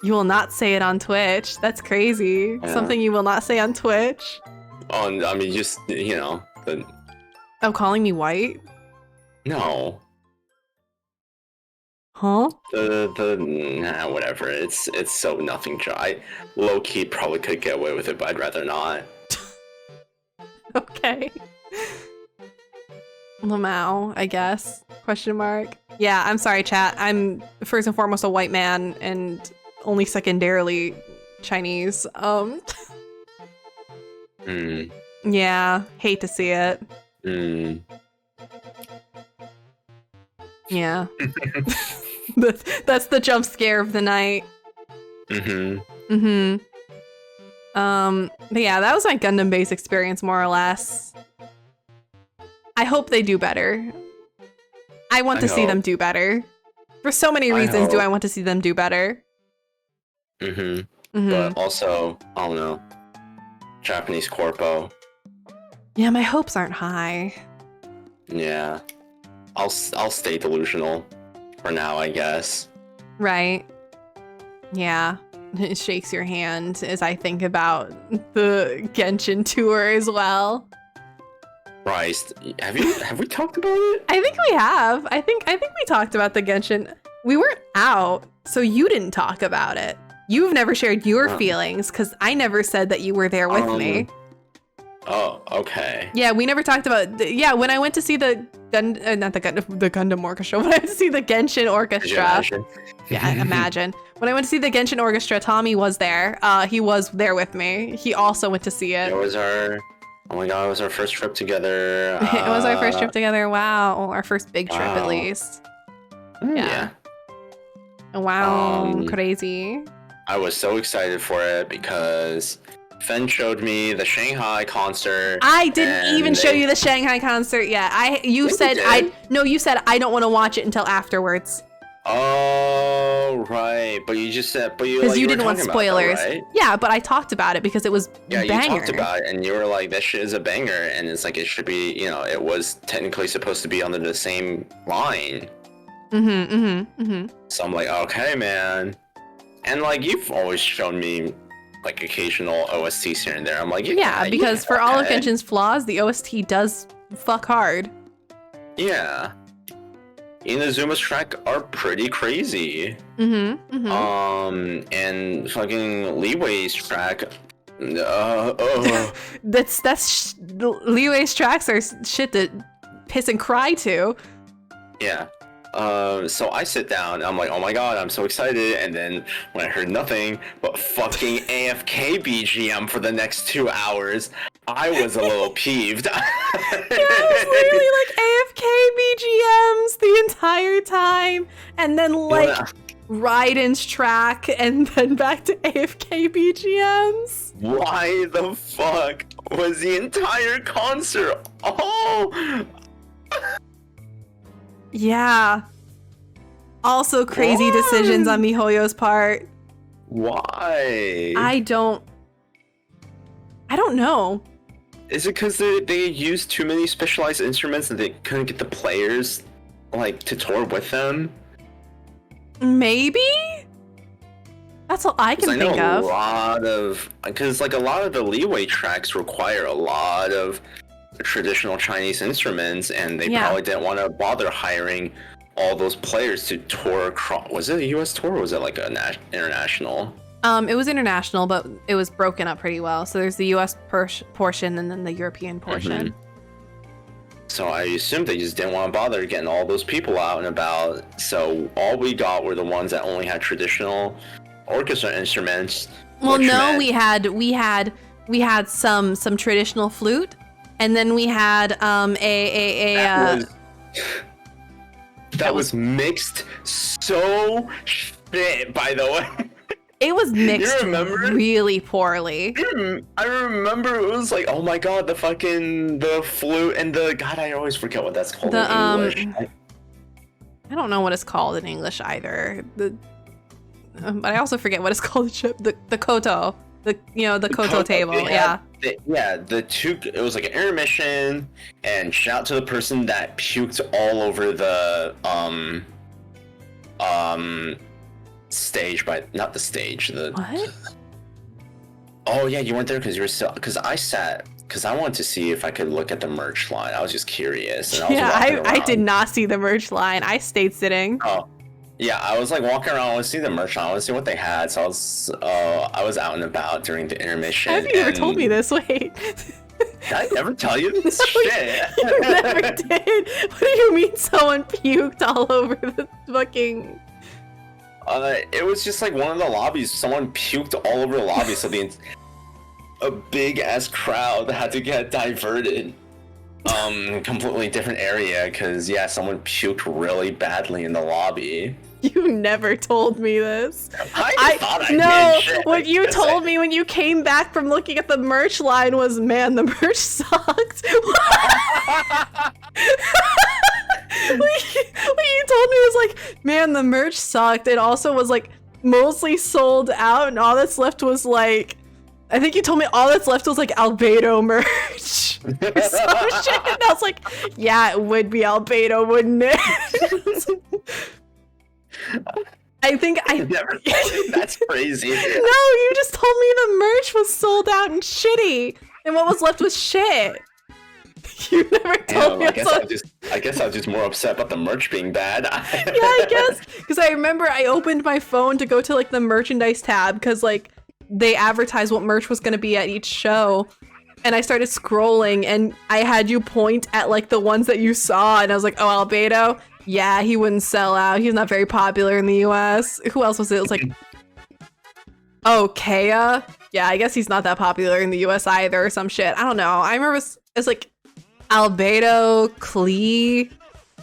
You will not say it on Twitch. That's crazy. Yeah. Something you will not say on Twitch. Oh, I mean, just, you know, Oh, calling me white? No. Huh? Nah, whatever. It's so nothing. I low key probably could get away with it, but I'd rather not. Okay. Lamau, I guess. Question mark. Yeah, I'm sorry, chat. I'm first and foremost a white man and only secondarily Chinese. Yeah, hate to see it. Yeah. That's the jump scare of the night. But yeah, that was my Gundam base experience, more or less. I hope they do better. I want to see them do better. For so many reasons do I want to see them do better. But also, I don't know, Japanese corpo. Yeah, my hopes aren't high. Yeah. I'll stay delusional for now, I guess. Right. Yeah. It shakes your hand as I think about the Genshin tour as well. Christ, have we talked about it? I think we have. I think we talked about the Genshin. We weren't out, so you didn't talk about it. You've never shared your feelings because I never said that you were there with me. Oh, okay. Yeah, we never talked about. When I went to see the Gundam Orchestra. When I went to see the Genshin Orchestra. Imagine. When I went to see the Genshin Orchestra, Tommy was there. He was there with me. He also went to see it. It was our first trip together. It was our first trip together. Wow, our first big trip at least. Yeah. Wow, crazy. I was so excited for it because Fen showed me the Shanghai concert. I didn't even show you the Shanghai concert yet. You said I don't want to watch it until afterwards. Oh, right. But you just said, because you didn't want spoilers. That, right? Yeah, but I talked about it because it was banger. You talked about it and you were like, that shit is a banger. And it's like, it should be, you know, it was technically supposed to be under the same line. So I'm like, okay, man. And like, you've always shown me like occasional OSTs here and there. I'm like, yeah, because for all of Genshin's flaws, the OST does fuck hard. Yeah. Inazuma's track are pretty crazy. And fucking Leeway's track. That's Leeway's tracks are shit to piss and cry to. Yeah. So I sit down, I'm like, oh my god, I'm so excited, and then when I heard nothing but fucking AFK BGM for the next 2 hours, I was a little peeved. It was literally like AFK BGMs the entire time, and then like Raiden's track, and then back to AFK BGMs. Why the fuck was the entire concert? Oh! Yeah. Also crazy decisions on MiHoYo's part. Why? I don't know. Is it because they used too many specialized instruments and they couldn't get the players like to tour with them? Maybe? That's all I can think of. Because like a lot of the Leeway tracks require a lot of traditional Chinese instruments, and they probably didn't want to bother hiring all those players to tour across. Was it a US tour or was it like an international? It was international, but it was broken up pretty well. So there's the US portion and then the European portion. So I assumed they just didn't want to bother getting all those people out and about. So all we got were the ones that only had traditional orchestra instruments. Well, no, we had some traditional flute. And then we had that was mixed so shit, by the way. It was mixed really poorly. I remember it was like, oh my god, the flute and God, I always forget what that's called in English. I don't know what it's called in English either. But I also forget what it's called. The koto. The koto table, the two, it was like an intermission, and shout out to the person that puked all over the stage, but not the stage. The What? Oh yeah, you weren't there because you were still. Because I wanted to see if I could look at the merch line. I was just curious, and I was walking around. I did not see the merch line. I stayed sitting. Oh, yeah, I was like walking around. I want to see the merch line. I want to see what they had. So I was out and about during the intermission. Have you ever told me this? Wait. Did I never tell you this No, shit? You never did. What do you mean someone puked all over the fucking... It was just like one of the lobbies. Someone puked all over the lobby, so a big ass crowd had to get diverted. Completely different area because yeah, someone puked really badly in the lobby. You never told me this. I thought I no, did. Shit. What you told me when you came back from looking at the merch line was, man, the merch sucked. What you told me was like, man, the merch sucked. It also was like mostly sold out, and all that's left was like, I think you told me all that's left was like Albedo merch or some shit. And I was like, yeah, it would be Albedo, wouldn't it? I think I never told you. That's crazy. No, you just told me the merch was sold out and shitty, and what was left was shit. You never told me. I guess I was just more upset about the merch being bad. Yeah, I guess because I remember I opened my phone to go to like the merchandise tab because like they advertised what merch was going to be at each show, and I started scrolling and I had you point at like the ones that you saw, and I was like, oh, Albedo. Yeah, he wouldn't sell out. He's not very popular in the US. Who else was it? It was like, oh, Kea? Yeah, I guess he's not that popular in the US either or some shit. I don't know. I remember it's like Albedo, Klee.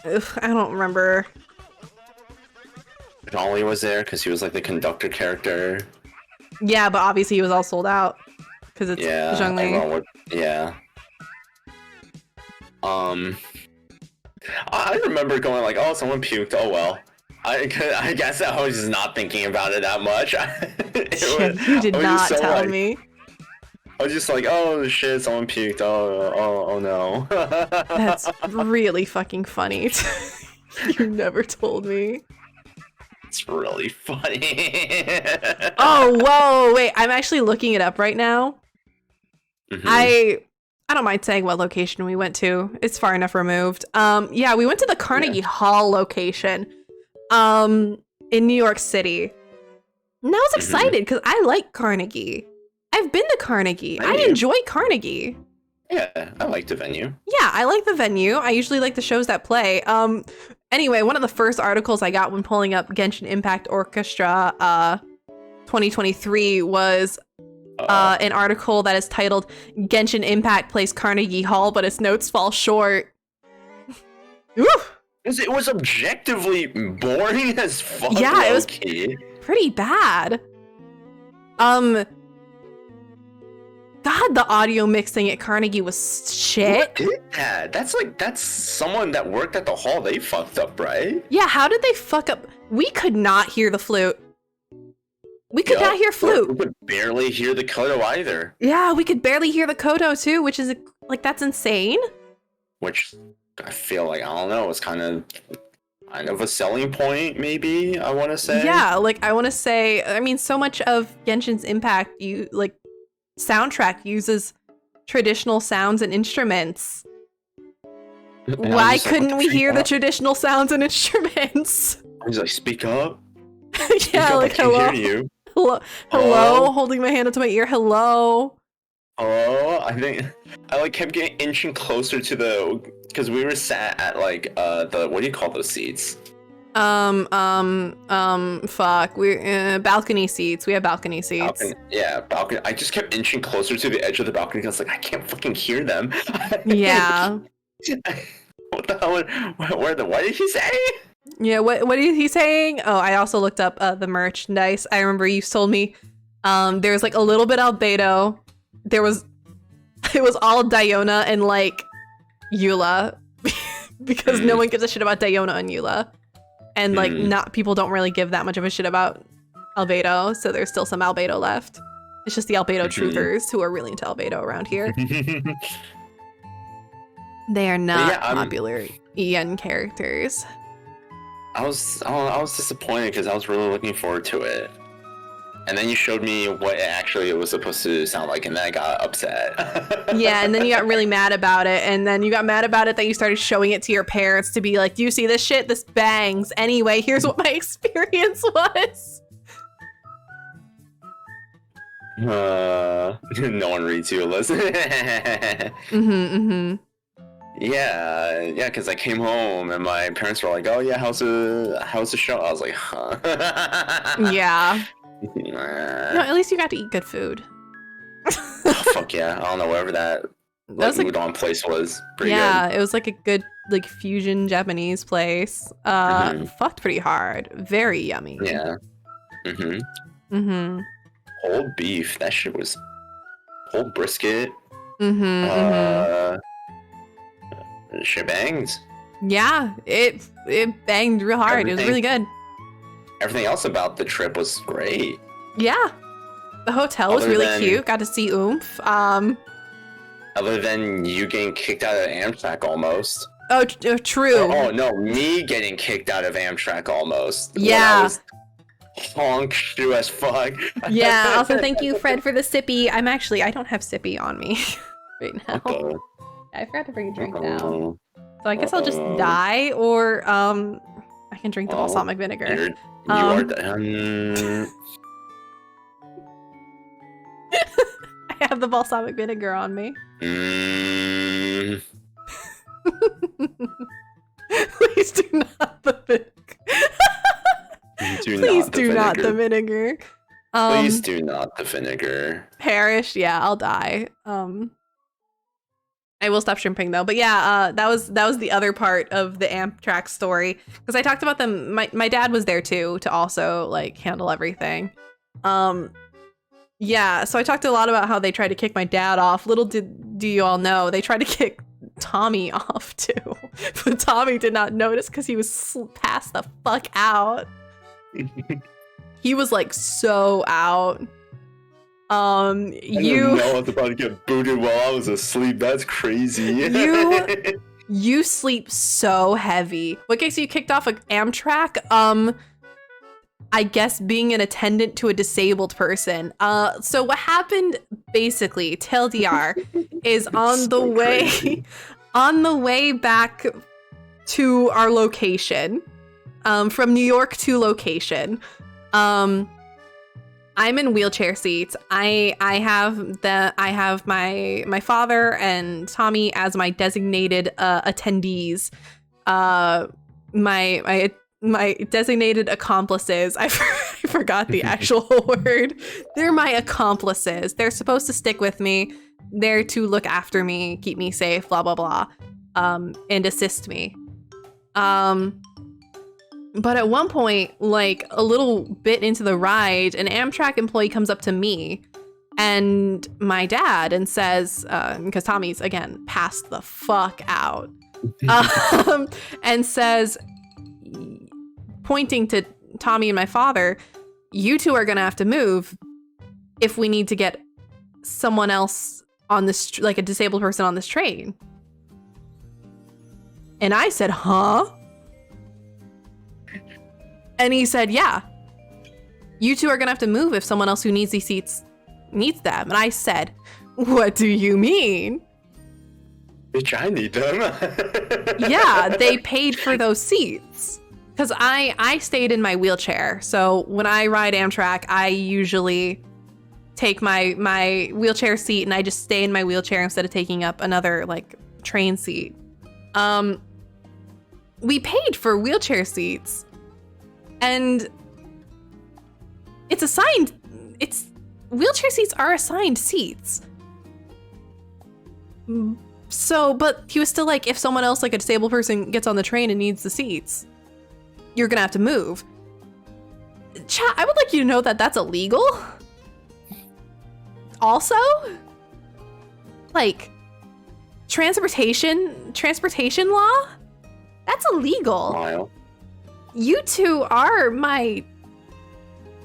I don't remember. Ollie was there because he was like the conductor character. Yeah, but obviously he was all sold out because it's Zhongli. Yeah. I remember going like, oh, someone puked. Oh well. I guess I was just not thinking about it that much. You did not tell me. I was just like, oh shit, someone puked. Oh no. That's really fucking funny. You never told me. It's really funny. Oh, whoa, wait. I'm actually looking it up right now. Mm-hmm. I don't mind saying what location we went to. It's far enough removed. Yeah, we went to the Carnegie Hall location in New York City. And I was excited because I like Carnegie. I've been to Carnegie. I enjoy Carnegie. Yeah, I like the venue. Yeah, I like the venue. I usually like the shows that play. Anyway, one of the first articles I got when pulling up Genshin Impact Orchestra 2023 was an article that is titled Genshin Impact Plays Carnegie Hall, but its notes fall short. It was objectively boring as fuck. Yeah, it was pretty bad. God, the audio mixing at Carnegie was shit. Who did that? That's someone that worked at the hall. They fucked up, right? Yeah, how did they fuck up? We could not hear the flute. We could not hear flute. We could barely hear the koto either. Yeah, we could barely hear the koto too, which is like, that's insane. Which I feel like, I don't know, it's kind of a selling point, maybe, I want to say. Yeah, like I want to say, I mean, so much of Genshin's Impact, soundtrack uses traditional sounds and instruments. And why couldn't we hear the traditional sounds and instruments? I was like, speak up. Yeah, like, hello. I can hear you. Hello, holding my hand up to my ear. Hello. I kept getting inching closer to because we were sat at the, what do you call those seats? Fuck. We're balcony seats. We have balcony seats. Balcony. I just kept inching closer to the edge of the balcony. I was like, I can't fucking hear them. Yeah. What the hell? What did he say? Yeah, what is he saying? Oh, I also looked up the merchandise. I remember you told me there's like a little bit Albedo. It was all Diona and like Eula because no one gives a shit about Diona and Eula. And like people don't really give that much of a shit about Albedo, so there's still some Albedo left. It's just the Albedo truthers who are really into Albedo around here. They are not popular EN characters. I was disappointed because I was really looking forward to it. And then you showed me what it was supposed to sound like, and then I got upset. Yeah, and then you got really mad about it, and then you got mad about it that you started showing it to your parents to be like, do you see this shit? This bangs. Anyway, here's what my experience was. No one reads you, listen. Yeah, because I came home and my parents were like, "Oh yeah, how's the show?" I was like, "Huh." Yeah. No, at least you got to eat good food. Oh, fuck yeah! I don't know wherever that udon place was. Pretty good. It It was like a good fusion Japanese place. Fucked pretty hard. Very yummy. Yeah. Whole beef. That shit was whole brisket. Shit bangs. Yeah, it banged real hard. It was really good. Everything else about the trip was great. Yeah. The hotel was really cute. Got to see Oomph. Other than you getting kicked out of Amtrak almost. Oh, true. Oh, no, me getting kicked out of Amtrak almost. Yeah. I was honked as fuck. Yeah, also thank you, Fred, for the sippy. I don't have sippy on me right now. I forgot to bring a drink down. So I guess I'll just die, or I can drink the balsamic vinegar. You are done. I have the balsamic vinegar on me. Please do not the vinegar. Please do not the vinegar. Please do not the vinegar. Perish, yeah, I'll die. I will stop shrimping though. But yeah, that was the other part of the Amtrak story, because I talked about them. My dad was there too to also like handle everything. Yeah, so I talked a lot about how they tried to kick my dad off. Little do you all know, they tried to kick Tommy off too, but Tommy did not notice because he was passed the fuck out. He was like so out. I didn't know I was about to get booted while I was asleep. That's crazy. You sleep so heavy. What gets you kicked off of Amtrak? I guess being an attendant to a disabled person. So what happened basically, TLDR, is on the way back to our location, from New York to location. I'm in wheelchair seats. I have my father and Tommy as my designated attendees. My designated accomplices. I forgot the actual word. They're my accomplices. They're supposed to stick with me. They're to look after me, keep me safe, blah blah blah, and assist me. But at one point, like a little bit into the ride, an Amtrak employee comes up to me and my dad and says, because Tommy's, again, passed the fuck out, and says, pointing to Tommy and my father, you two are going to have to move if we need to get someone else on this, like a disabled person on this train. And I said, huh? And he said, yeah, you two are going to have to move if someone else who needs these seats needs them. And I said, what do you mean? Bitch, I need them. Yeah, they paid for those seats. Because I stayed in my wheelchair. So when I ride Amtrak, I usually take my wheelchair seat and I just stay in my wheelchair instead of taking up another like train seat. We paid for wheelchair seats. And wheelchair seats are assigned seats. So, but he was still like, if someone else, like a disabled person, gets on the train and needs the seats, you're gonna have to move. Chat, I would like you to know that that's illegal. Also, like, transportation law, that's illegal. Wow. You two are my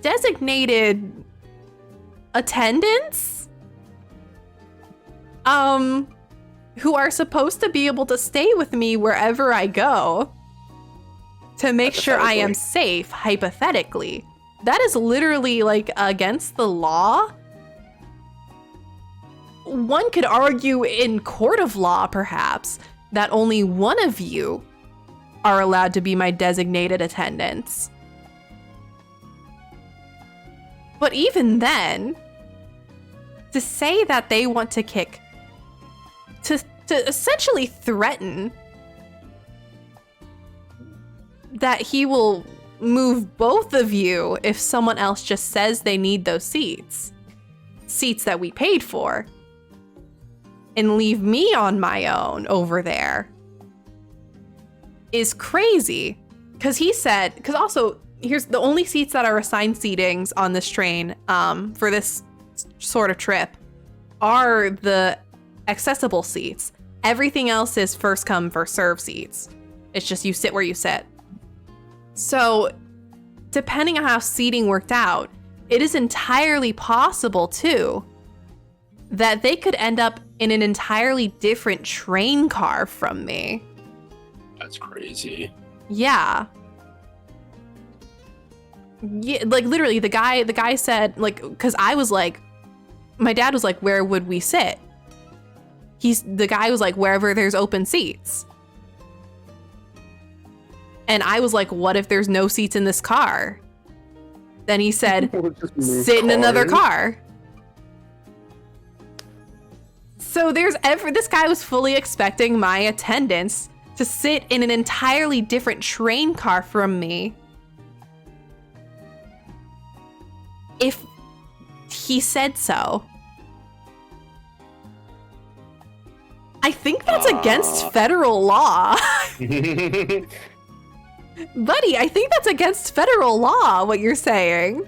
designated attendants, who are supposed to be able to stay with me wherever I go. to make sure I am safe, hypothetically. That is literally like against the law. One could argue in court of law, perhaps, that only one of you are allowed to be my designated attendants. But even then, to say that they want to kick, to essentially threaten that he will move both of you if someone else just says they need those seats that we paid for, and leave me on my own over there, is crazy. Because also, here's the only seats that are assigned seatings on this train for this sort of trip are the accessible seats. Everything else is first come, first serve seats. It's just you sit where you sit. So depending on how seating worked out, it is entirely possible too that they could end up in an entirely different train car from me. That's crazy. Yeah. Yeah, like literally the guy said, like, because I was like, my dad was like, where would we sit? The guy was like, wherever there's open seats. And I was like, what if there's no seats in this car? Then he said, sit in another car. So this guy was fully expecting my attendants to sit in an entirely different train car from me. If he said so. I think that's against federal law. Buddy, I think that's against federal law, what you're saying.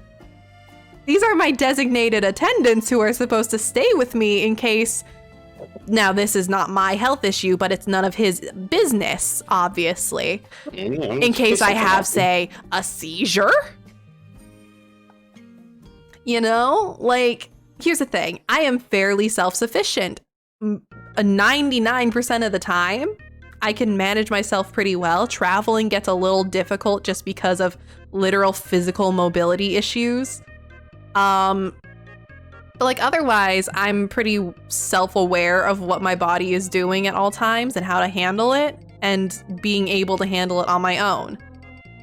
These are my designated attendants who are supposed to stay with me in case... Now, this is not my health issue, but it's none of his business, obviously. In case I have, say, a seizure. You know? Like, here's the thing. I am fairly self-sufficient. 99% of the time, I can manage myself pretty well. Traveling gets a little difficult just because of literal physical mobility issues. But like otherwise, I'm pretty self-aware of what my body is doing at all times and how to handle it and being able to handle it on my own.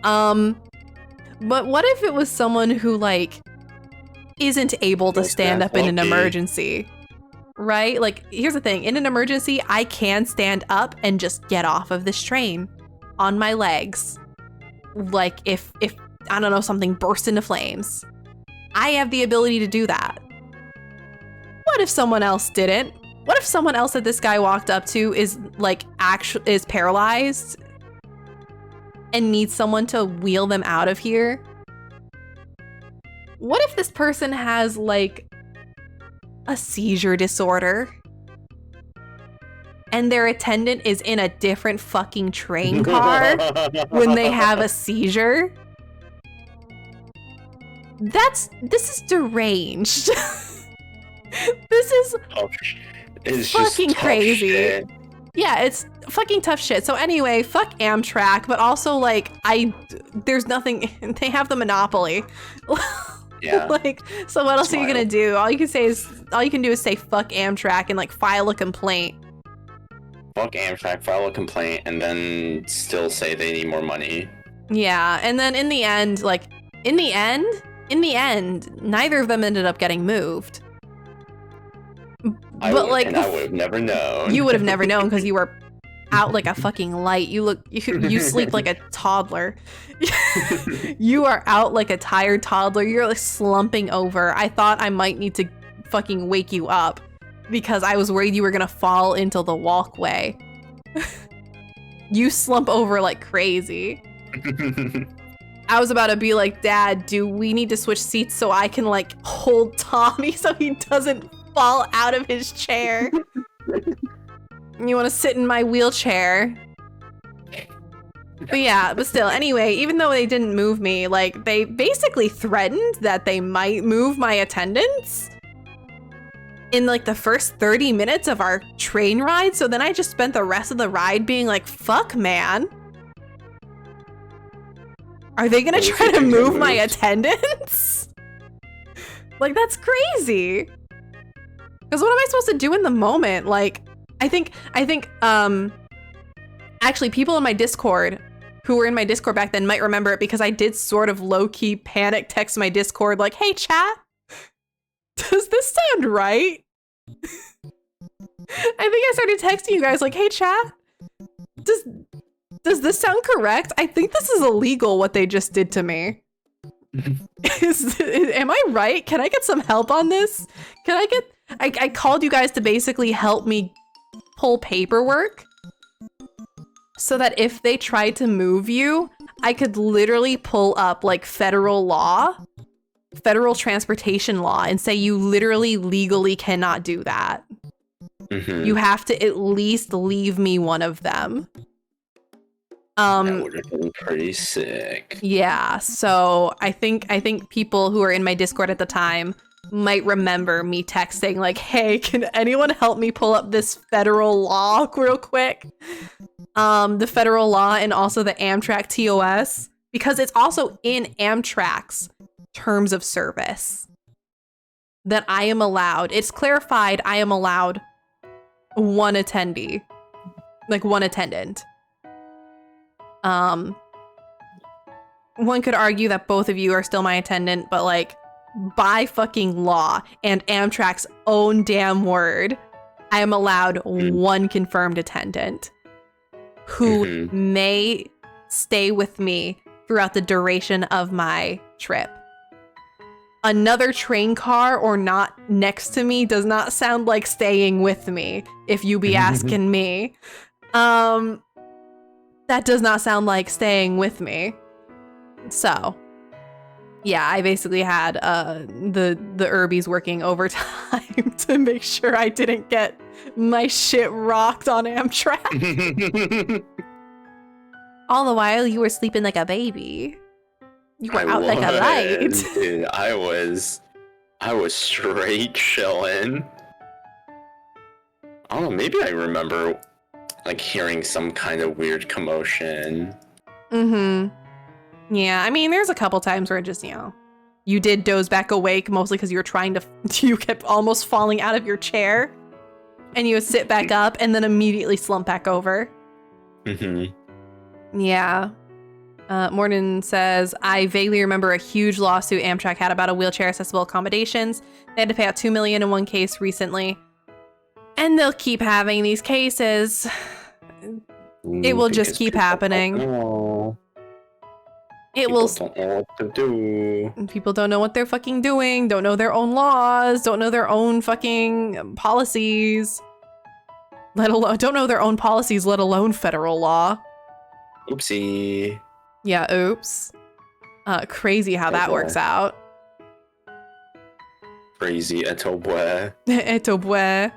But what if it was someone who like isn't able to stand up in an emergency? Right? Like, here's the thing. In an emergency, I can stand up and just get off of this train on my legs. Like, if I don't know, something bursts into flames. I have the ability to do that. What if someone else didn't? What if someone else that this guy walked up to is, like, is paralyzed and needs someone to wheel them out of here? What if this person has, like, a seizure disorder and their attendant is in a different fucking train car when they have a seizure? This is deranged. This is fucking crazy. Shit. Yeah, it's fucking tough shit. So anyway, fuck Amtrak, but also like there's nothing, they have the monopoly. Yeah. Like, so what else are you gonna do? All you can do is say fuck Amtrak and like file a complaint. Fuck Amtrak, file a complaint, and then still say they need more money. Yeah, and then in the end, neither of them ended up getting moved. I would have never known. You would have never known because you were out like a fucking light. You sleep like a toddler. You are out like a tired toddler. You're like slumping over. I thought I might need to fucking wake you up because I was worried you were gonna fall into the walkway. You slump over like crazy. I was about to be like, Dad, do we need to switch seats so I can like hold Tommy so he doesn't fall out of his chair? You want to sit in my wheelchair? But yeah, but still, anyway, even though they didn't move me, like they basically threatened that they might move my attendants in like the first 30 minutes of our train ride. So then I just spent the rest of the ride being like, fuck, man. Are they gonna try to move my attendance? Like, that's crazy. Because what am I supposed to do in the moment? Like, I think, actually, people in my Discord who were in my Discord back then might remember it because I did sort of low-key panic text my Discord like, hey, chat, does this sound right? I think I started texting you guys like, hey, chat, does this sound correct? I think this is illegal what they just did to me. Am I right? Can I get some help on this? I called you guys to basically help me pull paperwork so that if they tried to move you, I could literally pull up like federal transportation law and say you literally legally cannot do that. You have to at least leave me one of them. That would have been pretty sick. Yeah, so I think people who were in my Discord at the time might remember me texting like, hey, can anyone help me pull up this federal law real quick? The federal law and also the Amtrak TOS, because it's also in Amtrak's terms of service that I am allowed. It's clarified I am allowed one attendee, like one attendant. One could argue that both of you are still my attendant, but like by fucking law and Amtrak's own damn word, I am allowed one confirmed attendant who may stay with me throughout the duration of my trip. Another train car or not next to me does not sound like staying with me, if you be asking me. That does not sound like staying with me. So, yeah, I basically had the Urbies working overtime to make sure I didn't get my shit rocked on Amtrak. All the while, you were sleeping like a baby. You were out like a light. Dude, I was straight chilling. I don't know, maybe I remember like hearing some kind of weird commotion. Yeah, I mean, there's a couple times where it just, you did doze back awake, mostly because you were you kept almost falling out of your chair, and you would sit back up and then immediately slump back over. Yeah. Morton says, I vaguely remember a huge lawsuit Amtrak had about a wheelchair accessible accommodations. They had to pay out $2 million in one case recently. And they'll keep having these cases. It will just keep happening. People don't know what to do. People don't know what they're fucking doing, don't know their own laws, don't know their own fucking policies. Don't know their own policies, let alone federal law. Oopsie. Yeah, oops. Crazy how that works out. Crazy, eto boy. Eto boy.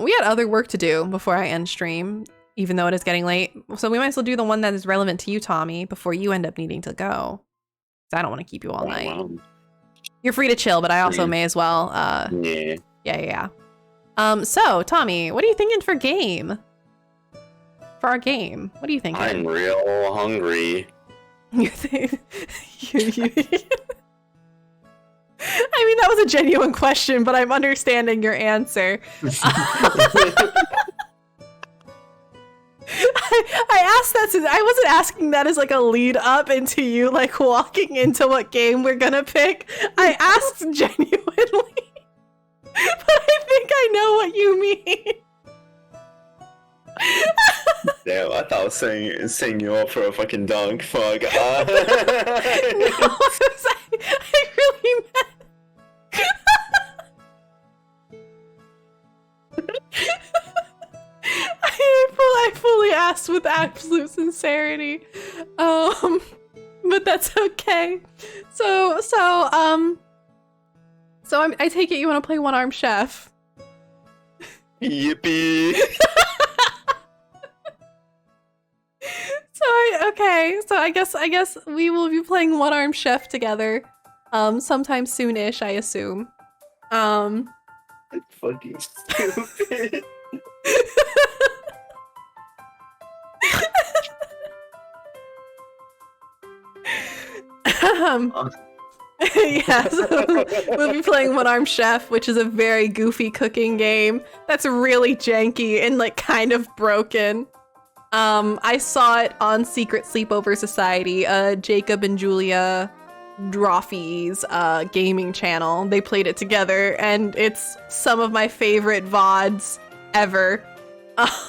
We had other work to do before I end stream, even though it is getting late. So we might as well do the one that is relevant to you, Tommy, before you end up needing to go. I don't want to keep you all night. Wow. You're free to chill, but I also may as well. Yeah. So, Tommy, what are you thinking for game? For our game, what are you thinking? I'm real hungry. I mean, that was a genuine question, but I'm understanding your answer. I asked that since I wasn't asking that as like a lead up into you like walking into what game we're gonna pick. I asked genuinely, but I think I know what you mean. Damn, I thought I was saying you up for a fucking dunk. Fuck. No, I really meant. I fully asked with absolute sincerity, but that's okay. So I take it you want to play One Armed Chef. Yippee! So I guess we will be playing One Armed Chef together, sometime soon-ish, I assume. That's fucking stupid. Yeah, so we'll be playing One Arm Chef, which is a very goofy cooking game that's really janky and like kind of broken. I saw it on Secret Sleepover Society, Jacob and Julia Drawfee's gaming channel. They played it together, and it's some of my favorite VODs ever.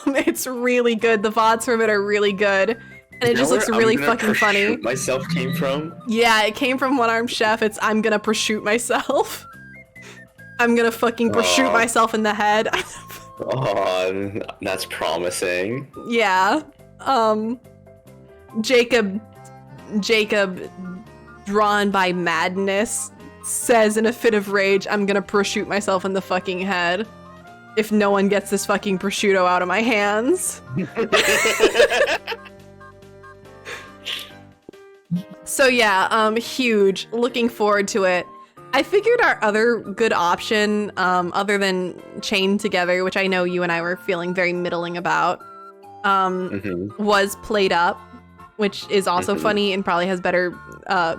It's really good. The VODs from it are really good. And it just looks really fucking funny. Myself came from? Yeah, it came from One Arm Chef. It's I'm gonna prosciutto myself. I'm gonna fucking prosciutto myself in the head. Oh, that's promising. Yeah. Jacob, drawn by madness, says in a fit of rage, I'm gonna prosciutto myself in the fucking head if no one gets this fucking prosciutto out of my hands. So yeah, huge. Looking forward to it. I figured our other good option, other than Chained Together, which I know you and I were feeling very middling about, was Played Up, which is also funny and probably has better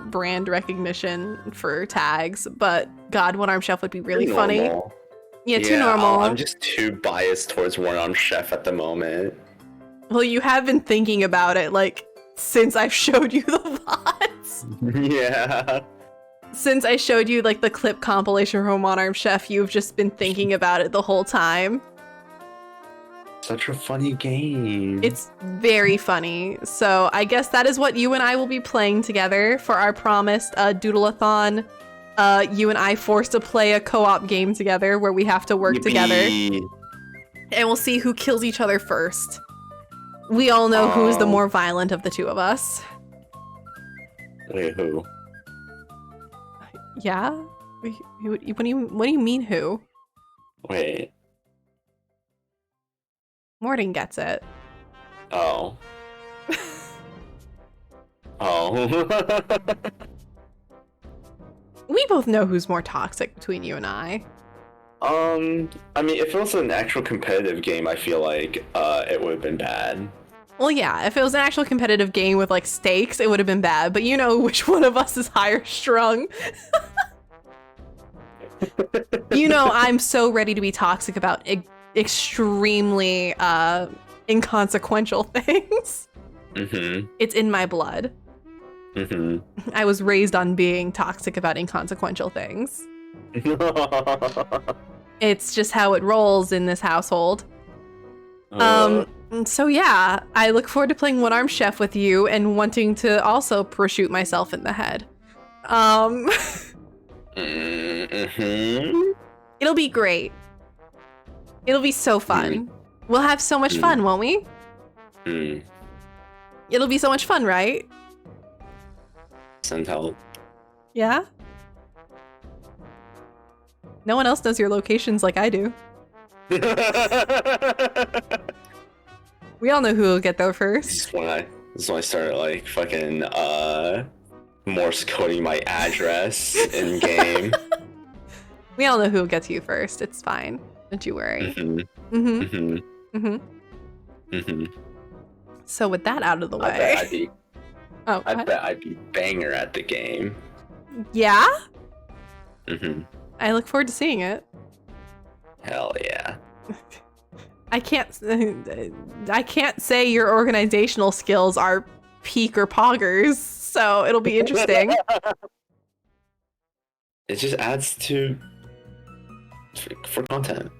brand recognition for tags. But God, One Arm Chef would be really funny. Yeah, too normal. I'm just too biased towards One Arm Chef at the moment. Well, you have been thinking about it, like, since I've showed you the VODs. Yeah. Since I showed you, like, the clip compilation from One Arm Chef, you've just been thinking about it the whole time. Such a funny game. It's very funny. So I guess that is what you and I will be playing together for our promised Doodle-a-thon. You and I forced to play a co-op game together where we have to work together. And we'll see who kills each other first. We all know who's the more violent of the two of us. Wait, who? Yeah? What do you mean who? Wait. Morden gets it. Oh. Oh. We both know who's more toxic between you and I. I mean, if it was an actual competitive game, I feel like it would have been bad. Well, yeah, if it was an actual competitive game with, like, stakes, it would have been bad, but you know which one of us is higher strung. You know I'm so ready to be toxic about extremely inconsequential things. It's in my blood. I was raised on being toxic about inconsequential things. It's just how it rolls in this household. So yeah, I look forward to playing One Arm Chef with you and wanting to also prosciutto myself in the head. It'll be great. It'll be so fun. We'll have so much fun, won't we? It'll be so much fun, right? Send help. Yeah? No one else knows your locations like I do. We all know who will get there first. This is when I started like fucking Morse coding my address in game. We all know who will get to you first. It's fine. Don't you worry. So with that out of the way, I bet I'd be banger at the game. Yeah? I look forward to seeing it. Hell yeah. I can't say your organizational skills are peak or poggers, so it'll be interesting. It just adds to for content.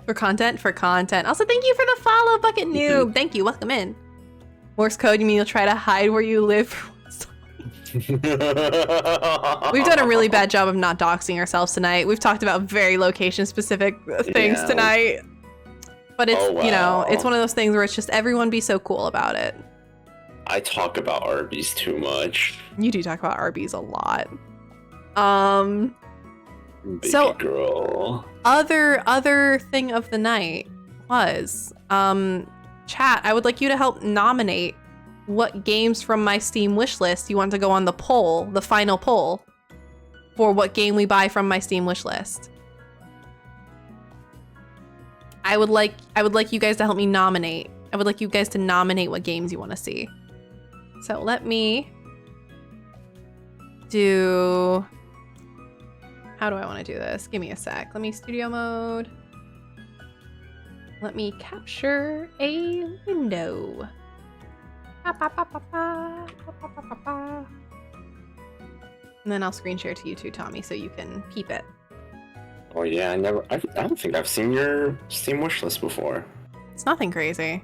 For content. Also, thank you for the follow, Bucket Noob. Thank you. Welcome in. Morse code, you mean you'll try to hide where you live? We've done a really bad job of not doxing ourselves tonight. We've talked about very location-specific things tonight. But it's, you know, it's one of those things where it's just everyone be so cool about it. I talk about Arby's too much. You do talk about Arby's a lot. Baby so girl. Other thing of the night was chat, I would like you to help nominate what games from my Steam wishlist you want to go on the poll, the final poll, for what game we buy from my Steam wishlist. I would like you guys to help me nominate. I would like you guys to nominate what games you want to see. So let me do... How do I want to do this? Give me a sec. Let me studio mode. Let me capture a window. And then I'll screen share to you too, Tommy, so you can peep it. Oh yeah, I don't think I've seen your Steam wishlist before. It's nothing crazy.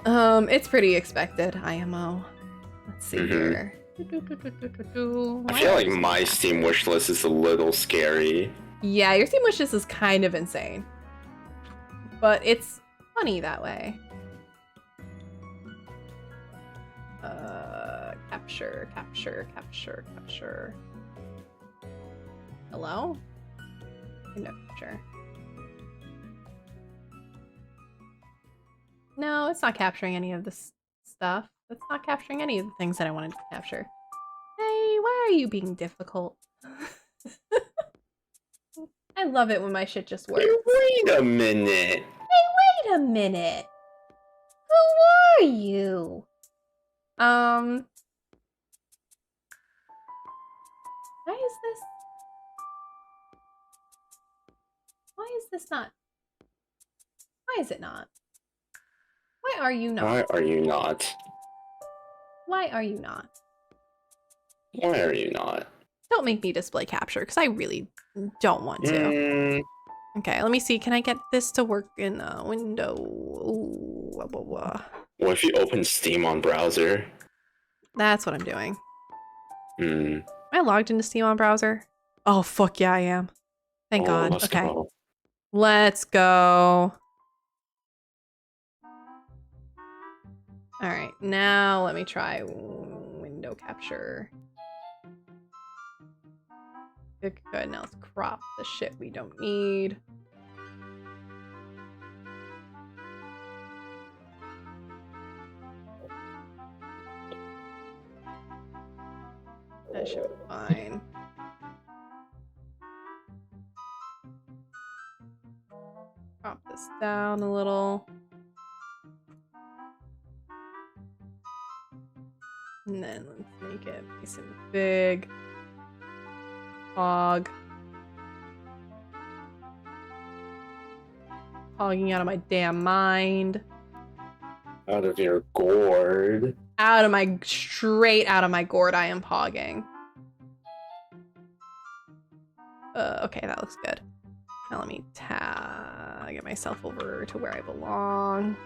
It's pretty expected, IMO. Let's see here. I feel like my Steam wishlist is a little scary. Yeah, your Steam wishlist is kind of insane. But it's funny that way. Capture. Hello? No, capture. No, it's not capturing any of this stuff. It's not capturing any of the things that I wanted to capture. Hey, why are you being difficult? I love it when my shit just works. Hey, wait a minute. Hey, wait a minute. Who are you? Why is this? Why is this not? Why is it not? Why are you not? Why are you not? Why are you not? Why are you not? Don't make me display capture, because I really don't want to. Okay, let me see. Can I get this to work in a window? Ooh, What if you open Steam on browser? That's what I'm doing. Am I logged into Steam on browser? Oh, fuck yeah, I am. Thank God. Let's okay. go. Let's go. All right, now let me try window capture. Good, now let's crop the shit we don't need. That should be fine. Crop this down a little. And then let's make it nice and big. Hog. Hogging out of my damn mind. Out of your gourd. Straight out of my gourd, I am pogging. Okay, that looks good. Now let me get myself over to where I belong.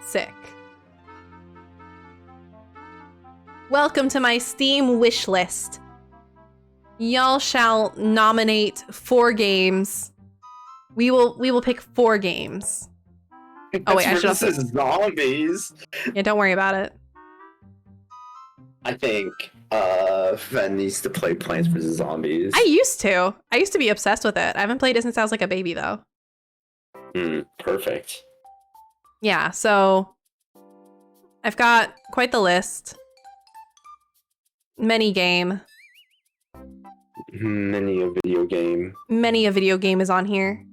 Sick. Welcome to my Steam wish list. Y'all shall nominate 4 games. We will pick 4 games. Oh wait, I should also. Zombies. Yeah, don't worry about it. I think Fen needs to play Plants vs Zombies. I used to be obsessed with it. I haven't played it since I was like a baby though. Perfect. Yeah, so I've got quite the list. Many game. Many a video game. Many a video game is on here.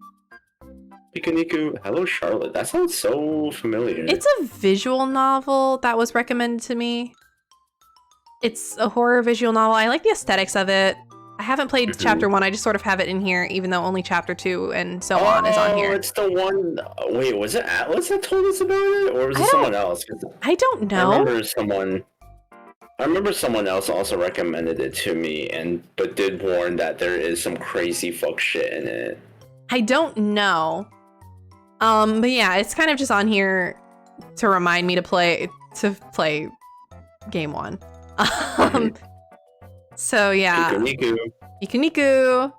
Pikuniku, Hello Charlotte. That sounds so familiar. It's a visual novel that was recommended to me. It's a horror visual novel. I like the aesthetics of it. I haven't played chapter 1. I just sort of have it in here, even though only chapter 2 and so on is on here. Oh, it's the one. Wait, was it Atlas that told us about it, or was it someone else? I don't know. I remember someone else also recommended it to me, but did warn that there is some crazy fuck shit in it. I don't know. But yeah, it's kind of just on here to remind me to play game 1. So yeah. Pikuniku.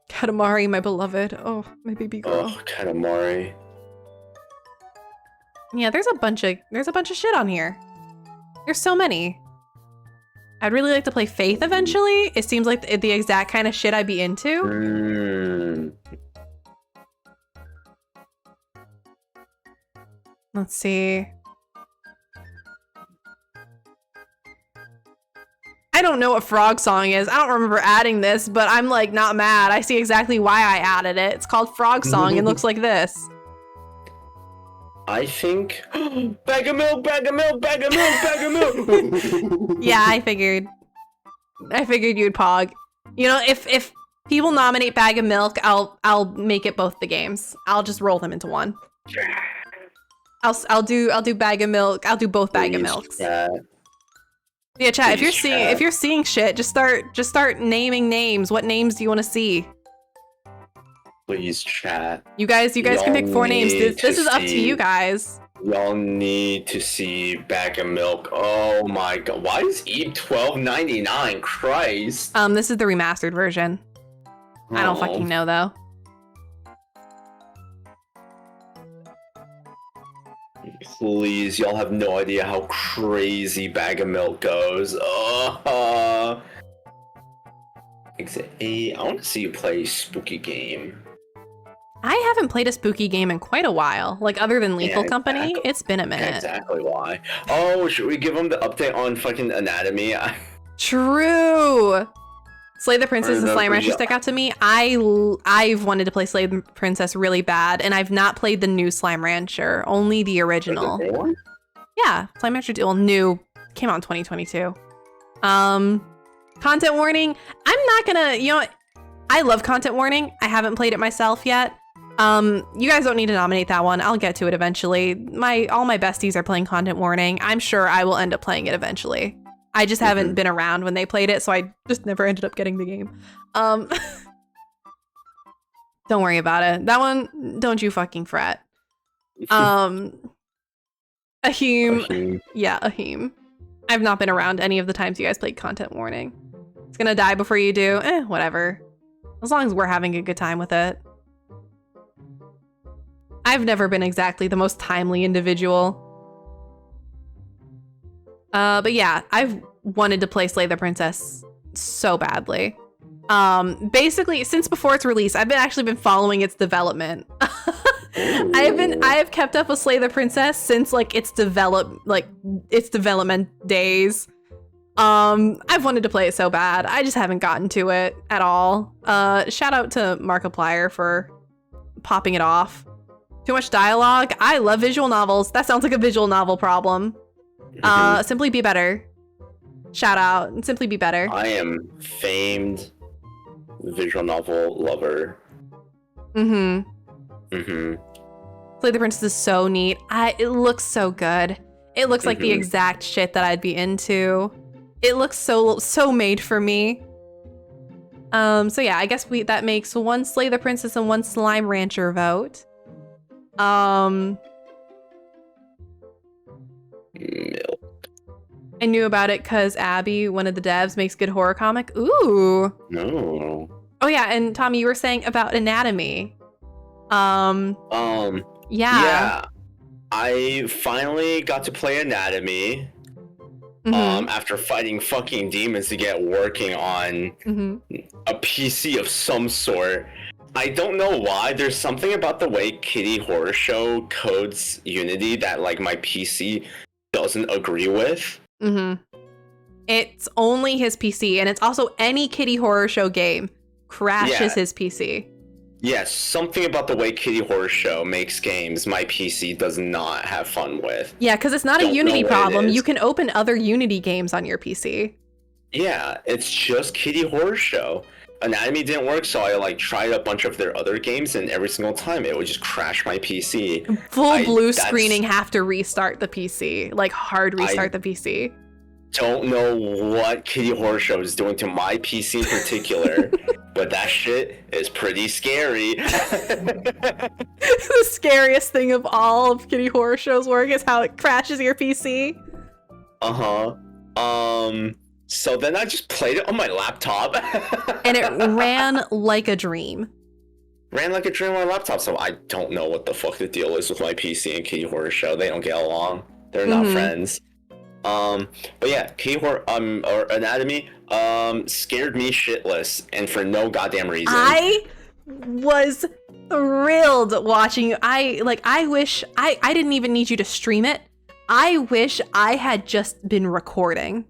Katamari, my beloved. Oh, my baby girl. Oh, Katamari. Yeah, there's a bunch of shit on here. There's so many. I'd really like to play Faith eventually. It seems like the exact kind of shit I'd be into. Let's see. I don't know what Frog Song is. I don't remember adding this, but I'm like not mad. I see exactly why I added it. It's called Frog Song and looks like this. I think bag of milk, bag of milk, bag of milk, bag of milk. Yeah, I figured you'd pog. You know, if people nominate Bag of Milk, I'll make it both the games. I'll just roll them into one. I'll do Bag of Milk. I'll do both Bag of Milks. Chat. Yeah, chat. Please, If you're seeing shit, just start naming names. What names do you want to see? Please, chat. You guys can pick 4 names. This is up to you guys. Y'all need to see Bag of Milk. Oh my god. Why is Eve $12.99? Christ. This is the remastered version. I don't fucking know though. Please, y'all have no idea how crazy Bag of Milk goes. Exit 8. I want to see you play Spooky Game. I haven't played a spooky game in quite a while. Like, other than Lethal Company, exactly. It's been a minute. Exactly why. Oh, should we give them the update on fucking Anatomy? True! Slay the Princess and Slime Rancher stuck out to me. I've wanted to play Slay the Princess really bad, and I've not played the new Slime Rancher, only the original. Yeah, Slime Rancher new came out in 2022. Content warning. I'm not gonna, you know what? I love content warning. I haven't played it myself yet. You guys don't need to nominate that one. I'll get to it eventually. All my besties are playing content warning. I'm sure I will end up playing it eventually. I just haven't been around when they played it, so I just never ended up getting the game. Don't worry about it. That one, don't you fucking fret. Ahim. Yeah, Ahim. I've not been around any of the times you guys played content warning. It's gonna die before you do. Whatever. As long as we're having a good time with it. I've never been exactly the most timely individual. But yeah, I've wanted to play Slay the Princess so badly. Basically, since before its release, I've actually been following its development. I have kept up with Slay the Princess since its development days. I've wanted to play it so bad. I just haven't gotten to it at all. Shout out to Markiplier for popping it off. Too much dialogue. I love visual novels. That sounds like a visual novel problem. Simply Be Better. Shout out. Simply Be Better. I am famed visual novel lover. Slay the Princess is so neat. It looks so good. It looks like the exact shit that I'd be into. It looks so made for me. So yeah, I guess that makes 1 Slay the Princess and 1 Slime Rancher vote. I knew about it because Abby, one of the devs, makes good horror comic. Ooh. No. Oh yeah, and Tommy, you were saying about Anatomy. Yeah. Yeah. I finally got to play Anatomy. After fighting fucking demons to get working on a PC of some sort. I don't know why. There's something about the way Kitty Horror Show codes Unity that my PC doesn't agree with. It's only his PC, and it's also any Kitty Horror Show game crashes his PC. Yes, something about the way Kitty Horror Show makes games my PC does not have fun with. Yeah, because it's not a Unity problem. You can open other Unity games on your PC. Yeah, it's just Kitty Horror Show. Anatomy didn't work, so I tried a bunch of their other games, and every single time it would just crash my PC. Full blue screening, have to restart the PC. Hard restart the PC. Don't know what Kitty Horror Show is doing to my PC in particular, but that shit is pretty scary. The scariest thing of all of Kitty Horror Show's work is how it crashes your PC. So then I just played it on my laptop. And it ran like a dream. Ran like a dream on my laptop, so I don't know what the fuck the deal is with my PC and Kitty Horror Show. They don't get along. They're not friends. But yeah, Kitty Horror, or Anatomy, scared me shitless, and for no goddamn reason. I was thrilled watching you. I wish I didn't even need you to stream it. I wish I had just been recording.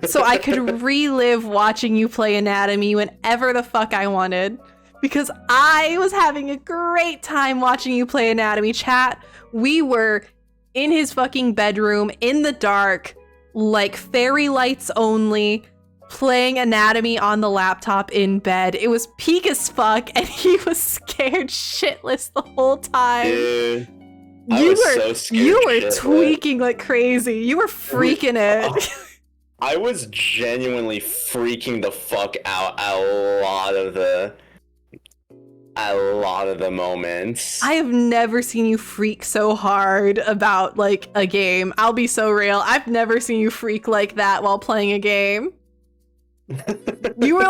So I could relive watching you play Anatomy whenever the fuck I wanted. because I was having a great time watching you play Anatomy. Chat, we were in his fucking bedroom in the dark, like fairy lights only, playing Anatomy on the laptop in bed. It was peak as fuck, and he was scared shitless the whole time. Dude, you were tweaking like crazy. You were freaking it. I was genuinely freaking the fuck out a lot of the moments. I have never seen you freak so hard about like a game. I'll be so real. I've never seen you freak like that while playing a game. You were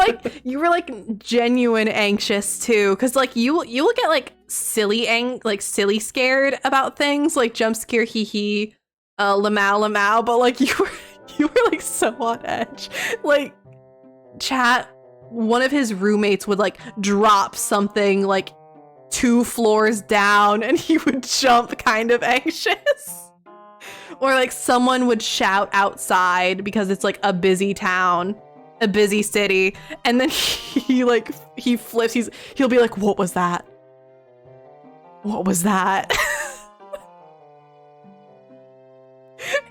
like genuine anxious too, because like you will get like silly scared about things, like jump scare, hee hee, lamau, but like you were like so on edge. Like, chat, one of his roommates would like drop something like 2 floors down and he would jump kind of anxious. Or like someone would shout outside because it's like a busy town, a busy city, and then he flips, he'll be like, what was that? What was that?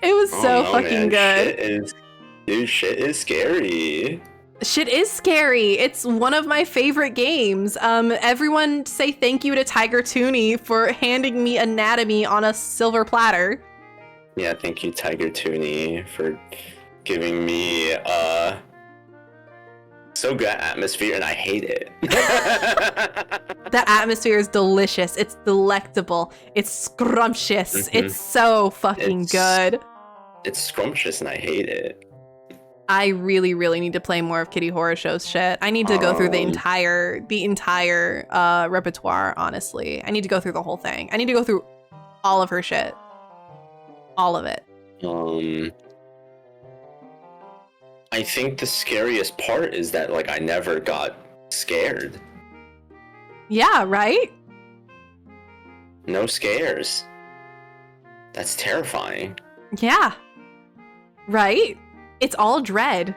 It was so fucking good. Shit is scary. Shit is scary. It's one of my favorite games. Everyone say thank you to Tiger Tooney for handing me Anatomy on a silver platter. Yeah, thank you, Tiger Tooney, for giving me so good atmosphere, and I hate it. That atmosphere is delicious. It's delectable. It's scrumptious. Mm-hmm. It's so fucking good. It's scrumptious, and I hate it. I really, really need to play more of Kitty Horror Show's shit. I need to go through the entire repertoire, honestly. I need to go through the whole thing. I need to go through all of her shit. All of it. I think the scariest part is that, like, I never got scared. Yeah, right? No scares. That's terrifying. Yeah. Right? It's all dread.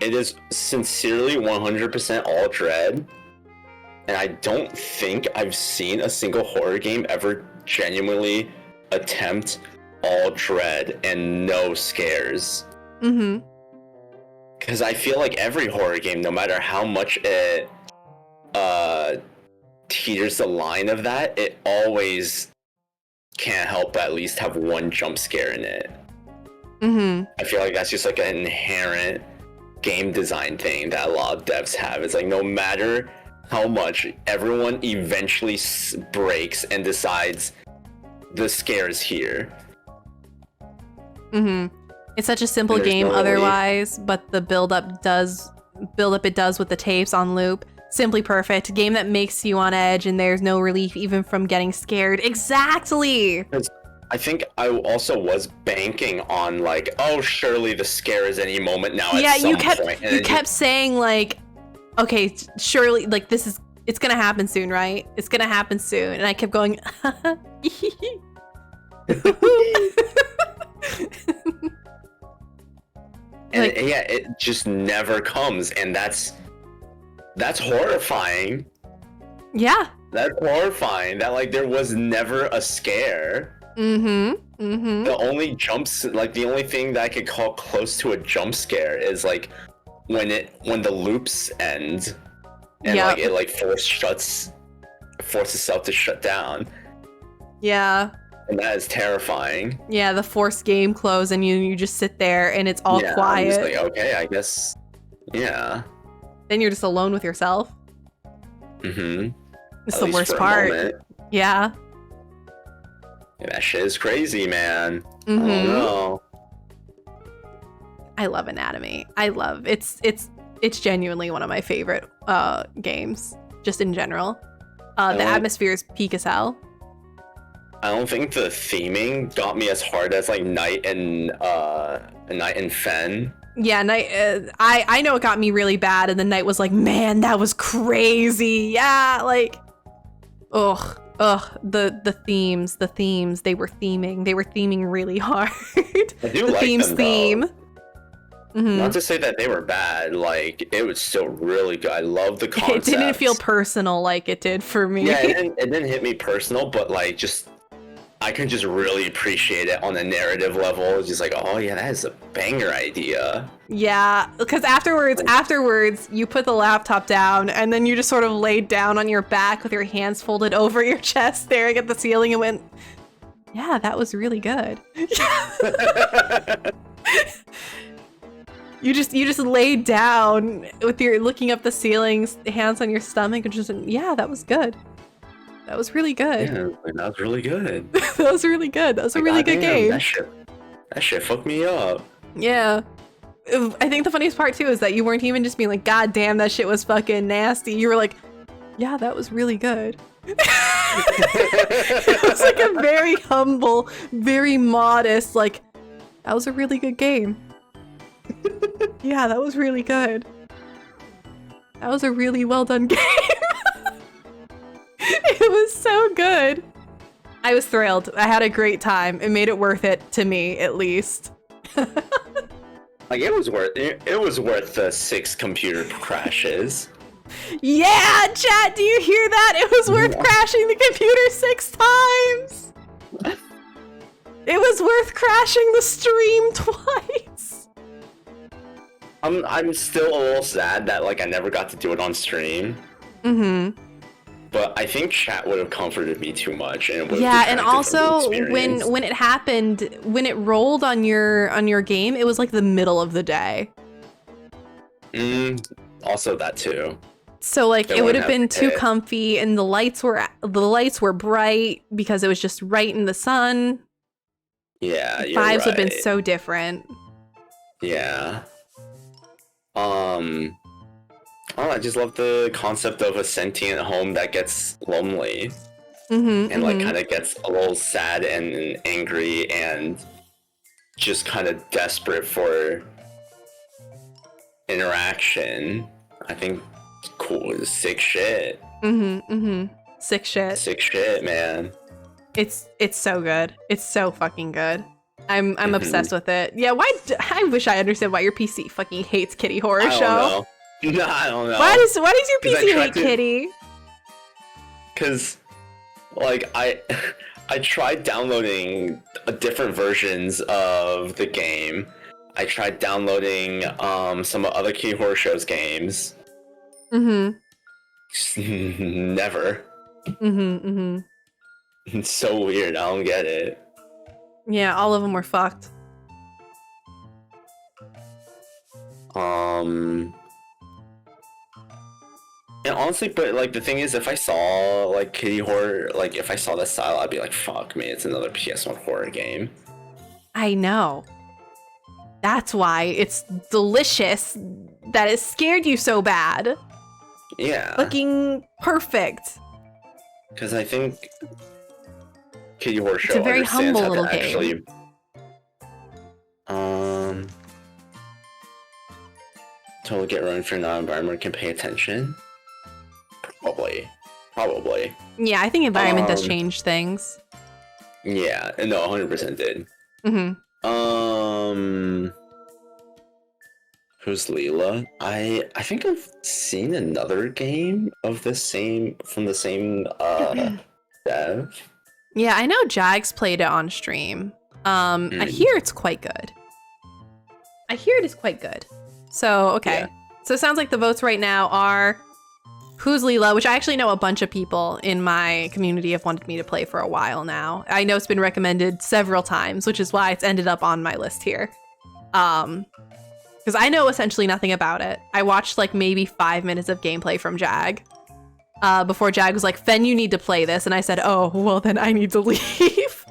It is sincerely 100% all dread. And I don't think I've seen a single horror game ever genuinely attempt all dread and no scares. Mm-hmm. Because I feel like every horror game, no matter how much it teeters the line of that, it always can't help but at least have one jump scare in it. Mm-hmm. I feel like that's just like an inherent game design thing that a lot of devs have. It's like no matter how much, everyone eventually breaks and decides the scare is here. Mm-hmm. It's such a simple game otherwise, but the build up it does with the tapes on loop. Simply perfect. Game that makes you on edge and there's no relief even from getting scared. Exactly! I think I also was banking on like, oh, surely the scare is any moment now at some point. You kept saying like, okay, surely, like it's gonna happen soon, right? It's gonna happen soon. And I kept going, and like, yeah, it just never comes, and that's horrifying. Yeah. That's horrifying. That like there was never a scare. Mm-hmm. Mm-hmm. The only thing that I could call close to a jump scare is like when the loops end and like it like force itself to shut down. Yeah. And that is terrifying. Yeah, the forced game close and you just sit there and it's all quiet. I'm just like, okay, I guess. Yeah. Then you're just alone with yourself. Mm-hmm. It's the worst part. Yeah. That shit is crazy, man. Mm-hmm. I don't know. I love Anatomy. It's genuinely one of my favorite games, just in general. The atmosphere is peak as hell. I don't think the theming got me as hard as like Night and Fen. Yeah, Night. I know it got me really bad, and the Night was like, man, that was crazy. Yeah, like, the themes, they were theming really hard. I do like them, theme. Not to say that they were bad, like, it was still really good. I love the concept. It didn't feel personal like it did for me. Yeah, it didn't hit me personal, but like, just, I can just really appreciate it on a narrative level. It's just like, oh yeah, that is a banger idea. Yeah, because afterwards, you put the laptop down, and then you just sort of laid down on your back with your hands folded over your chest, staring at the ceiling, and went, yeah, that was really good. You just laid down with your looking up the ceiling, hands on your stomach, and just, yeah, that was good. That was really good. Yeah, that was really good. That was really good. That was a really good game. That shit fucked me up. Yeah. I think the funniest part too is that you weren't even just being like, God damn, that shit was fucking nasty. You were like, yeah, that was really good. It was like a very humble, very modest, like, that was a really good game. Yeah, that was really good. That was a really well done game. It was so good. I was thrilled. I had a great time. It made it worth it to me, at least. Like, it was worth the 6 computer crashes. Yeah, chat, do you hear that? It was worth crashing the computer 6 times. It was worth crashing the stream twice. I'm still a little sad that, like, I never got to do it on stream. Mm-hmm. But I think chat would have comforted me too much, and it would yeah, and also when it happened, when it rolled on your game, it was like the middle of the day. Also that too. So like it would have been too comfy, and the lights were bright because it was just right in the sun. Yeah, you're right. Vibes would have been so different. Yeah. Oh, I just love the concept of a sentient home that gets lonely. And like kind of gets a little sad and angry and just kind of desperate for interaction. I think cool, sick shit. Sick shit. Sick shit, man. It's so good. It's so fucking good. I'm obsessed with it. Yeah, I wish I understood why your PC fucking hates Kitty Horror Show. No, I don't know. Why does your PC hate Kitty? Because, like, I tried downloading different versions of the game. I tried downloading some other Kitty Horror Show's games. Never. It's so weird. I don't get it. Yeah, all of them were fucked. And honestly, but like the thing is, if I saw like Kitty Horror, like if I saw that style, I'd be like, fuck me, it's another PS1 horror game. I know. That's why it's delicious that it scared you so bad. Yeah. Looking perfect. Because I think Kitty Horror Show it's a very understands humble how little to actually, game. Totally get ruined for non-environment can pay attention. Probably. Yeah, I think environment does change things. Yeah, no, 100% did. Who's Leela? I think I've seen another game of the same from the same dev. Yeah, I know Jags played it on stream. I hear it's quite good. I hear it is quite good. So, okay. Yeah. So it sounds like the votes right now are Who's Leela, which I actually know a bunch of people in my community have wanted me to play for a while now. I know it's been recommended several times, which is why it's ended up on my list here. Because I know essentially nothing about it. I watched like maybe 5 minutes of gameplay from Jag. Before Jag was like, Fen, you need to play this. And I said, oh, well then I need to leave.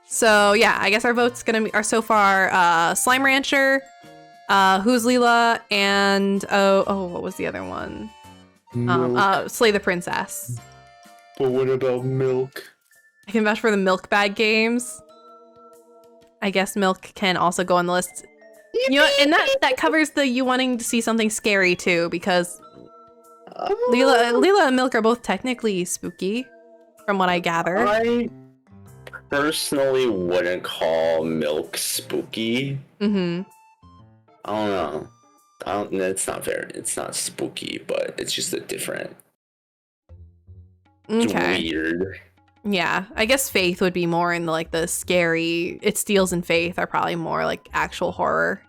So yeah, I guess our votes are so far Slime Rancher, Who's Leela, and what was the other one? Slay the Princess. But what about Milk? I can vouch for the Milk Bag games. I guess Milk can also go on the list. You know, and that covers the you wanting to see something scary too, because Leela and Milk are both technically spooky, from what I gather. personally wouldn't call Milk spooky. Mm-hmm. I don't know. It's not spooky, but it's just a different. It's weird. Yeah, I guess Faith would be more in like the scary. It Steals and Faith are probably more like actual horror.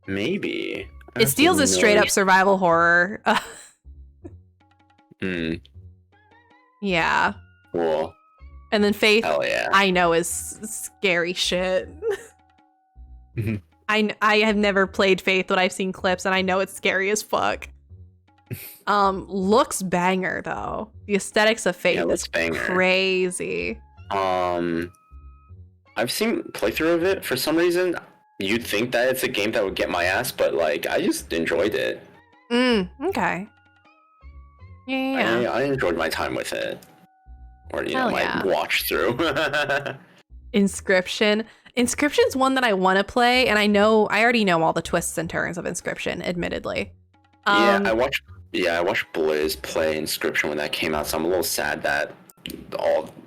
Maybe. It Steals is straight up survival horror. Yeah. Cool. And then Faith, hell yeah. I know is scary shit. I have never played Faith, but I've seen clips and I know it's scary as fuck. Looks banger though. The aesthetics of Faith is crazy. I've seen playthrough of it. For some reason, you'd think that it's a game that would get my ass, but like I just enjoyed it. Okay. Yeah. I enjoyed my time with it. Or my watch through. Inscription. Inscription's one that I want to play, and I already know all the twists and turns of Inscription, admittedly. I watched Blizz play Inscription when that came out, so I'm a little sad that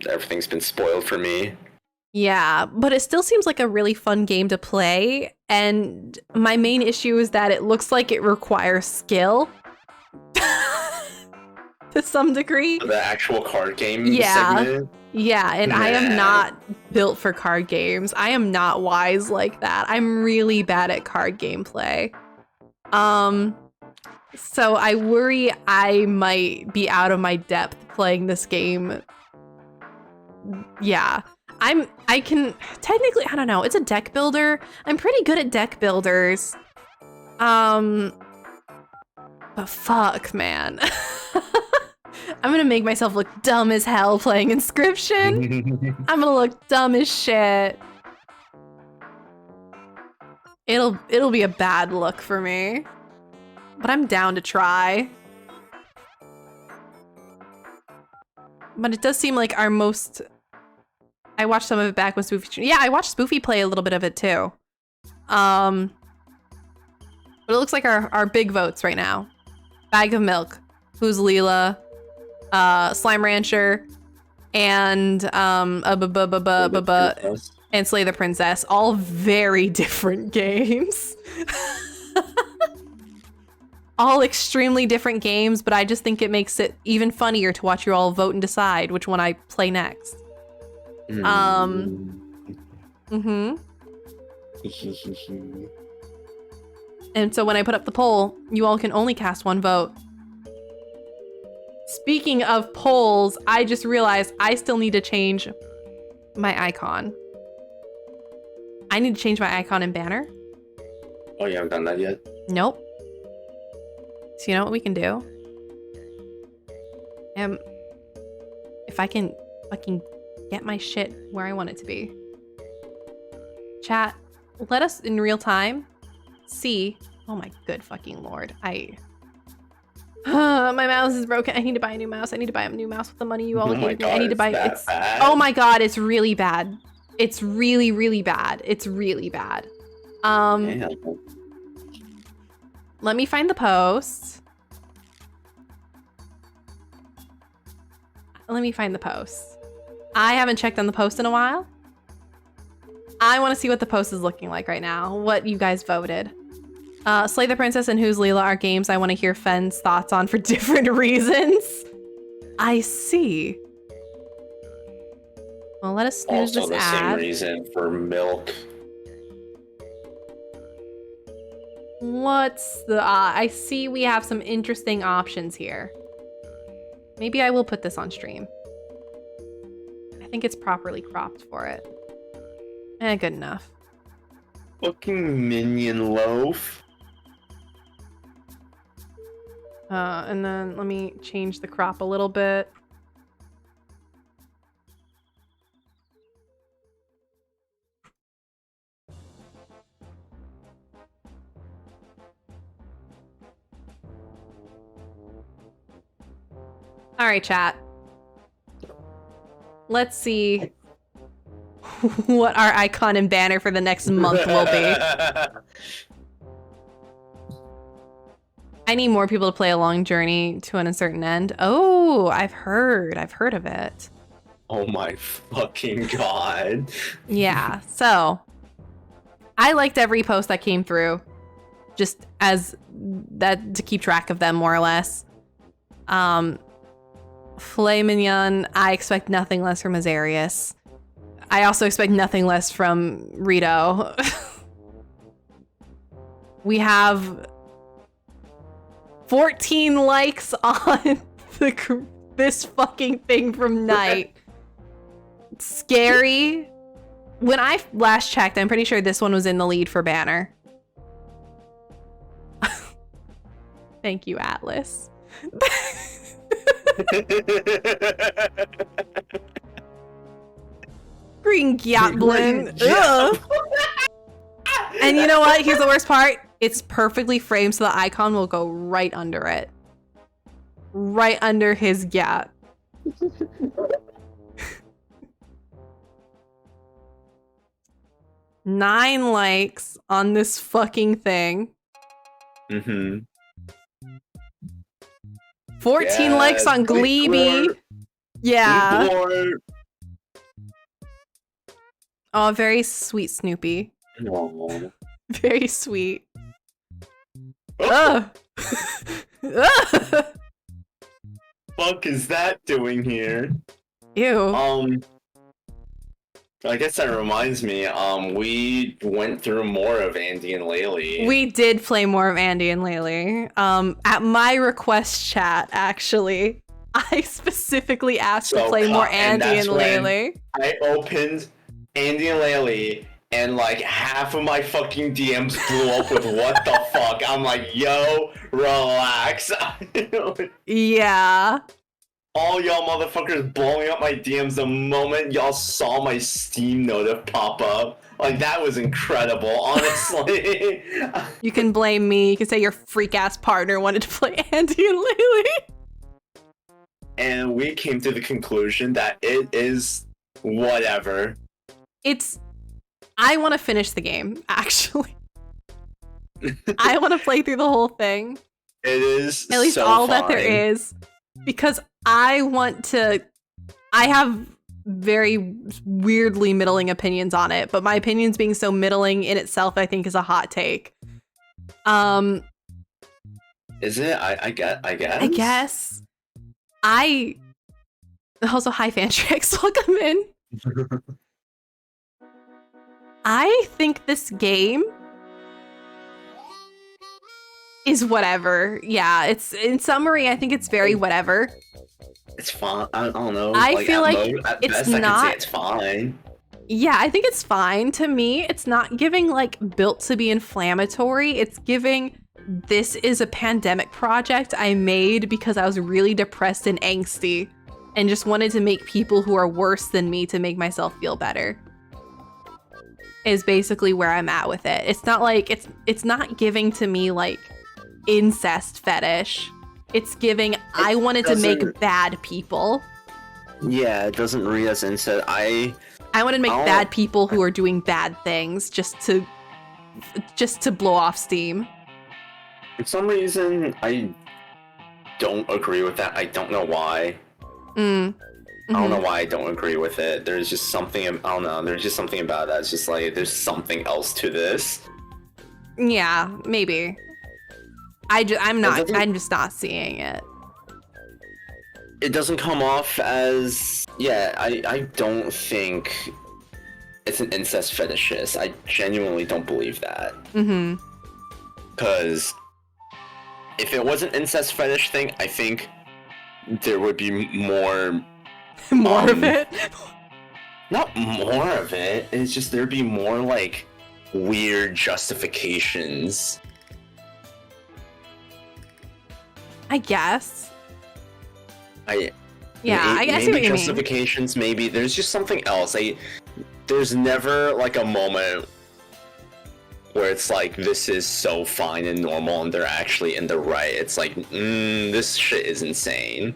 everything's been spoiled for me. Yeah, but it still seems like a really fun game to play, and my main issue is that it looks like it requires skill. To some degree. The actual card game segment? Yeah, and I am not built for card games. I am not wise like that. I'm really bad at card gameplay. So I worry I might be out of my depth playing this game. Yeah. I can technically, I don't know, it's a deck builder. I'm pretty good at deck builders. But fuck, man. I'm gonna make myself look dumb as hell playing Inscription. I'm gonna look dumb as shit. It'll be a bad look for me. But I'm down to try. But it does seem like our most... I watched some of it back with Spoofy. Yeah, I watched Spoofy play a little bit of it too. But it looks like our big votes right now. Bag of Milk, Who's Leela, Slime Rancher, and and Slay the Princess. All very different games. All extremely different games, but I just think it makes it even funnier to watch you all vote and decide which one I play next. And so when I put up the poll, you all can only cast one vote. Speaking of polls, I just realized I still need to change my icon. I need to change my icon in Banner. Oh, you haven't done that yet? Nope. So you know what we can do? If I can fucking get my shit where I want it to be. Chat, let us in real time see. Oh my good fucking lord. My mouse is broken. I need to buy a new mouse. I need to buy a new mouse with the money you all gave me. I need to buy it. Oh my god, it's really bad. It's really, really bad. It's really bad. Let me find the post. Let me find the post. I haven't checked on the post in a while. I want to see what the post is looking like right now. What you guys voted. Slay the Princess and Who's Leela are games I want to hear Fenn's thoughts on for different reasons. I see. Well, let us snooze this ad. Also the same reason for Milk. What's the... I see we have some interesting options here. Maybe I will put this on stream. I think it's properly cropped for it. Good enough. Fucking minion loaf. And then let me change the crop a little bit. All right, chat. Let's see what our icon and banner for the next month will be. I need more people to play A Long Journey to an Uncertain End. Oh, I've heard of it. Oh my fucking god. Yeah, so I liked every post that came through, just as that to keep track of them more or less. Filet mignon, I expect nothing less from Azarius. I also expect nothing less from Rito. We have 14 likes on this fucking thing from Night. Scary. When I last checked, I'm pretty sure this one was in the lead for banner. Thank you, Atlas. Green Goblin. Ugh. And you know what? Here's the worst part. It's perfectly framed so the icon will go right under it. Right under his gap. 9 likes on this fucking thing. 14 likes on Gleeby. Yeah. Oh, very sweet Snoopy. Aww. Very sweet. Ugh. Fuck is that doing here? Ew. I guess that reminds me, we went through more of Andy and Laylee. We did play more of Andy and Laylee. At my request chat, actually, I specifically asked to play more Andy and Laylee. I opened Andy and Laylee, and like half of my fucking DMs blew up with what the fuck. I'm like, yo, relax. Yeah. All y'all motherfuckers blowing up my DMs the moment y'all saw my Steam notif pop up. Like, that was incredible, honestly. You can blame me. You can say your freak-ass partner wanted to play Andy and Laylee. And we came to the conclusion that it is whatever. I want to finish the game, actually. I want to play through the whole thing. It is at least so all fine. that there is. Because I have very weirdly middling opinions on it, but my opinions being so middling in itself, I think, is a hot take. Is it? I guess. Also, hi, Fantrix. Welcome in. I think this game is whatever. Yeah, it's in summary, I think it's very whatever. It's fine. I don't know. I feel like it's best, not. I can say it's fine. Yeah, I think it's fine. To me, it's not giving like built to be inflammatory. It's giving this is a pandemic project I made because I was really depressed and angsty and just wanted to make people who are worse than me to make myself feel better. Is basically where I'm at with it. It's not like it's not giving to me like incest fetish. It's giving I wanted to make bad people. Yeah, it doesn't read as incest. I wanted to make bad people who are doing bad things just to blow off steam. For some reason, I don't agree with that. I don't know why. I don't know why I don't agree with it. There's just something, I don't know, there's just something about that. It's just like, there's something else to this. Yeah, maybe. I'm just not seeing it. It doesn't come off as, yeah, I don't think it's an incest fetishist. I genuinely don't believe that. Because if it was an incest fetish thing, I think there would be more... more of it? Not more of it. It's just there'd be more, like, weird justifications. I guess. I see what you mean. Justifications, maybe. There's just something else. There's never, like, a moment where it's like, this is so fine and normal and they're actually in the right. It's like, this shit is insane.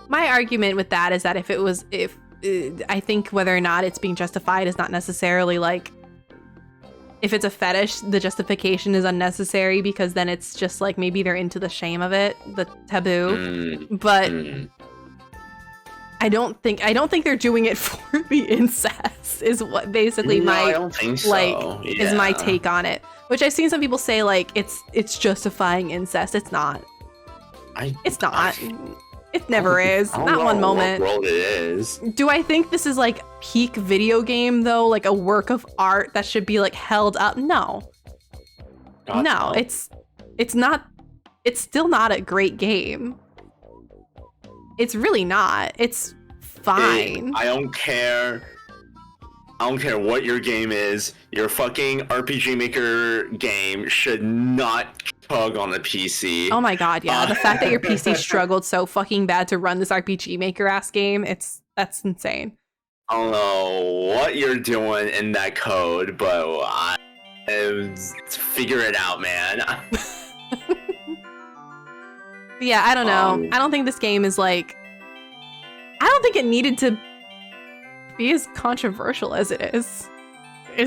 My argument with that is that I think whether or not it's being justified is not necessarily like, if it's a fetish, the justification is unnecessary because then it's just like maybe they're into the shame of it, the taboo. But I don't think they're doing it for the incest is what basically I don't think so. Is my take on it. Which I've seen some people say like it's justifying incest. It's not. It's not. It never is. Not one moment. What world it is. Do I think this is like peak video game though? Like a work of art that should be like held up? No. God, no, it's not. It's still not a great game. It's really not. It's fine. I don't care. I don't care what your game is. Your fucking RPG Maker game should not chug on the PC. Oh my god, yeah. The fact that your PC struggled so fucking bad to run this RPG Maker ass game, that's insane. I don't know what you're doing in that code, but figure it out, man. Yeah, I don't know. I don't think this game is like... I don't think it needed to be as controversial as it is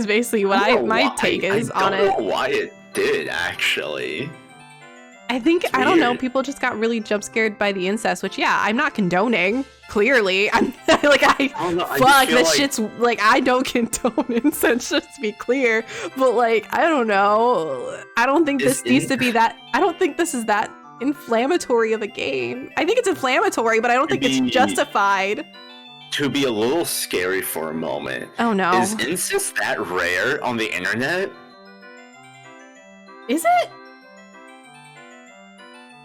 basically what my take is on it. I don't know why it did, actually. I think, I don't know, people just got really jump scared by the incest, which, yeah, I'm not condoning, clearly. I'm like, shit's, like, I don't condone incest, just to be clear. But, like, I don't know. I don't think this needs to be that, I don't think this is that inflammatory of a game. I think it's inflammatory, but I don't think it's justified. To be a little scary for a moment. Oh no. Is incest that rare on the internet? Is it?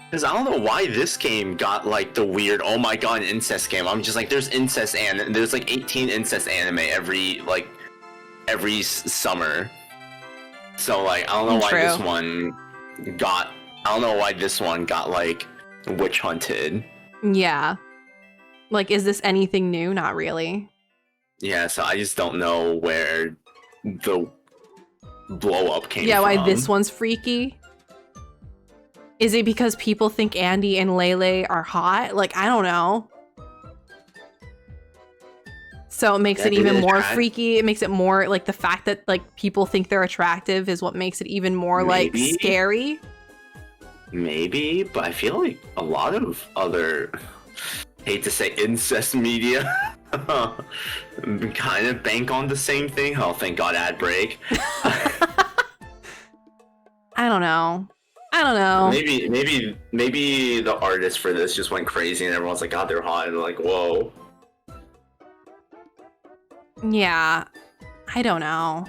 Because I don't know why this game got like the weird, oh my god, incest game. I'm just like, there's incest and there's like 18 incest anime every summer. So like, I don't know why this one got, like witch hunted. Yeah. Like, is this anything new? Not really. Yeah, so I just don't know where the blow up came from. Yeah, why this one's freaky? Is it because people think Andy and Lele are hot? Like, I don't know. So it makes it even more freaky. It makes it more, like, the fact that, like, people think they're attractive is what makes it even more, like, scary. Maybe, but I feel like a lot of other... hate to say incest media kind of bank on the same thing. Oh, thank God, ad break. I don't know. Maybe the artist for this just went crazy and everyone's like, God, they're hot, and they're like, whoa. Yeah, I don't know.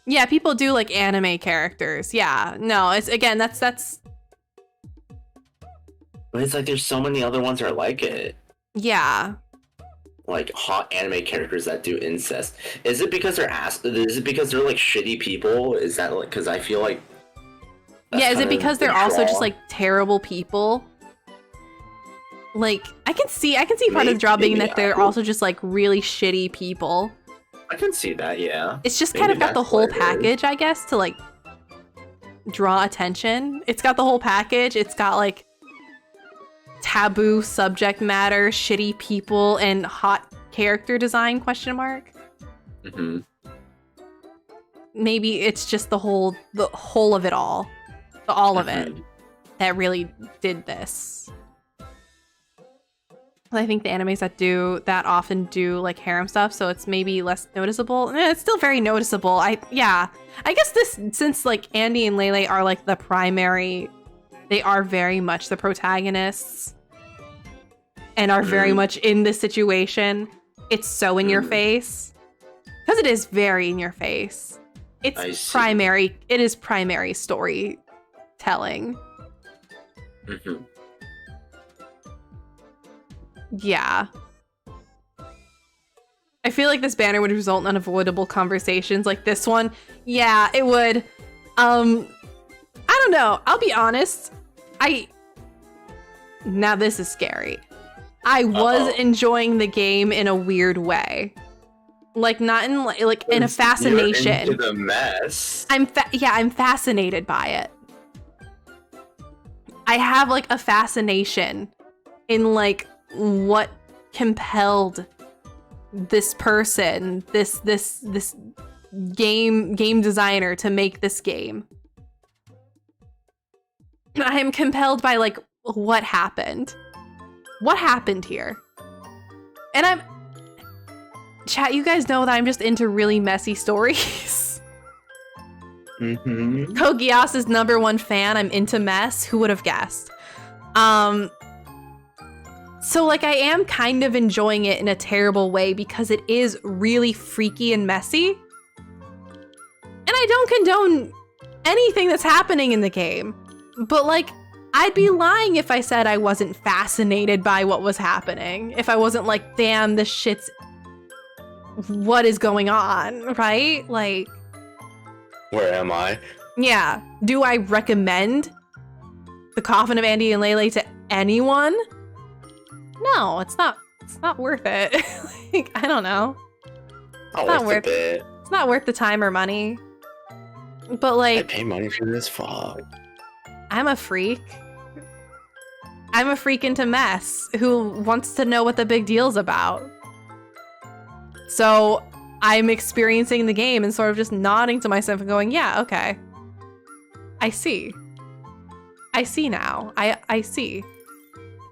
Yeah, people do like anime characters. Yeah, no, it's again, that's. But it's like there's so many other ones that are like it. Yeah. Like hot anime characters that do incest. Is it because they're Is it because they're like shitty people? Is that like because I feel like? Yeah, is it because they're also just like terrible people? Like I can see part of the draw being that they're also just like really shitty people. I can see that, yeah. It's just kind of got the whole package, I guess, to like draw attention. It's got the whole package. It's got like taboo subject matter, shitty people, and hot character design, question mark. Mm-hmm. Maybe it's just the whole of it all. Of it that really did this. I think the animes that often do like harem stuff, so it's maybe less noticeable. It's still very noticeable. I guess this, since like Andy and Lele are like the primary, they are very much the protagonists and are very much in this situation. It's so in your face because it is very in your face. It's primary. It is primary storytelling. Mm-hmm. Yeah. I feel like this banner would result in unavoidable conversations like this one. Yeah, it would. I don't know. I'll be honest. Now this is scary. I was enjoying the game in a weird way. Like not in like in a fascination. You're into the mess. I'm fascinated by it. I have like a fascination in like what compelled this person, this game designer to make this game. I am compelled by like what happened? What happened here? And chat, you guys know that I'm just into really messy stories. Mm-hmm. Kogiasa's #1 fan. I'm into mess. Who would have guessed? So like I am kind of enjoying it in a terrible way because it is really freaky and messy. And I don't condone anything that's happening in the game. But like, I'd be lying if I said I wasn't fascinated by what was happening. If I wasn't like, damn, this shit's... what is going on, right? Like... Where am I? Yeah. Do I recommend The Coffin of Andy and Lele to anyone? No, it's not worth it. Like, I don't know. Not worth it. It's not worth the time or money. But like, I pay money for this, fuck. I'm a freak. I'm a freak into mess who wants to know what the big deal's about. So I'm experiencing the game and sort of just nodding to myself and going, yeah, okay. I see. I see now. I see.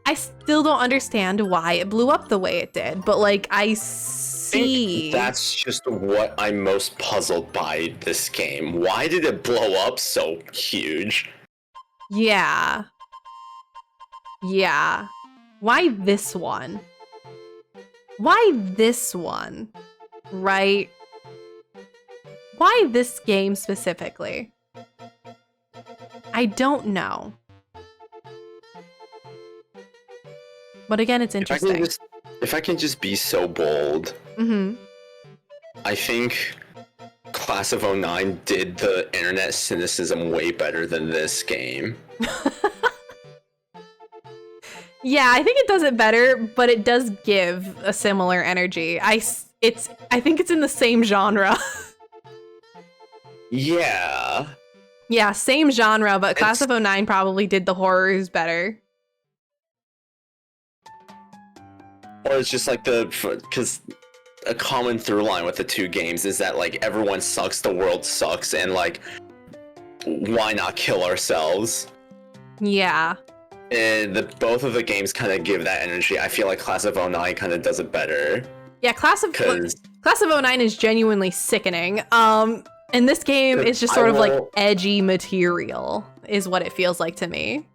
I still don't understand why it blew up the way it did, but like, I see. That's just what I'm most puzzled by this game. Why did it blow up so huge? Yeah. Yeah. Why this one? Why this one? Right? Why this game specifically? I don't know. But again, it's interesting. If I can just be so bold, I think Class of 09 did the internet cynicism way better than this game. Yeah, I think it does it better, but it does give a similar energy. I think it's in the same genre. Yeah. Yeah, same genre, but Class of 09 probably did the horrors better. Or it's just like because a common through line with the two games is that like everyone sucks, the world sucks, and like why not kill ourselves? Yeah. And both of the games kind of give that energy. I feel like Class of 09 kind of does it better. Yeah, Class of 09 is genuinely sickening. And this game is just sort of like edgy material, is what it feels like to me.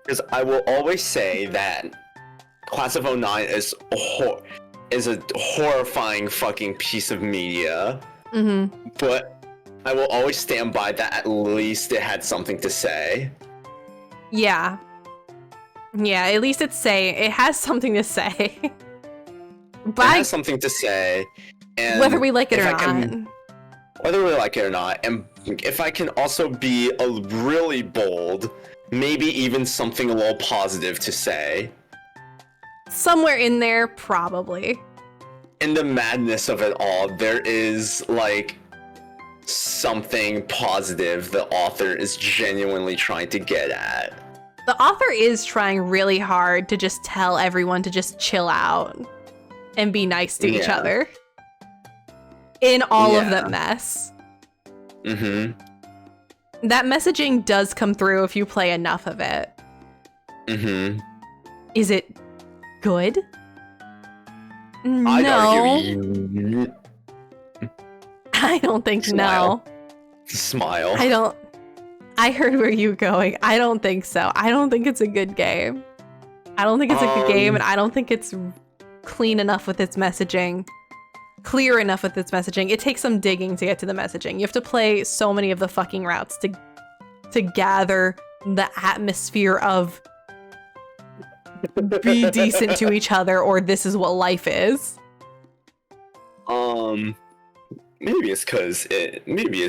Because I will always say that Class of 09 is a horrifying fucking piece of media. But I will always stand by that at least it had something to say. Yeah. Yeah, at least it has something to say. But it has something to say. And whether we like it or not. Whether we like it or not. And if I can also be a really bold, maybe even something a little positive to say. Somewhere in there, probably. In the madness of it all, there is like something positive the author is genuinely trying to get at. The author is trying really hard to just tell everyone to just chill out and be nice to each other. In all of that mess. That messaging does come through if you play enough of it. Is it good? No. I don't think Smile. no. Smile. I heard where you were going. I don't think so. I don't think it's a good game. I don't think it's a good game, and I don't think it's clean enough with its messaging. Clear enough with its messaging. It takes some digging to get to the messaging. You have to play so many of the fucking routes to gather the atmosphere of be decent to each other or this is what life is. Maybe it's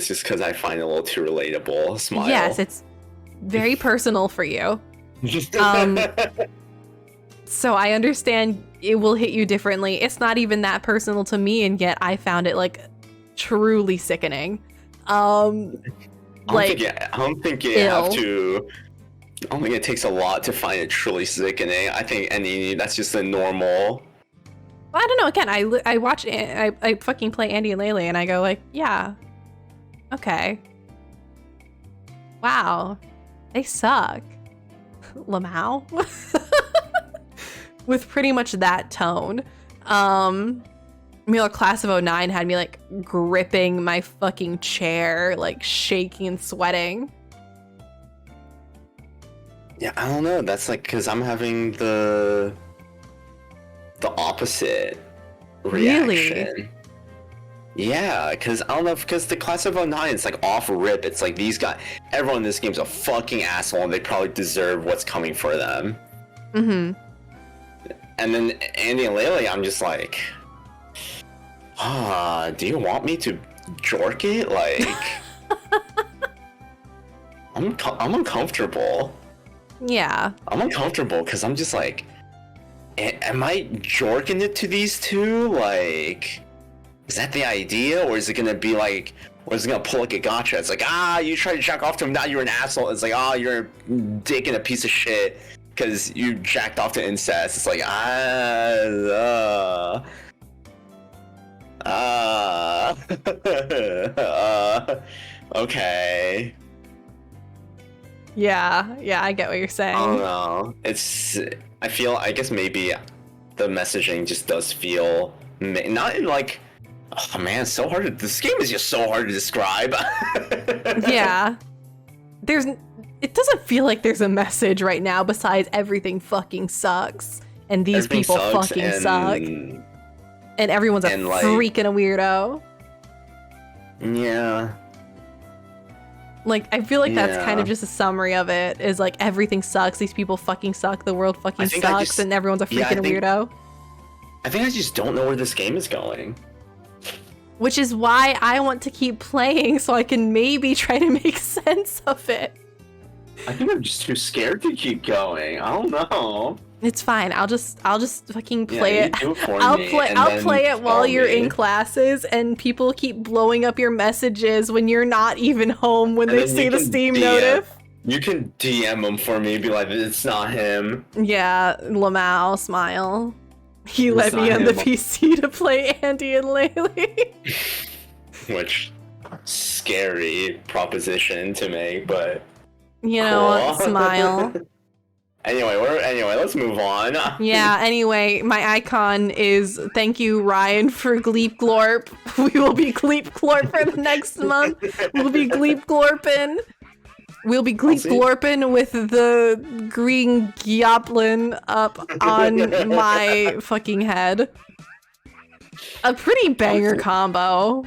just because I find it a little too relatable. Smile. Yes, it's very personal for you. So I understand it will hit you differently. It's not even that personal to me, and yet I found it like truly sickening. I don't think it takes a lot to find it truly sickening. I think that's just a normal. Well, I don't know. Again, I watch I fucking play Andy and Lele, and I go like, yeah, okay, wow, they suck. Lamau with pretty much that tone. Class of '09 had me like gripping my fucking chair, like shaking and sweating. Yeah, I don't know. That's like because I'm having the opposite reaction. Really? Yeah, because I don't know, because the Class of '09 is like off rip. It's like these guys, everyone in this game's a fucking asshole, and they probably deserve what's coming for them. Mm-hmm. And then Andy and Laylee, I'm just like, do you want me to jork it? Like, I'm uncomfortable. Yeah. I'm uncomfortable because I'm just like, am I jorking it to these two? Like, is that the idea? Or is it gonna be like, or is it gonna pull like a gotcha? It's like, you tried to jack off to him, now you're an asshole. It's like, you're a dick and a piece of shit because you jacked off to incest. It's like, okay. Yeah, I get what you're saying. I don't know. I guess maybe the messaging just does feel not like, oh man, it's so hard. This game is just so hard to describe. Yeah. It doesn't feel like there's a message right now besides everything fucking sucks and these people fucking suck. And everyone's a freaking a weirdo. Yeah. Like, I feel like that's kind of just a summary of it, is like everything sucks, these people fucking suck, the world fucking sucks, and everyone's a freaking weirdo. I think I just don't know where this game is going. Which is why I want to keep playing, so I can maybe try to make sense of it. I think I'm just too scared to keep going. I don't know. It's fine. I'll just fucking play it. I'll play it while you're in classes, and people keep blowing up your messages when you're not even home when they see the Steam notif. You can DM them for me, be like, it's not him. Yeah, Lamau, smile. He let me on the PC to play Andy and Laylee. Which, scary proposition to make, but you know, cool. Smile. Anyway, let's move on. Yeah, anyway, my icon is thank you, Ryan, for Gleep Glorp. We will be Gleep Glorp for the next month. We'll be Gleep Glorpin'. We'll be Gleep Glorpin' with the green Gyoplin up on my fucking head. A pretty banger combo.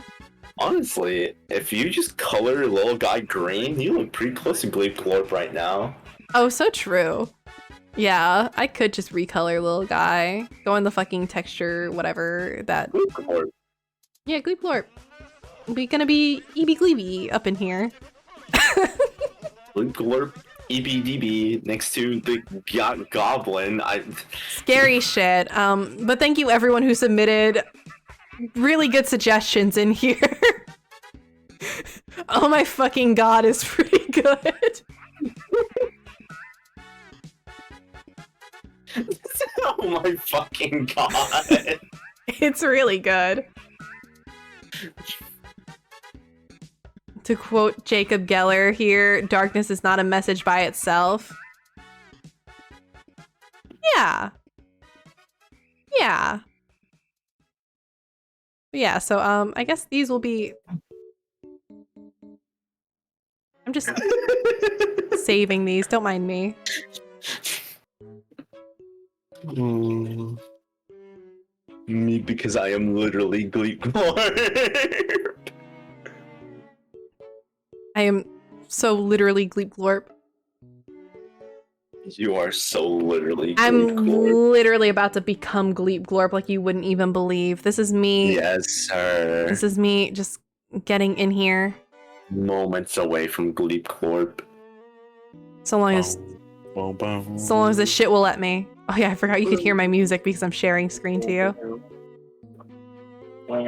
Honestly, if you just color little guy green, you look pretty close to Gleep Glorp right now. Oh, so true. Yeah, I could just recolor little guy. Go in the fucking texture, whatever that. Gleep Glorp. Yeah, Gleep Glorp. We're gonna be EB Gleeby up in here. Gleep Glorp, EBDB next to the goblin. Scary shit. But thank you everyone who submitted really good suggestions in here. Oh my fucking god, is pretty good. Oh my fucking god. It's really good. To quote Jacob Geller here, darkness is not a message by itself. Yeah. Yeah. Yeah, so I guess these will be... I'm just saving these, don't mind me. Me, because I am literally Gleep Glorp. I am so literally Gleep Glorp. You are so literally Gleep I'm Glorp. literally about to become Gleep Glorp like you wouldn't even believe. This is me. Yes, sir. This is me just getting in here. Moments away from Gleep Glorp. So long as this shit will let me. Oh yeah, I forgot you could hear my music because I'm sharing screen to you. Where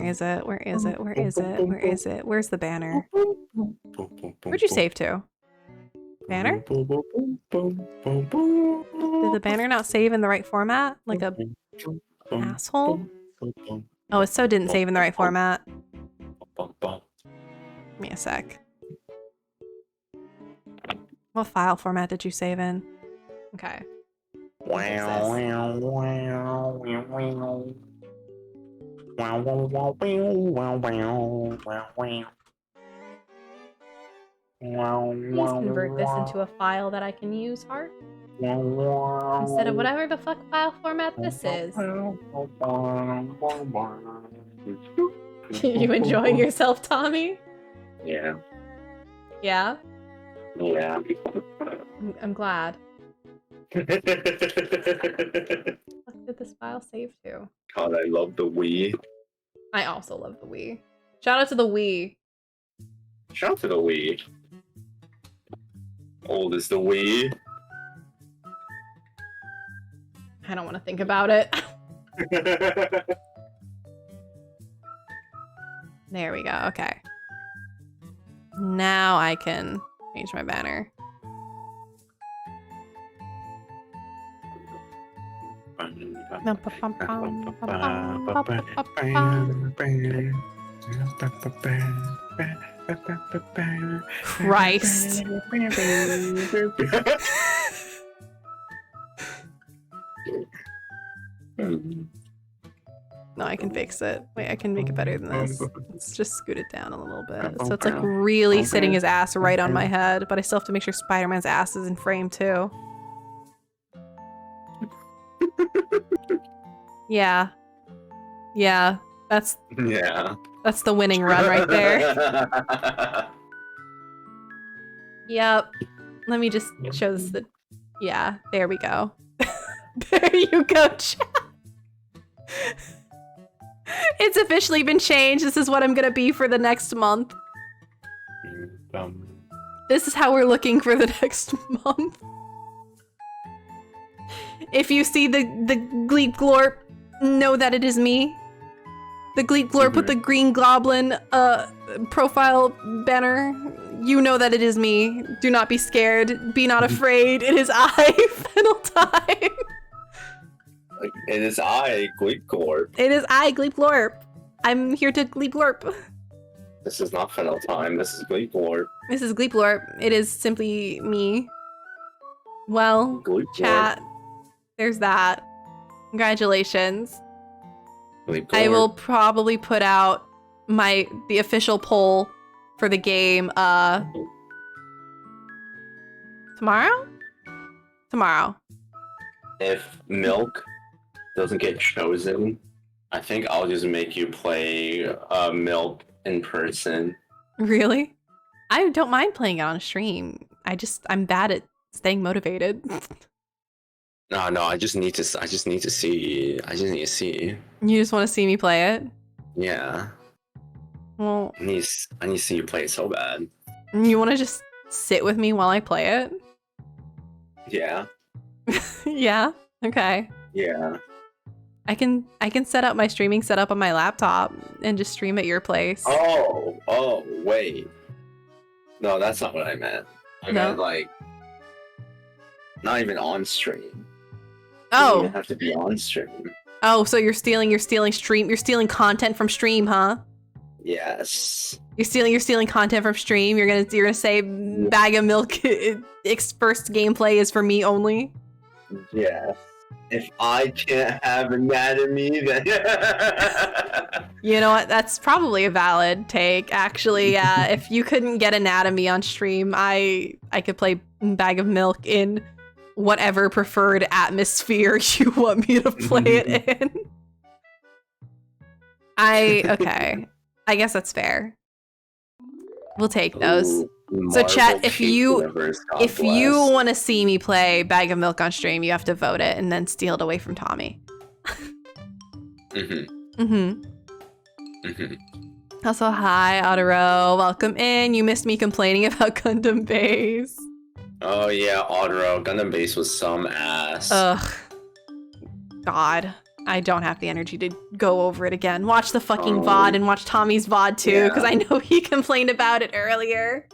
is it? Where is it? Where is it? Where is it? Where's the banner? Where'd you save to? Banner? Did the banner not save in the right format? Like a asshole? Oh, it so didn't save in the right format. Give me a sec. What file format did you save in? Okay. Please convert this into a file that I can use, Heart. Instead of whatever the fuck file format this is. You enjoying yourself, Tommy? Yeah. Yeah? Yeah. I'm glad. What did this file save to? God, I love the Wii. I also love the Wii. Shout out to the Wii. Shout out to the Wii. Old is the Wii. I don't want to think about it. There we go. Okay. Now I can change my banner. Christ. No, I can fix it. Wait, I can make it better than this. Let's just scoot it down a little bit. So it's like really sitting his ass right on my head, but I still have to make sure Spider-Man's ass is in frame too. Yeah. Yeah. That's the winning run right there. Yep. Let me just show this yeah, there we go. There you go, chat. It's officially been changed. This is what I'm gonna be for the next month. This is how we're looking for the next month. If you see the Gleep Glorp, know that it is me. The Gleep Glorp with the green goblin profile banner. You know that it is me. Do not be scared. Be not afraid. It is I, Fennel-Thyme. It is I, Gleep Glorp. It is I, Gleep Glorp. I'm here to Gleep Glorp. This is not Fennel-Thyme. This is Gleep Glorp. This is Gleep Glorp. It is simply me. Well, Gleep chat. Glorp. There's that. Congratulations. Gleep Glorp. I will probably put out the official poll for the game tomorrow? Tomorrow. If Milk doesn't get chosen, I think I'll just make you play Milk in person. Really? I don't mind playing it on stream. I'm bad at staying motivated. No, I just need to see. I just need to see. You just want to see me play it? Yeah. Well, I need to see you play it so bad. You want to just sit with me while I play it? Yeah. Yeah. Okay. Yeah. I can set up my streaming setup on my laptop and just stream at your place. Oh, wait. No, that's not what I meant. I meant like not even on stream. Oh. You have to be on stream. Oh, so you're stealing stream. You're stealing content from stream, huh? Yes. You're stealing content from stream. You're gonna say Bag of Milk its first gameplay is for me only. Yeah. If I can't have anatomy, then you know what? That's probably a valid take. Actually, yeah. If you couldn't get anatomy on stream, I could play Bag of Milk in whatever preferred atmosphere you want me to play it in. Okay. I guess that's fair. We'll take those. So chat, if you want to see me play Bag of Milk on stream, you have to vote it and then steal it away from Tommy. Also, hi, Otero. Welcome in. You missed me complaining about Gundam Base. Oh yeah, Otero. Gundam Base was some ass. Ugh. God. I don't have the energy to go over it again. Watch the fucking VOD and watch Tommy's VOD too, because I know he complained about it earlier.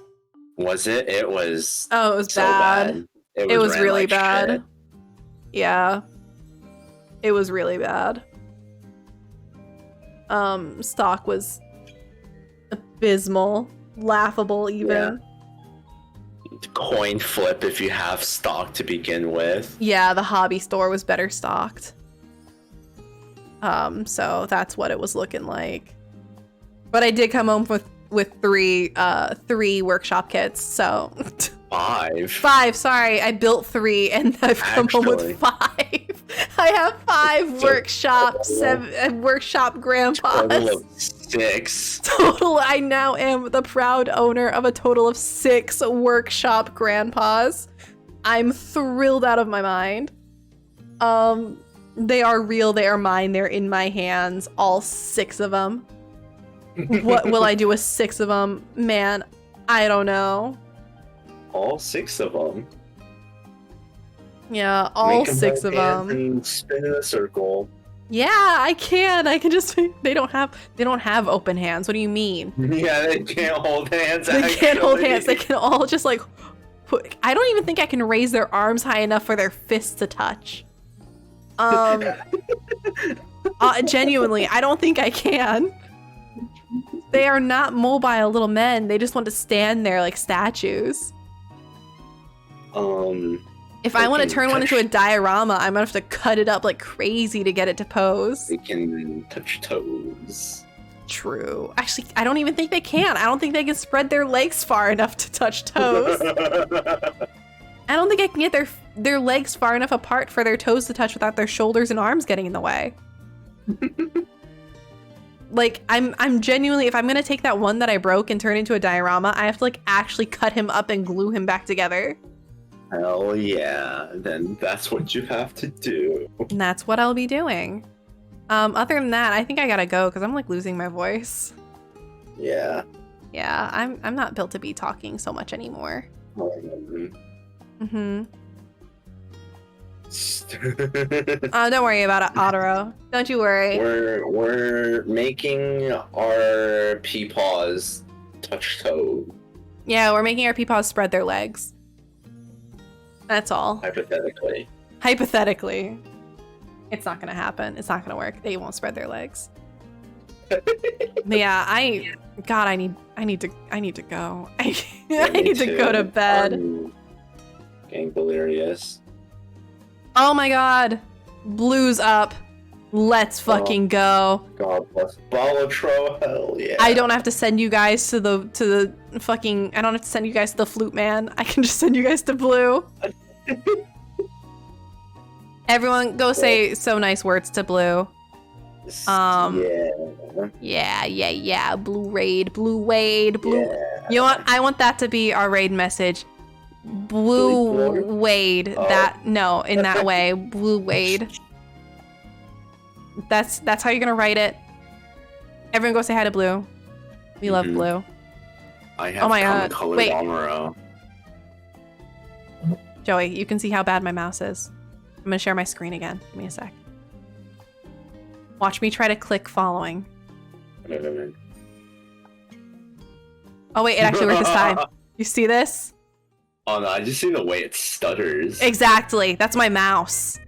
Was it? It was. Oh, it was so bad. It was really like bad. Shit. Yeah. It was really bad. Stock was abysmal. laughable even. Yeah. Coin flip if you have stock to begin with. Yeah, the hobby store was better stocked. So that's what it was looking like. But I did come home with three workshop kits, so 5. 5, sorry. I built 3 and I've come home with 5. I have 5 workshop grandpas. Total of 6. I now am the proud owner of a total of 6 workshop grandpas. I'm thrilled out of my mind. They are real, they are mine, they're in my hands, all 6 of them. What will I do with 6 of them? Man, I don't know. All 6 of them? Yeah, all 6 of them. And spin in a circle. Yeah, I can just, they don't have open hands. What do you mean? Yeah, they can't hold hands. They can't hold hands. They can all just like, I don't even think I can raise their arms high enough for their fists to touch. Genuinely, I don't think I can. They are not mobile little men. They just want to stand there like statues. If I want to turn one into a diorama, I'm gonna have to cut it up like crazy to get it to pose. They can touch toes. True. Actually, I don't even think they can. I don't think they can spread their legs far enough to touch toes. I don't think I can get their legs far enough apart for their toes to touch without their shoulders and arms getting in the way. Like, I'm genuinely, if I'm gonna take that one that I broke and turn it into a diorama, I have to like actually cut him up and glue him back together. Hell yeah, then that's what you have to do. And that's what I'll be doing. Other than that, I think I gotta go because I'm like losing my voice. Yeah. Yeah, I'm not built to be talking so much anymore. Mm-hmm. Don't worry about it, Otaro. Don't you worry. We're making our peepaws touch toe. Yeah, we're making our peepaws spread their legs. That's all. Hypothetically. Hypothetically. It's not gonna happen. It's not gonna work. They won't spread their legs. Yeah, I need to go. I need to go to bed. I'm getting delirious. Oh my god. Blue's up. Let's fucking go. God bless Balatro, hell yeah. I don't have to send you guys to the fucking, I don't have to send you guys to the flute man. I can just send you guys to Blue. Everyone go say so nice words to Blue. Yeah. Blue Wade. Yeah. You know what? I want that to be our raid message. Blue Wade. Oh. In that way. Blue Wade. That's how you're gonna write it. Everyone go say hi to Blue. We love Blue. I have common colored wait. Amuro. Joey, you can see how bad my mouse is. I'm gonna share my screen again. Give me a sec. Watch me try to click following. Oh wait, it actually worked this time. You see this? Oh no, I just see the way it stutters. Exactly. That's my mouse.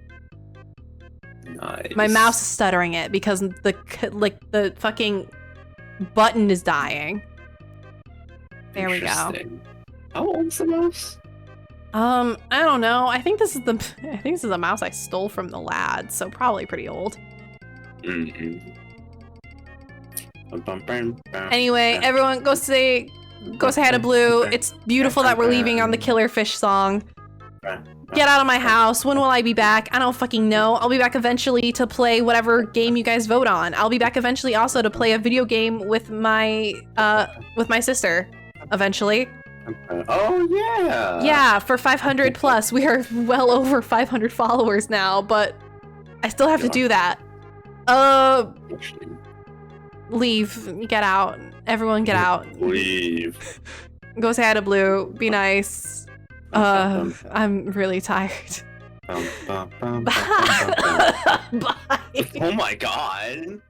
Nice. My mouse is stuttering it because the fucking button is dying. There we go. How old's the mouse? I don't know. I think this is a mouse I stole from the lad, so probably pretty old. Anyway, everyone go say hi to Blue. It's beautiful that we're leaving on the Killer Fish song. Get out of my house. When will I be back? I don't fucking know. I'll be back eventually to play whatever game you guys vote on. I'll be back eventually also to play a video game with my sister. Eventually. Oh yeah. Yeah, for 500 plus. We are well over 500 followers now, but I still have to do that. Leave. Get out. Everyone get out. Leave. Go say hi to Blue. Be nice. I'm really tired. Bye. Oh my god.